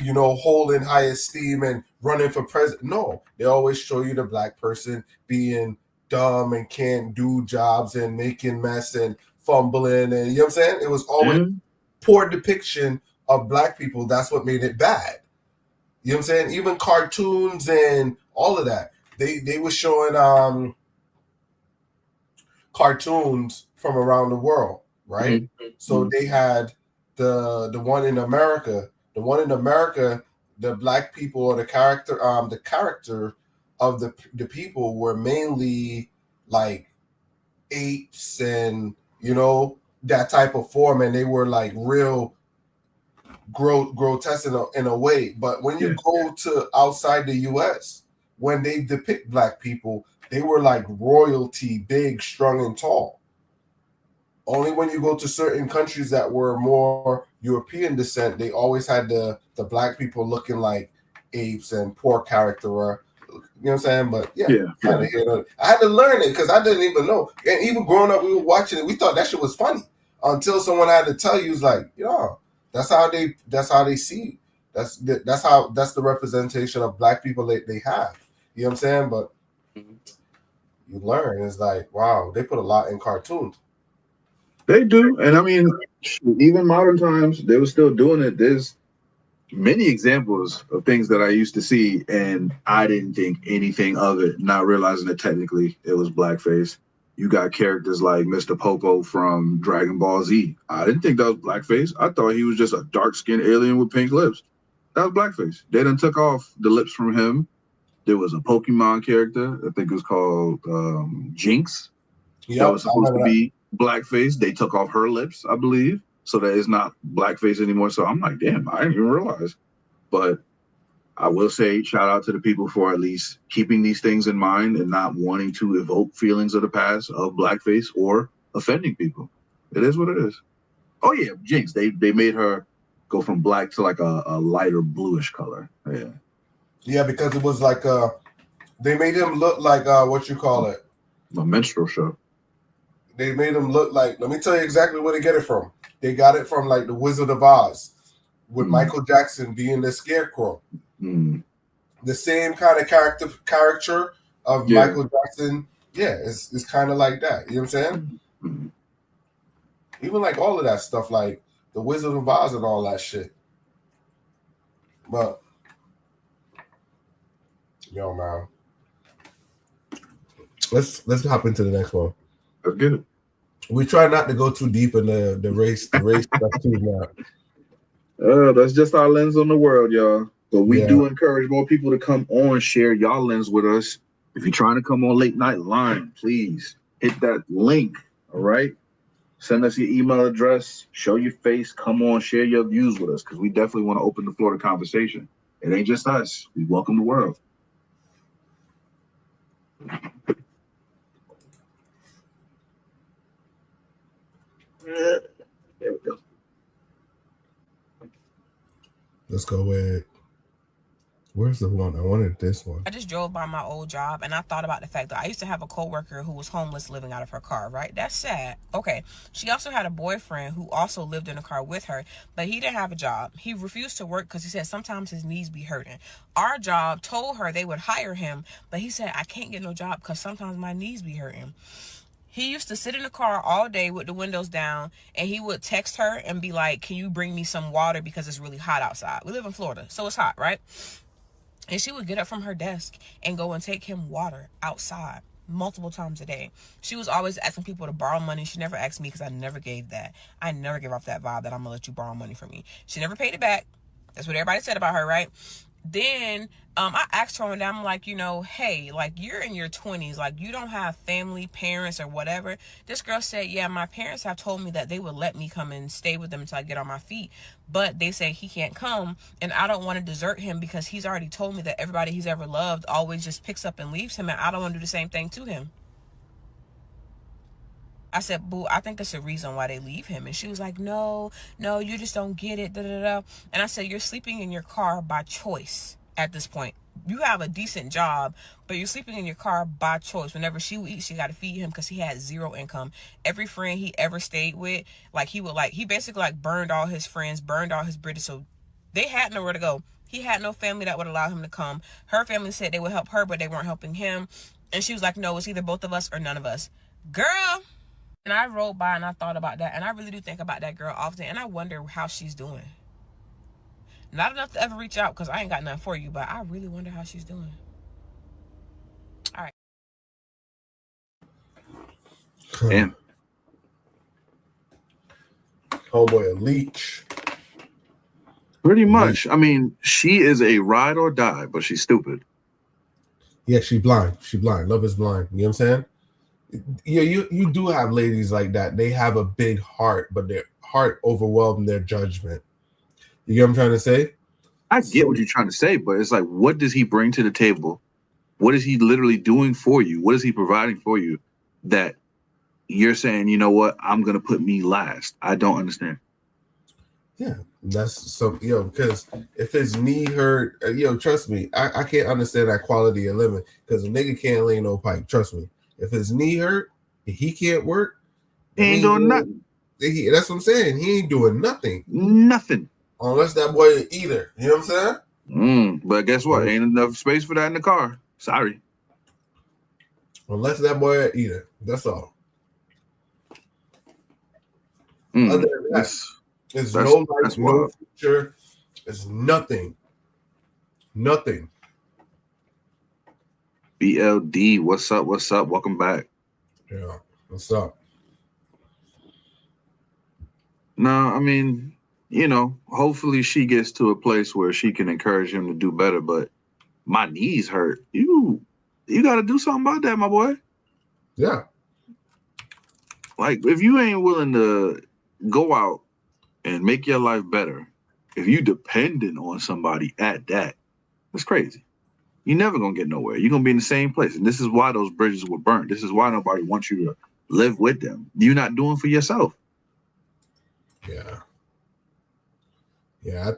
holding high esteem and running for president. No, they always show you the black person being dumb and can't do jobs and making mess and fumbling, and you know what I'm saying? It was always poor depiction of black people. That's what made it bad. You know what I'm saying? Even cartoons and all of that. They were showing cartoons from around the world, right? Mm-hmm. So they had the one in America. The one in America, the black people or the character of the people were mainly like apes and that type of form, and they were like real grotesque in a way. But when you go to outside the US, when they depict black people, they were like royalty, big, strong, and tall. Only when you go to certain countries that were more European descent, they always had the black people looking like apes and poor character. You know what I'm saying? But I had to learn it because I didn't even know. And even growing up, we were watching it. We thought that shit was funny until someone had to tell you, like, that's how they see. That's the representation of black people they have. You know what I'm saying? But you learn. It's like, wow, they put a lot in cartoons. They do. And I mean, even modern times, they were still doing it. There's many examples of things that I used to see, and I didn't think anything of it, not realizing that technically it was blackface. You got characters like Mr. Popo from Dragon Ball Z. I didn't think that was blackface. I thought he was just a dark-skinned alien with pink lips. That was blackface. They done took off the lips from him. There was a Pokemon character, I think it was called Jinx. That was supposed to be blackface. They took off her lips, I believe, so that it's not blackface anymore. So I'm like, damn, I didn't even realize. But I will say, shout out to the people for at least keeping these things in mind and not wanting to evoke feelings of the past of blackface or offending people. It is what it is. Oh yeah, Jinx. They made her go from black to like a lighter bluish color. Yeah. Yeah, because it was like they made him look like what you call it? A minstrel show. They made him look like, let me tell you exactly where they get it from. They got it from like the Wizard of Oz with Michael Jackson being the Scarecrow. The same kind of caricature of Michael Jackson. Yeah, it's kind of like that. You know what I'm saying? Even like all of that stuff, like the Wizard of Oz and all that shit. But yo, man, let's hop into the next one. Let's get it. We try not to go too deep in the race stuff too now. That's just our lens on the world, y'all. But we do encourage more people to come on, share y'all lens with us. If you're trying to come on Late Night Line, please hit that link. All right. Send us your email address, show your face, come on, share your views with us, because we definitely want to open the floor to conversation. It ain't just us. We welcome the world. There we go. Let's go with. Where's the one? I wanted this one. I just drove by my old job and I thought about the fact that I used to have a coworker who was homeless living out of her car, right? That's sad. Okay. She also had a boyfriend who also lived in a car with her, but he didn't have a job. He refused to work because he said sometimes his knees be hurting. Our job told her they would hire him, but he said, I can't get no job because sometimes my knees be hurting. He used to sit in the car all day with the windows down, and he would text her and be like, can you bring me some water because it's really hot outside? We live in Florida, so it's hot, right? And she would get up from her desk and go and take him water outside multiple times a day. She was always asking people to borrow money. She never asked me because I never gave that. I never gave off that vibe that I'm going to let you borrow money from me. She never paid it back. That's what everybody said about her, right? Then I asked her one day, I'm like, you know, hey, like, you're in your 20s, like, you don't have family, parents, or whatever. This girl said, yeah, my parents have told me that they would let me come and stay with them until I get on my feet, but they say he can't come, and I don't want to desert him because he's already told me that everybody he's ever loved always just picks up and leaves him, and I don't want to do the same thing to him. I said, boo, I think it's a reason why they leave him. And she was like, no, you just don't get it, da-da-da. And I said, you're sleeping in your car by choice at this point. You have a decent job, but you're sleeping in your car by choice. Whenever she would eat, she got to feed him because he had zero income. Every friend he ever stayed with, he basically burned all his friends, burned all his bridges. So they had nowhere to go. He had no family that would allow him to come. Her family said they would help her, but they weren't helping him. And she was like, no, it's either both of us or none of us. Girl. And I rode by and I thought about that. And I really do think about that girl often. And I wonder how she's doing. Not enough to ever reach out because I ain't got nothing for you. But I really wonder how she's doing. All right. Damn. Homeboy, a leech. Pretty much. I mean, she is a ride or die, but she's stupid. Yeah, she's blind. She's blind. Love is blind. You know what I'm saying? Yeah, you do have ladies like that. They have a big heart, but their heart overwhelms their judgment. You get what I'm trying to say? I get what you're trying to say, but it's like, what does he bring to the table? What is he literally doing for you? What is he providing for you that you're saying, you know what, I'm going to put me last? I don't understand. Yeah, that's so, because if his knee hurt, trust me, I can't understand that quality of living because a nigga can't lay no pipe. Trust me. If his knee hurt, if he can't work, he ain't doing nothing. That's what I'm saying. He ain't doing nothing. Nothing. Unless that boy an eater. You know what I'm saying? But guess what? Ain't enough space for that in the car. Sorry. Unless that boy an eater. That's all. Other than that, there's no life, no future. It's nothing. Nothing. BLD, what's up? What's up? Welcome back. Yeah, what's up? No, I mean, hopefully she gets to a place where she can encourage him to do better. But my knees hurt. You got to do something about that, my boy. Yeah. Like, if you ain't willing to go out and make your life better, if you dependent on somebody at that, it's crazy. You're never going to get nowhere. You're going to be in the same place. And this is why those bridges were burnt. This is why nobody wants you to live with them. You're not doing for yourself. Yeah. Yeah, I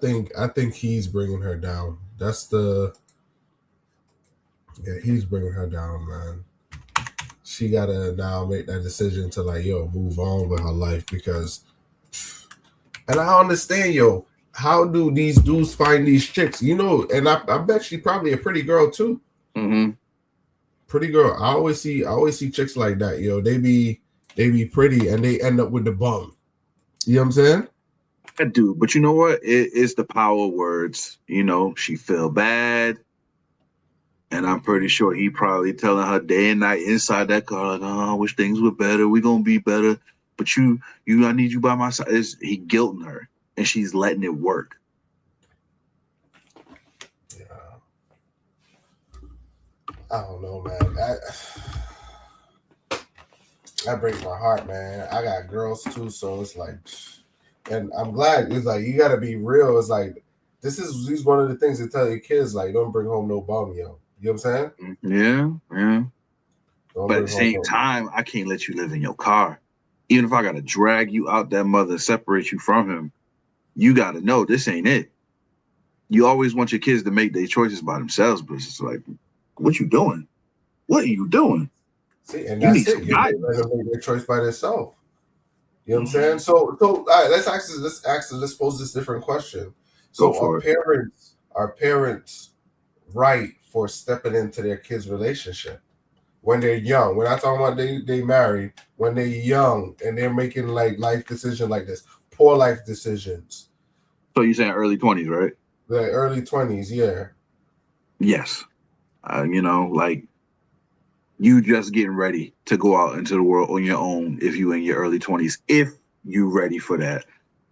think he's bringing her down. He's bringing her down, man. She got to now make that decision to move on with her life because, and I understand, how do these dudes find these chicks? And I bet she's probably a pretty girl too. Mm-hmm. Pretty girl. I always see chicks like that. They be pretty and they end up with the bum. You know what I'm saying? I do, but you know what? It's the power of words. She feel bad, and I'm pretty sure he probably telling her day and night inside that car, like, "Oh, I wish things were better. We're gonna be better, but I need you by my side." He guilting her. And she's letting it work. Yeah. I don't know, man. That breaks my heart, man. I got girls too, so it's like, and I'm glad. It's like, you got to be real. It's like, this is one of the things to tell your kids, like, don't bring home no bum, yo. You know what I'm saying? Yeah. Don't But at bring the home same no. time, I can't let you live in your car. Even if I gotta drag you out that mother and separate you from him, you gotta know this ain't it. You always want your kids to make their choices by themselves, but it's like, what you doing? What are you doing? See, and You that's need it. some You guidance. let them make their choice by themselves. You know what I'm saying? So all right, let's pose this different question. So Go for it. are parents right for stepping into their kids' relationship when they're young? We're not talking about they married, when they're young and they're making like life decisions like this, poor life decisions. So you're saying early 20s, right? The early 20s, yeah. Yes. Like you just getting ready to go out into the world on your own if you in your early 20s, if you ready for that.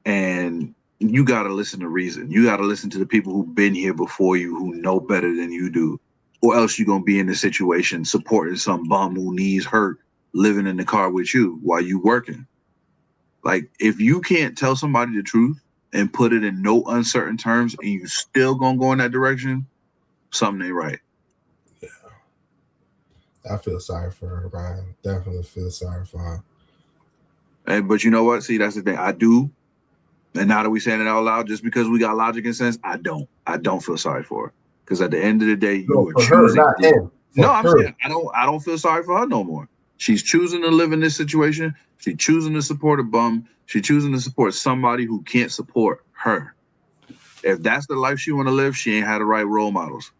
And you got to listen to reason. You got to listen to the people who've been here before you, who know better than you do, or else you're going to be in this situation supporting some bum who needs hurt living in the car with you while you working. Like, if you can't tell somebody the truth and put it in no uncertain terms and you still going to go in that direction, something ain't right. I feel sorry for her, Ryan. Definitely feel sorry for her. But you know what? See, that's the thing. I do. And now that we saying it out loud, just because we got logic and sense, I don't feel sorry for her. Because at the end of the day, you are choosing. Her, not him. I'm saying I don't feel sorry for her no more. She's choosing to live in this situation. She's choosing to support a bum. She's choosing to support somebody who can't support her. If that's the life she want to live, she ain't had the right role models.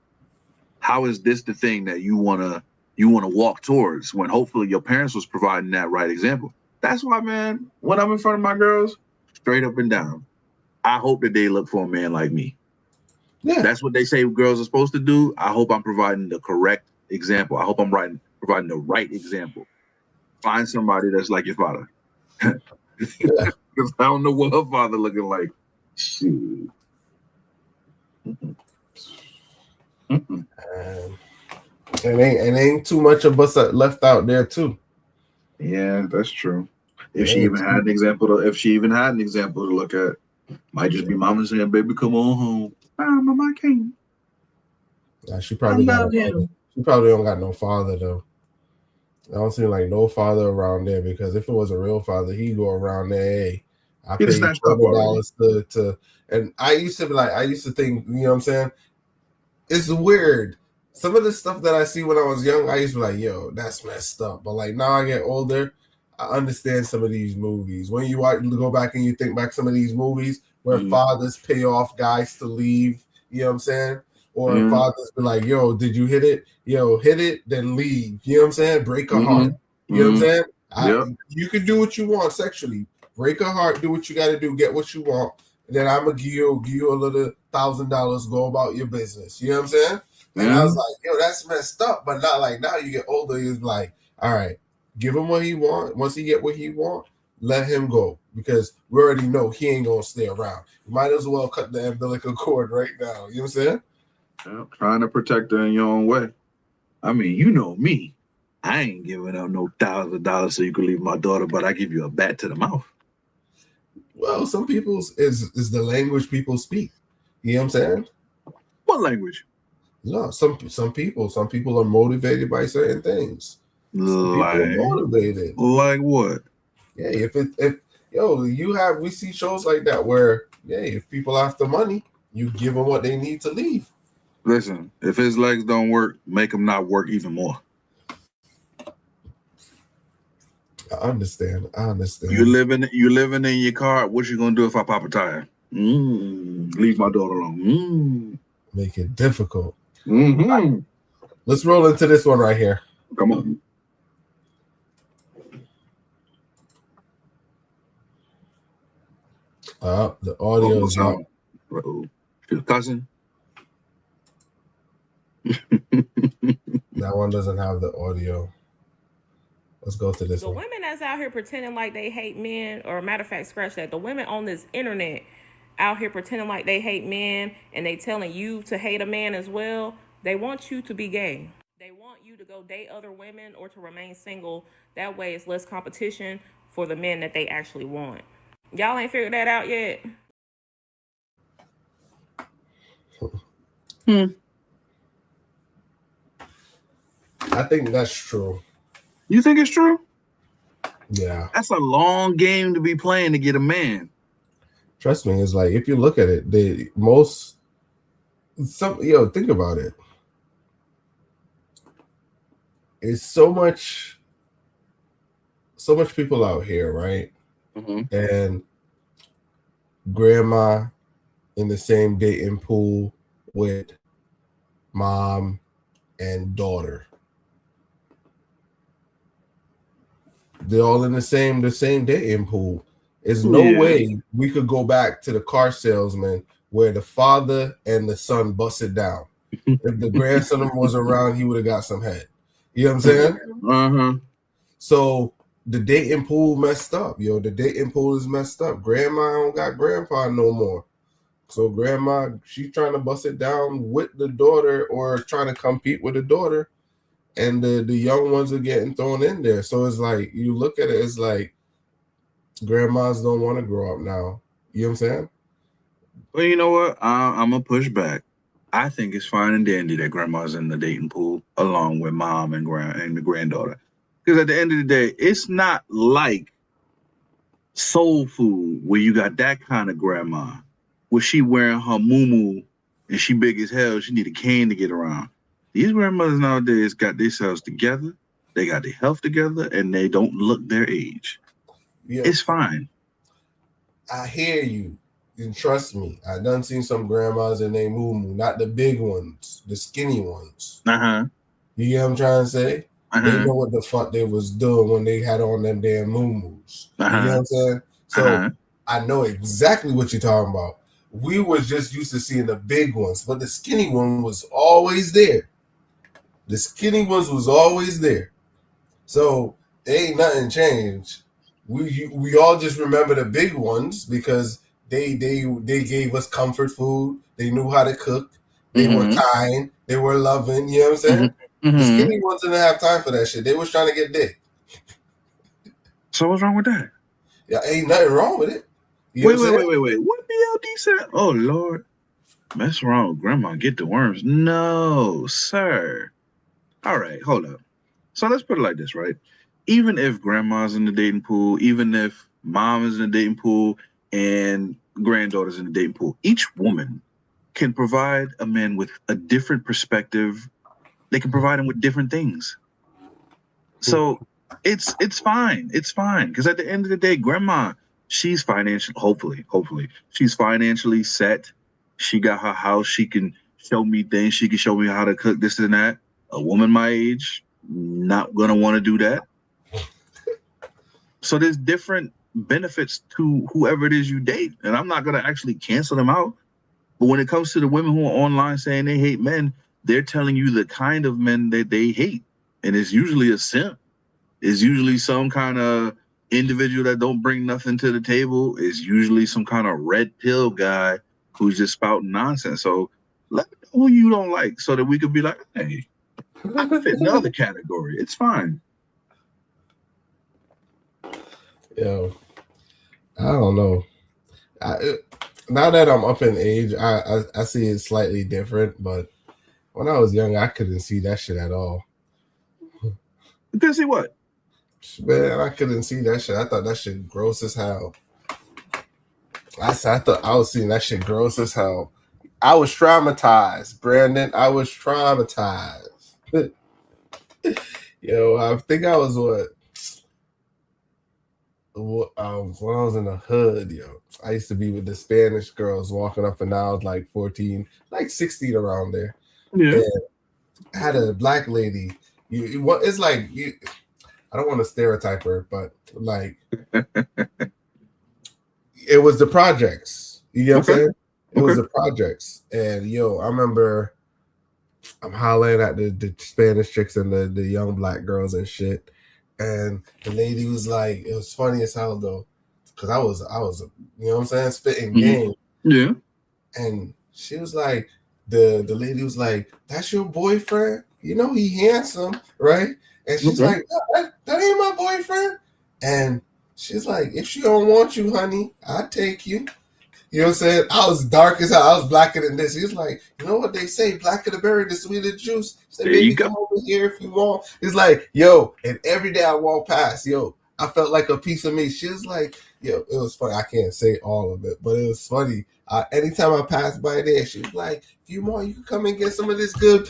How is this the thing that you wanna walk towards when hopefully your parents was providing that right example? That's why, man, when I'm in front of my girls, straight up and down, I hope that they look for a man like me. Yeah. That's what they say girls are supposed to do. I hope I'm providing the correct example. I hope I'm providing the right example. Find somebody that's like your father. Because I don't know what her father looking like. Shoot. And ain't too much of us left out there too. Yeah, that's true. If she even had an example to look at, might just be mama saying, "Baby, come on home." Mama, I can't. She probably she probably don't got no father though. I don't see like no father around there, because if it was a real father, he'd go around there. Hey, I paid $20 to, and I used to think, you know what I'm saying? It's weird. Some of the stuff that I see when I was young, I used to be like, yo, that's messed up. But like now I get older, I understand some of these movies. When you go back and you think back some of these movies where fathers pay off guys to leave, you know what I'm saying? Or fathers be like, yo, did you hit it? Yo, hit it, then leave. You know what I'm saying? Break a heart. You know what I'm saying? You can do what you want sexually. Break a heart, do what you got to do, get what you want. And then I'm going to give you a little $1,000, go about your business. You know what I'm saying? And I was like, yo, that's messed up. But not like now you get older, it's like, all right, give him what he want. Once he get what he want, let him go. Because we already know he ain't going to stay around. You might as well cut the umbilical cord right now. You know what I'm saying? Yeah, trying to protect her in your own way. I mean, you know me. I ain't giving out no $1,000 so you can leave my daughter, but I give you a bat to the mouth. Well, some people's is the language people speak. You know what I'm saying? What language? No, some people are motivated by certain things. Some people are motivated. Like what? Yeah, we see shows like that where, if people after money, you give them what they need to leave. Listen, if his legs don't work, make him not work even more. I understand. You living in your car. What you gonna do if I pop a tire? Leave my daughter alone. Make it difficult. Right. Let's roll into this one right here. Come on. The audio is out. Your cousin. That one doesn't have the audio. Let's go to this one. The women that's out here pretending like they hate men, or matter of fact, scratch that. The women on this internet out here pretending like they hate men and they telling you to hate a man as well. They want you to be gay. They want you to go date other women or to remain single. That way it's less competition for the men that they actually want. Y'all ain't figured that out yet? I think that's true. You think it's true? Yeah. That's a long game to be playing to get a man. Trust me, it's like if you look at it, think about it. It's so much people out here, right? Mm-hmm. And grandma in the same dating pool with mom and daughter. They're all in the same dating pool. There's no way we could go back to the car salesman where the father and the son busted down. If the grandson was around, he would have got some head. You know what I'm saying? Uh-huh. So the dating pool messed up, yo. The dating pool is messed up. Grandma don't got grandpa no more. So grandma, she's trying to bust it down with the daughter or trying to compete with the daughter. And the young ones are getting thrown in there. So it's like, you look at it, it's like grandmas don't want to grow up now. You know what I'm saying? Well, you know what? I'm going to push back. I think it's fine and dandy that grandma's in the dating pool along with mom and the granddaughter. Because at the end of the day, it's not like soul food where you got that kind of grandma where she wearing her muumuu and she big as hell. She need a cane to get around. These grandmothers nowadays got themselves together. They got their health together and they don't look their age. Yeah. It's fine. I hear you. And trust me, I done seen some grandmas in their muumuu, not the big ones, the skinny ones. Uh-huh. You get what I'm trying to say? Uh-huh. They know what the fuck they was doing when they had on them damn muumuus. Uh-huh. You know what I'm saying? So Uh-huh. I know exactly what you're talking about. We was just used to seeing the big ones, but the skinny one was always there. The skinny ones was always there. So ain't nothing changed. We all just remember the big ones because they gave us comfort food. They knew how to cook. They were kind. They were loving. You know what I'm saying? Mm-hmm. The skinny ones didn't have time for that shit. They was trying to get dick. So what's wrong with that? Yeah, ain't nothing wrong with it. You know Wait. What BLD said? Oh, Lord. Mess around with grandma, get the worms. No, sir. All right, hold up. So let's put it like this, right? Even if grandma's in the dating pool, even if mom is in the dating pool and granddaughter's in the dating pool, each woman can provide a man with a different perspective. They can provide him with different things. So it's fine. It's fine. Because at the end of the day, grandma, she's hopefully, she's financially set. She got her house. She can show me things. She can show me how to cook this and that. A woman my age, not going to want to do that. So there's different benefits to whoever it is you date. And I'm not going to actually cancel them out. But when it comes to the women who are online saying they hate men, they're telling you the kind of men that they hate. And it's usually a simp. It's usually some kind of individual that don't bring nothing to the table. It's usually some kind of red pill guy who's just spouting nonsense. So let me know who you don't like so that we could be like, hey, I can fit in the other category. It's fine. Yo, I don't know. Now that I'm up in age, I see it slightly different. But when I was young, I couldn't see that shit at all. You couldn't see what? Man, I couldn't see that shit. I thought that shit gross as hell. I thought I was seeing that shit gross as hell. I was traumatized, Brandon. I was traumatized. Yo, I think I was when I was in the hood, yo. I used to be with the Spanish girls walking up and down. I was like 14, like 16 around there. Yeah. And I had a black lady. It's like I don't want to stereotype her, but like it was the projects. You know what I'm saying? It was the projects. And yo, I remember I'm hollering at the Spanish chicks and the young black girls and shit. And the lady was like, it was funny as hell though, because I was, you know what I'm saying, spitting game. Yeah. And she was like, the lady was like, "That's your boyfriend? You know he handsome, right?" And she's like, that ain't my boyfriend. And she's like, "If she don't want you, honey, I'll take you." You know what I'm saying? I was dark as hell. I was blacker than this. He was like, you know what they say? Blacker the berry, the sweeter the juice. He said, baby, come over here if you want. It's like, yo, and every day I walk past, yo, I felt like a piece of me. She was like, yo, it was funny. I can't say all of it, but it was funny. Anytime I passed by there, she was like, if you want, you can come and get some of this good.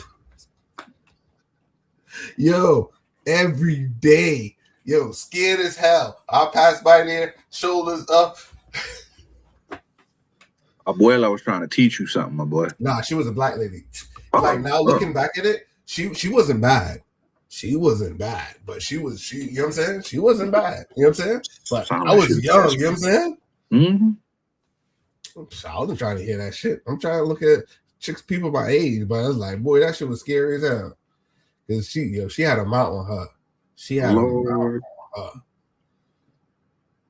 Yo, every day. Yo, scared as hell. I passed by there, shoulders up. Abuela was trying to teach you something, my boy. Nah, she was a black lady. Now looking back at it, she wasn't bad. She wasn't bad, but she you know what I'm saying? She wasn't bad. You know what I'm saying? But I was young, you know what I'm saying? Mm-hmm. I wasn't trying to hear that shit. I'm trying to look at people my age, but I was like, boy, that shit was scary as hell. Because she had a mount on her. She had a mount on her.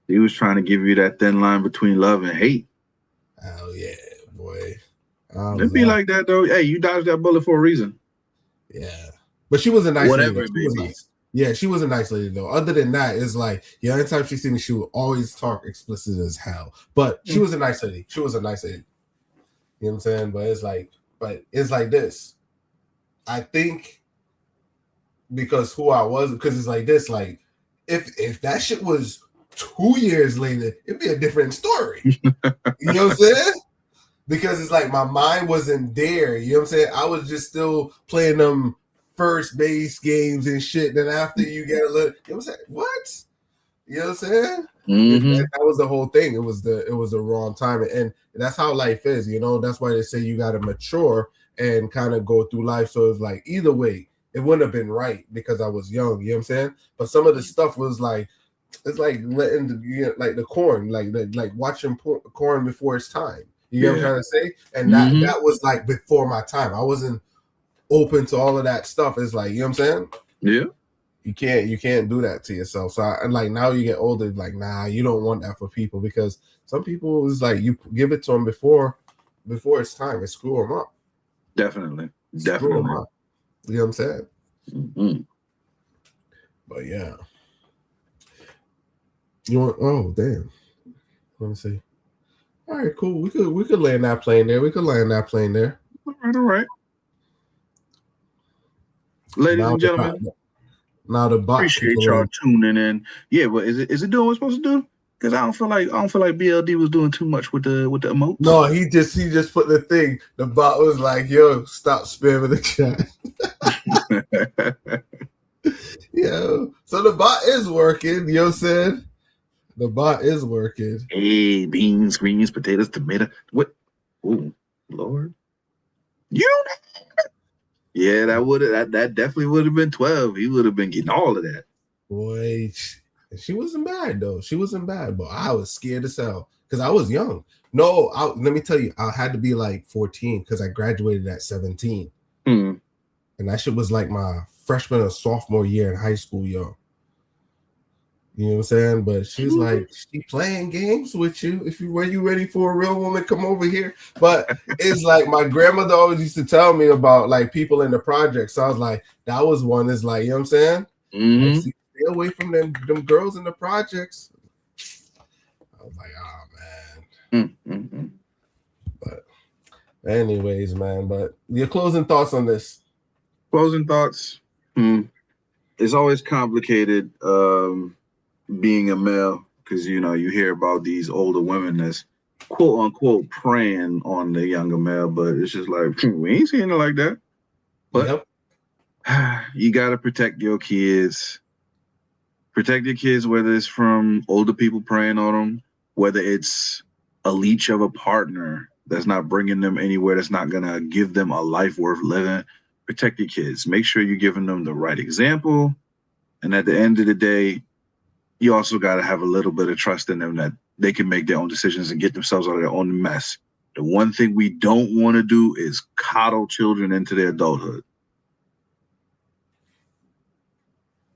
He was trying to give you that thin line between love and hate. Hell yeah, boy. It'd be like that though. Hey, you dodged that bullet for a reason. Yeah. But she was a nice Whatever lady. it may be. Nice. Yeah, she was a nice lady though. Other than that, it's like, yeah, anytime she see me, she would always talk explicit as hell. But she was a nice lady. She was a nice lady. You know what I'm saying? But it's like this. I think because who I was, because it's like this, like if that shit was 2 years later, it'd be a different story. You know what I'm saying? Because it's like my mind wasn't there. You know what I'm saying? I was just still playing them first base games and shit. Then after you get a little, you know what I'm saying? What? You know what I'm saying? Mm-hmm. That was the whole thing. It was the wrong time. And that's how life is, you know. That's why they say you gotta mature and kind of go through life. So it's like either way, it wouldn't have been right because I was young, you know what I'm saying? But some of the stuff was like, it's like letting the corn, like watching corn before it's time. You know what I'm trying to say? And that was like before my time. I wasn't open to all of that stuff. It's like, you know what I'm saying? Yeah. You can't do that to yourself. So like now you get older, like, nah, you don't want that for people because some people is like you give it to them before it's time and screw them up. Definitely. Screw them up. You know what I'm saying? Mm-hmm. But yeah. You want? Oh damn. Let me see. All right, cool. We could land that plane there. All right. Ladies and gentlemen, now the bot. Appreciate y'all tuning in. Yeah, but is it doing what it's supposed to do? Because I don't feel like BLD was doing too much with the emotes. No, he just put the thing. The bot was like, "Yo, stop spamming the chat." Yo, so the bot is working. You know what I'm saying? The bot is working. Hey, beans, greens, potatoes, tomato. What? Oh, Lord. You know? Yeah, that definitely would have been 12. He would have been getting all of that. Boy, she wasn't bad though. She wasn't bad, but I was scared as hell because I was young. No, let me tell you, I had to be like 14 because I graduated at 17. And that shit was like my freshman or sophomore year in high school, yo. You know what I'm saying? But she's like, she playing games with you. When you ready for a real woman, come over here. But it's like my grandmother always used to tell me about like people in the projects. So I was like, that was one is like, you know what I'm saying? Mm-hmm. Like, stay away from them girls in the projects. I was like, oh man. Mm-hmm. But anyways, man. But your closing thoughts on this? Closing thoughts. It's always complicated. Being a male, because you hear about these older women that's quote unquote preying on the younger male, but it's just like we ain't seeing it like that. But you gotta protect your kids. Protect your kids, whether it's from older people preying on them, whether it's a leech of a partner that's not bringing them anywhere, that's not gonna give them a life worth living. Protect your kids. Make sure you're giving them the right example. And at the end of the day, you also got to have a little bit of trust in them that they can make their own decisions and get themselves out of their own mess. The one thing we don't want to do is coddle children into their adulthood.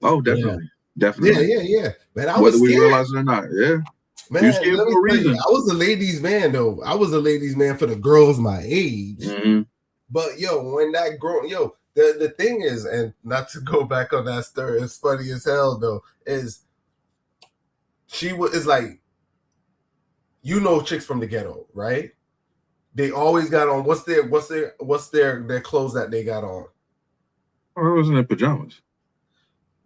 Oh, definitely. Definitely. Yeah. Man, I Whether was we scared. realize it or not, yeah. Man, You're scared for a reason. I was a ladies' man, though. I was a ladies' man for the girls my age. Mm-hmm. But, when that girl, the thing is, and not to go back on that story, it's funny as hell, though, is it's like you know chicks from the ghetto, right? They always got on what's their clothes that they got on? Or it was in their pajamas.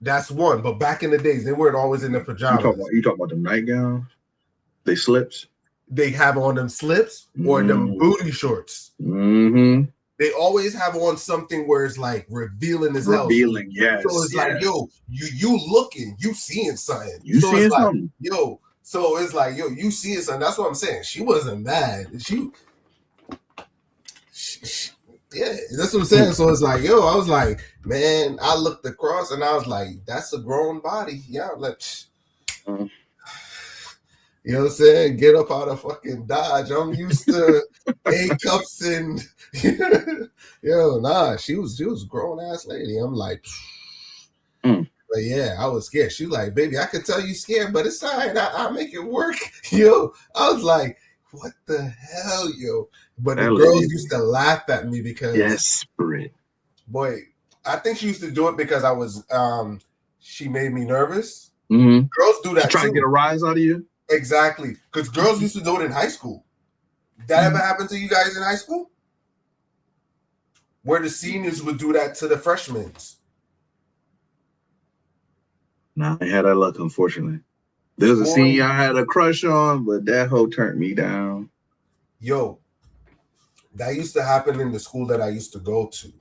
That's one, but back in the days, they weren't always in their pajamas. You talk about the nightgowns, they slips. They have on them slips or them booty shorts. Mm-hmm. They always have on something where it's like revealing as hell. Revealing, yes. So it's like, yo, you looking, you seeing something. You so seeing it's like, something. yo, so it's like, yo, you seeing something. That's what I'm saying. She wasn't mad. She yeah, that's what I'm saying. So it's like, yo, I was like, man, I looked across and I was like, that's a grown body. Yeah, I'm like, you know what I'm saying? Get up out of fucking Dodge. I'm used to A-cups and yo, nah, she was a grown ass lady. I'm like, but yeah, I was scared. She was like, baby, I could tell you scared, but it's all right. I'll make it work. Yo, I was like, what the hell, yo? But the girls used to laugh at me because desperate. Boy, I think she used to do it because I was she made me nervous. Mm-hmm. Girls do that try too. to get a rise out of you. Exactly. Because girls used to do it in high school. That ever happened to you guys in high school? Where the seniors would do that to the freshmen. Nah, I had that luck, unfortunately. There's a senior I had a crush on, but that hoe turned me down. Yo, that used to happen in the school that I used to go to.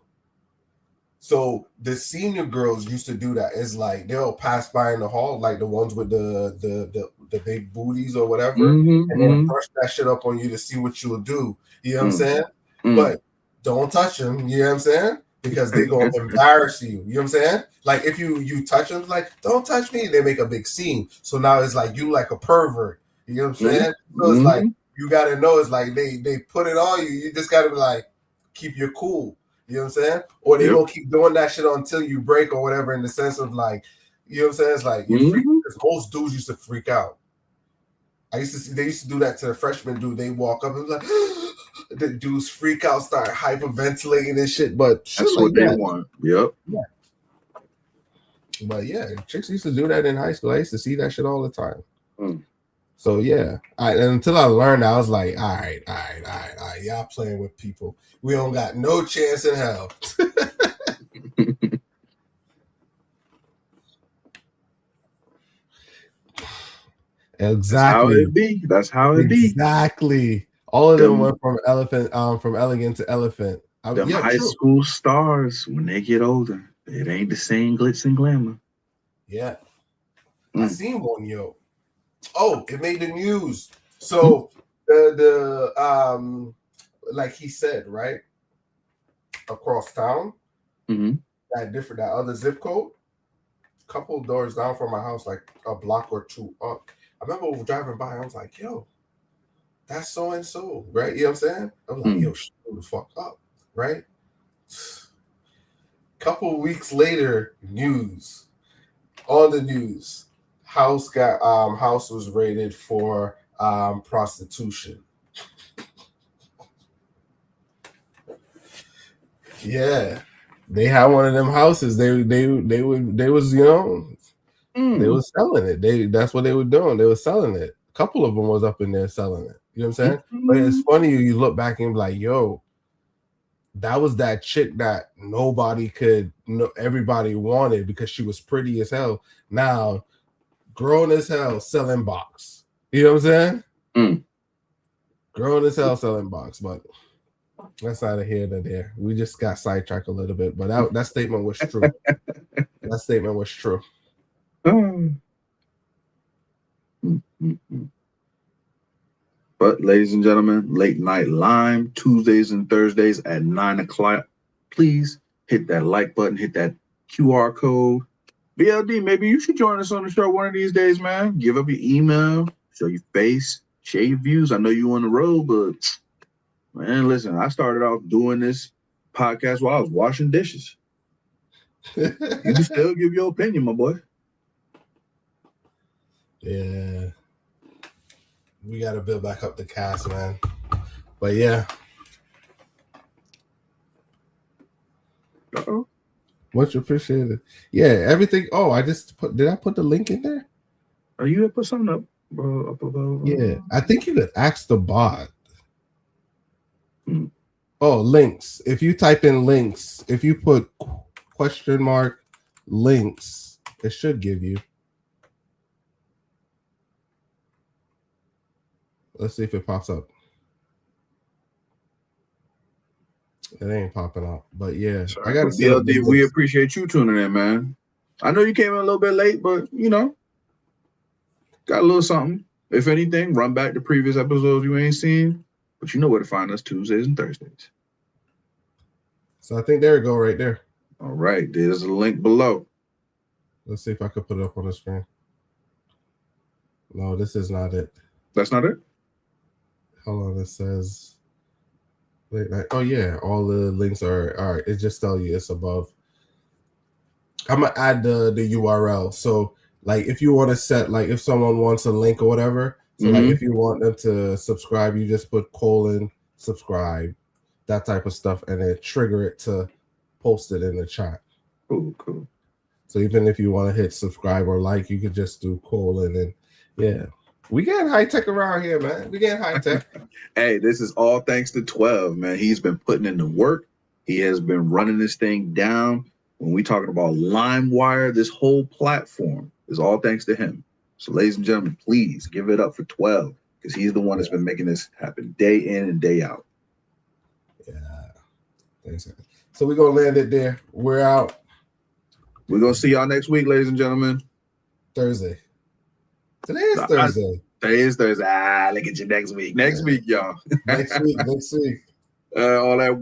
So the senior girls used to do that. It's like they'll pass by in the hall, like the ones with the big booties or whatever, and then brush that shit up on you to see what you'll do. You know what I'm saying? But don't touch them. You know what I'm saying? Because they're gonna embarrass you. You know what I'm saying? Like if you touch them, like don't touch me, they make a big scene. So now it's like you like a pervert. You know what I'm saying? So it's like you gotta know it's like they put it on you. You just gotta be like, keep your cool. You know what I'm saying? Or they gonna keep doing that shit until you break or whatever, in the sense of like, you know what I'm saying? It's like you freak, because most dudes used to freak out. I used to see they used to do that to the freshman dude. They walk up and be like the dudes freak out, start hyperventilating and shit. But that's what they want. Yep. Yeah. But yeah, chicks used to do that in high school. I used to see that shit all the time. So yeah, and until I learned, I was like, all right, y'all playing with people. We don't got no chance in hell. Exactly. That's how it be. Exactly. All of them went from elegant to elephant. Them high school stars, when they get older, it ain't the same glitz and glamour. Yeah. I seen one, yo. Oh, it made the news. So the like he said, right? Across town, that other zip code, couple doors down from my house, like a block or two up. I remember driving by, I was like, yo, that's so and so, right? You know what I'm saying? I was like, yo, shut the fuck up, right? Couple weeks later, news on the news. House was raided for prostitution. Yeah, they had one of them houses. They was, you know, they was selling it. That's what they were doing. They were selling it. A couple of them was up in there selling it. You know what I'm saying? But it's funny, you look back and be like, yo, that was that chick that everybody wanted because she was pretty as hell. Now, grown as hell, selling box. You know what I'm saying? Grown as hell, selling box. But that's neither here nor there. We just got sidetracked a little bit, but that statement was true. That statement was true. But ladies and gentlemen, Late Night Lime, Tuesdays and Thursdays at 9 o'clock. Please hit that like button, hit that QR code. BLD, maybe you should join us on the show one of these days, man. Give up your email, show your face, share your views. I know you on the road, but man, listen, I started off doing this podcast while I was washing dishes. You can still give your opinion, my boy. Yeah. We got to build back up the cast, man. But yeah. Much appreciated. Yeah, everything. Oh, did I put the link in there? Oh, you put something up. Yeah, I think you could ask the bot. Oh, links. If you type in links, if you put question mark links, it should give you. Let's see if it pops up. It ain't popping up, but yeah, I gotta see. DLD, we appreciate you tuning in, man. I know you came in a little bit late, but you know, got a little something. If anything, run back to previous episodes you ain't seen, but you know where to find us Tuesdays and Thursdays. So I think there we go, right there. All right, there's a link below. Let's see if I could put it up on the screen. No, this is not it. That's not it? Hold on, it says. Wait, oh yeah, all the links are all right. It just tell you it's above. I'm gonna add the URL. So like if you want to set like if someone wants a link or whatever, so like if you want them to subscribe, you just put :subscribe, that type of stuff, and then trigger it to post it in the chat. Cool. So even if you want to hit subscribe or like, you could just do : and yeah. We getting high tech around here, man. We getting high tech. Hey, this is all thanks to 12, man. He's been putting in the work. He has been running this thing down. When we talking about LimeWire, this whole platform is all thanks to him. So, ladies and gentlemen, please give it up for 12 because he's the one that's been making this happen day in and day out. Yeah. Thanks. So we're gonna land it there. We're out. We're gonna see y'all next week, ladies and gentlemen. Thursday. Today is Thursday. Today is Thursday. Look at you next week. Next week, y'all. Next week. All that work.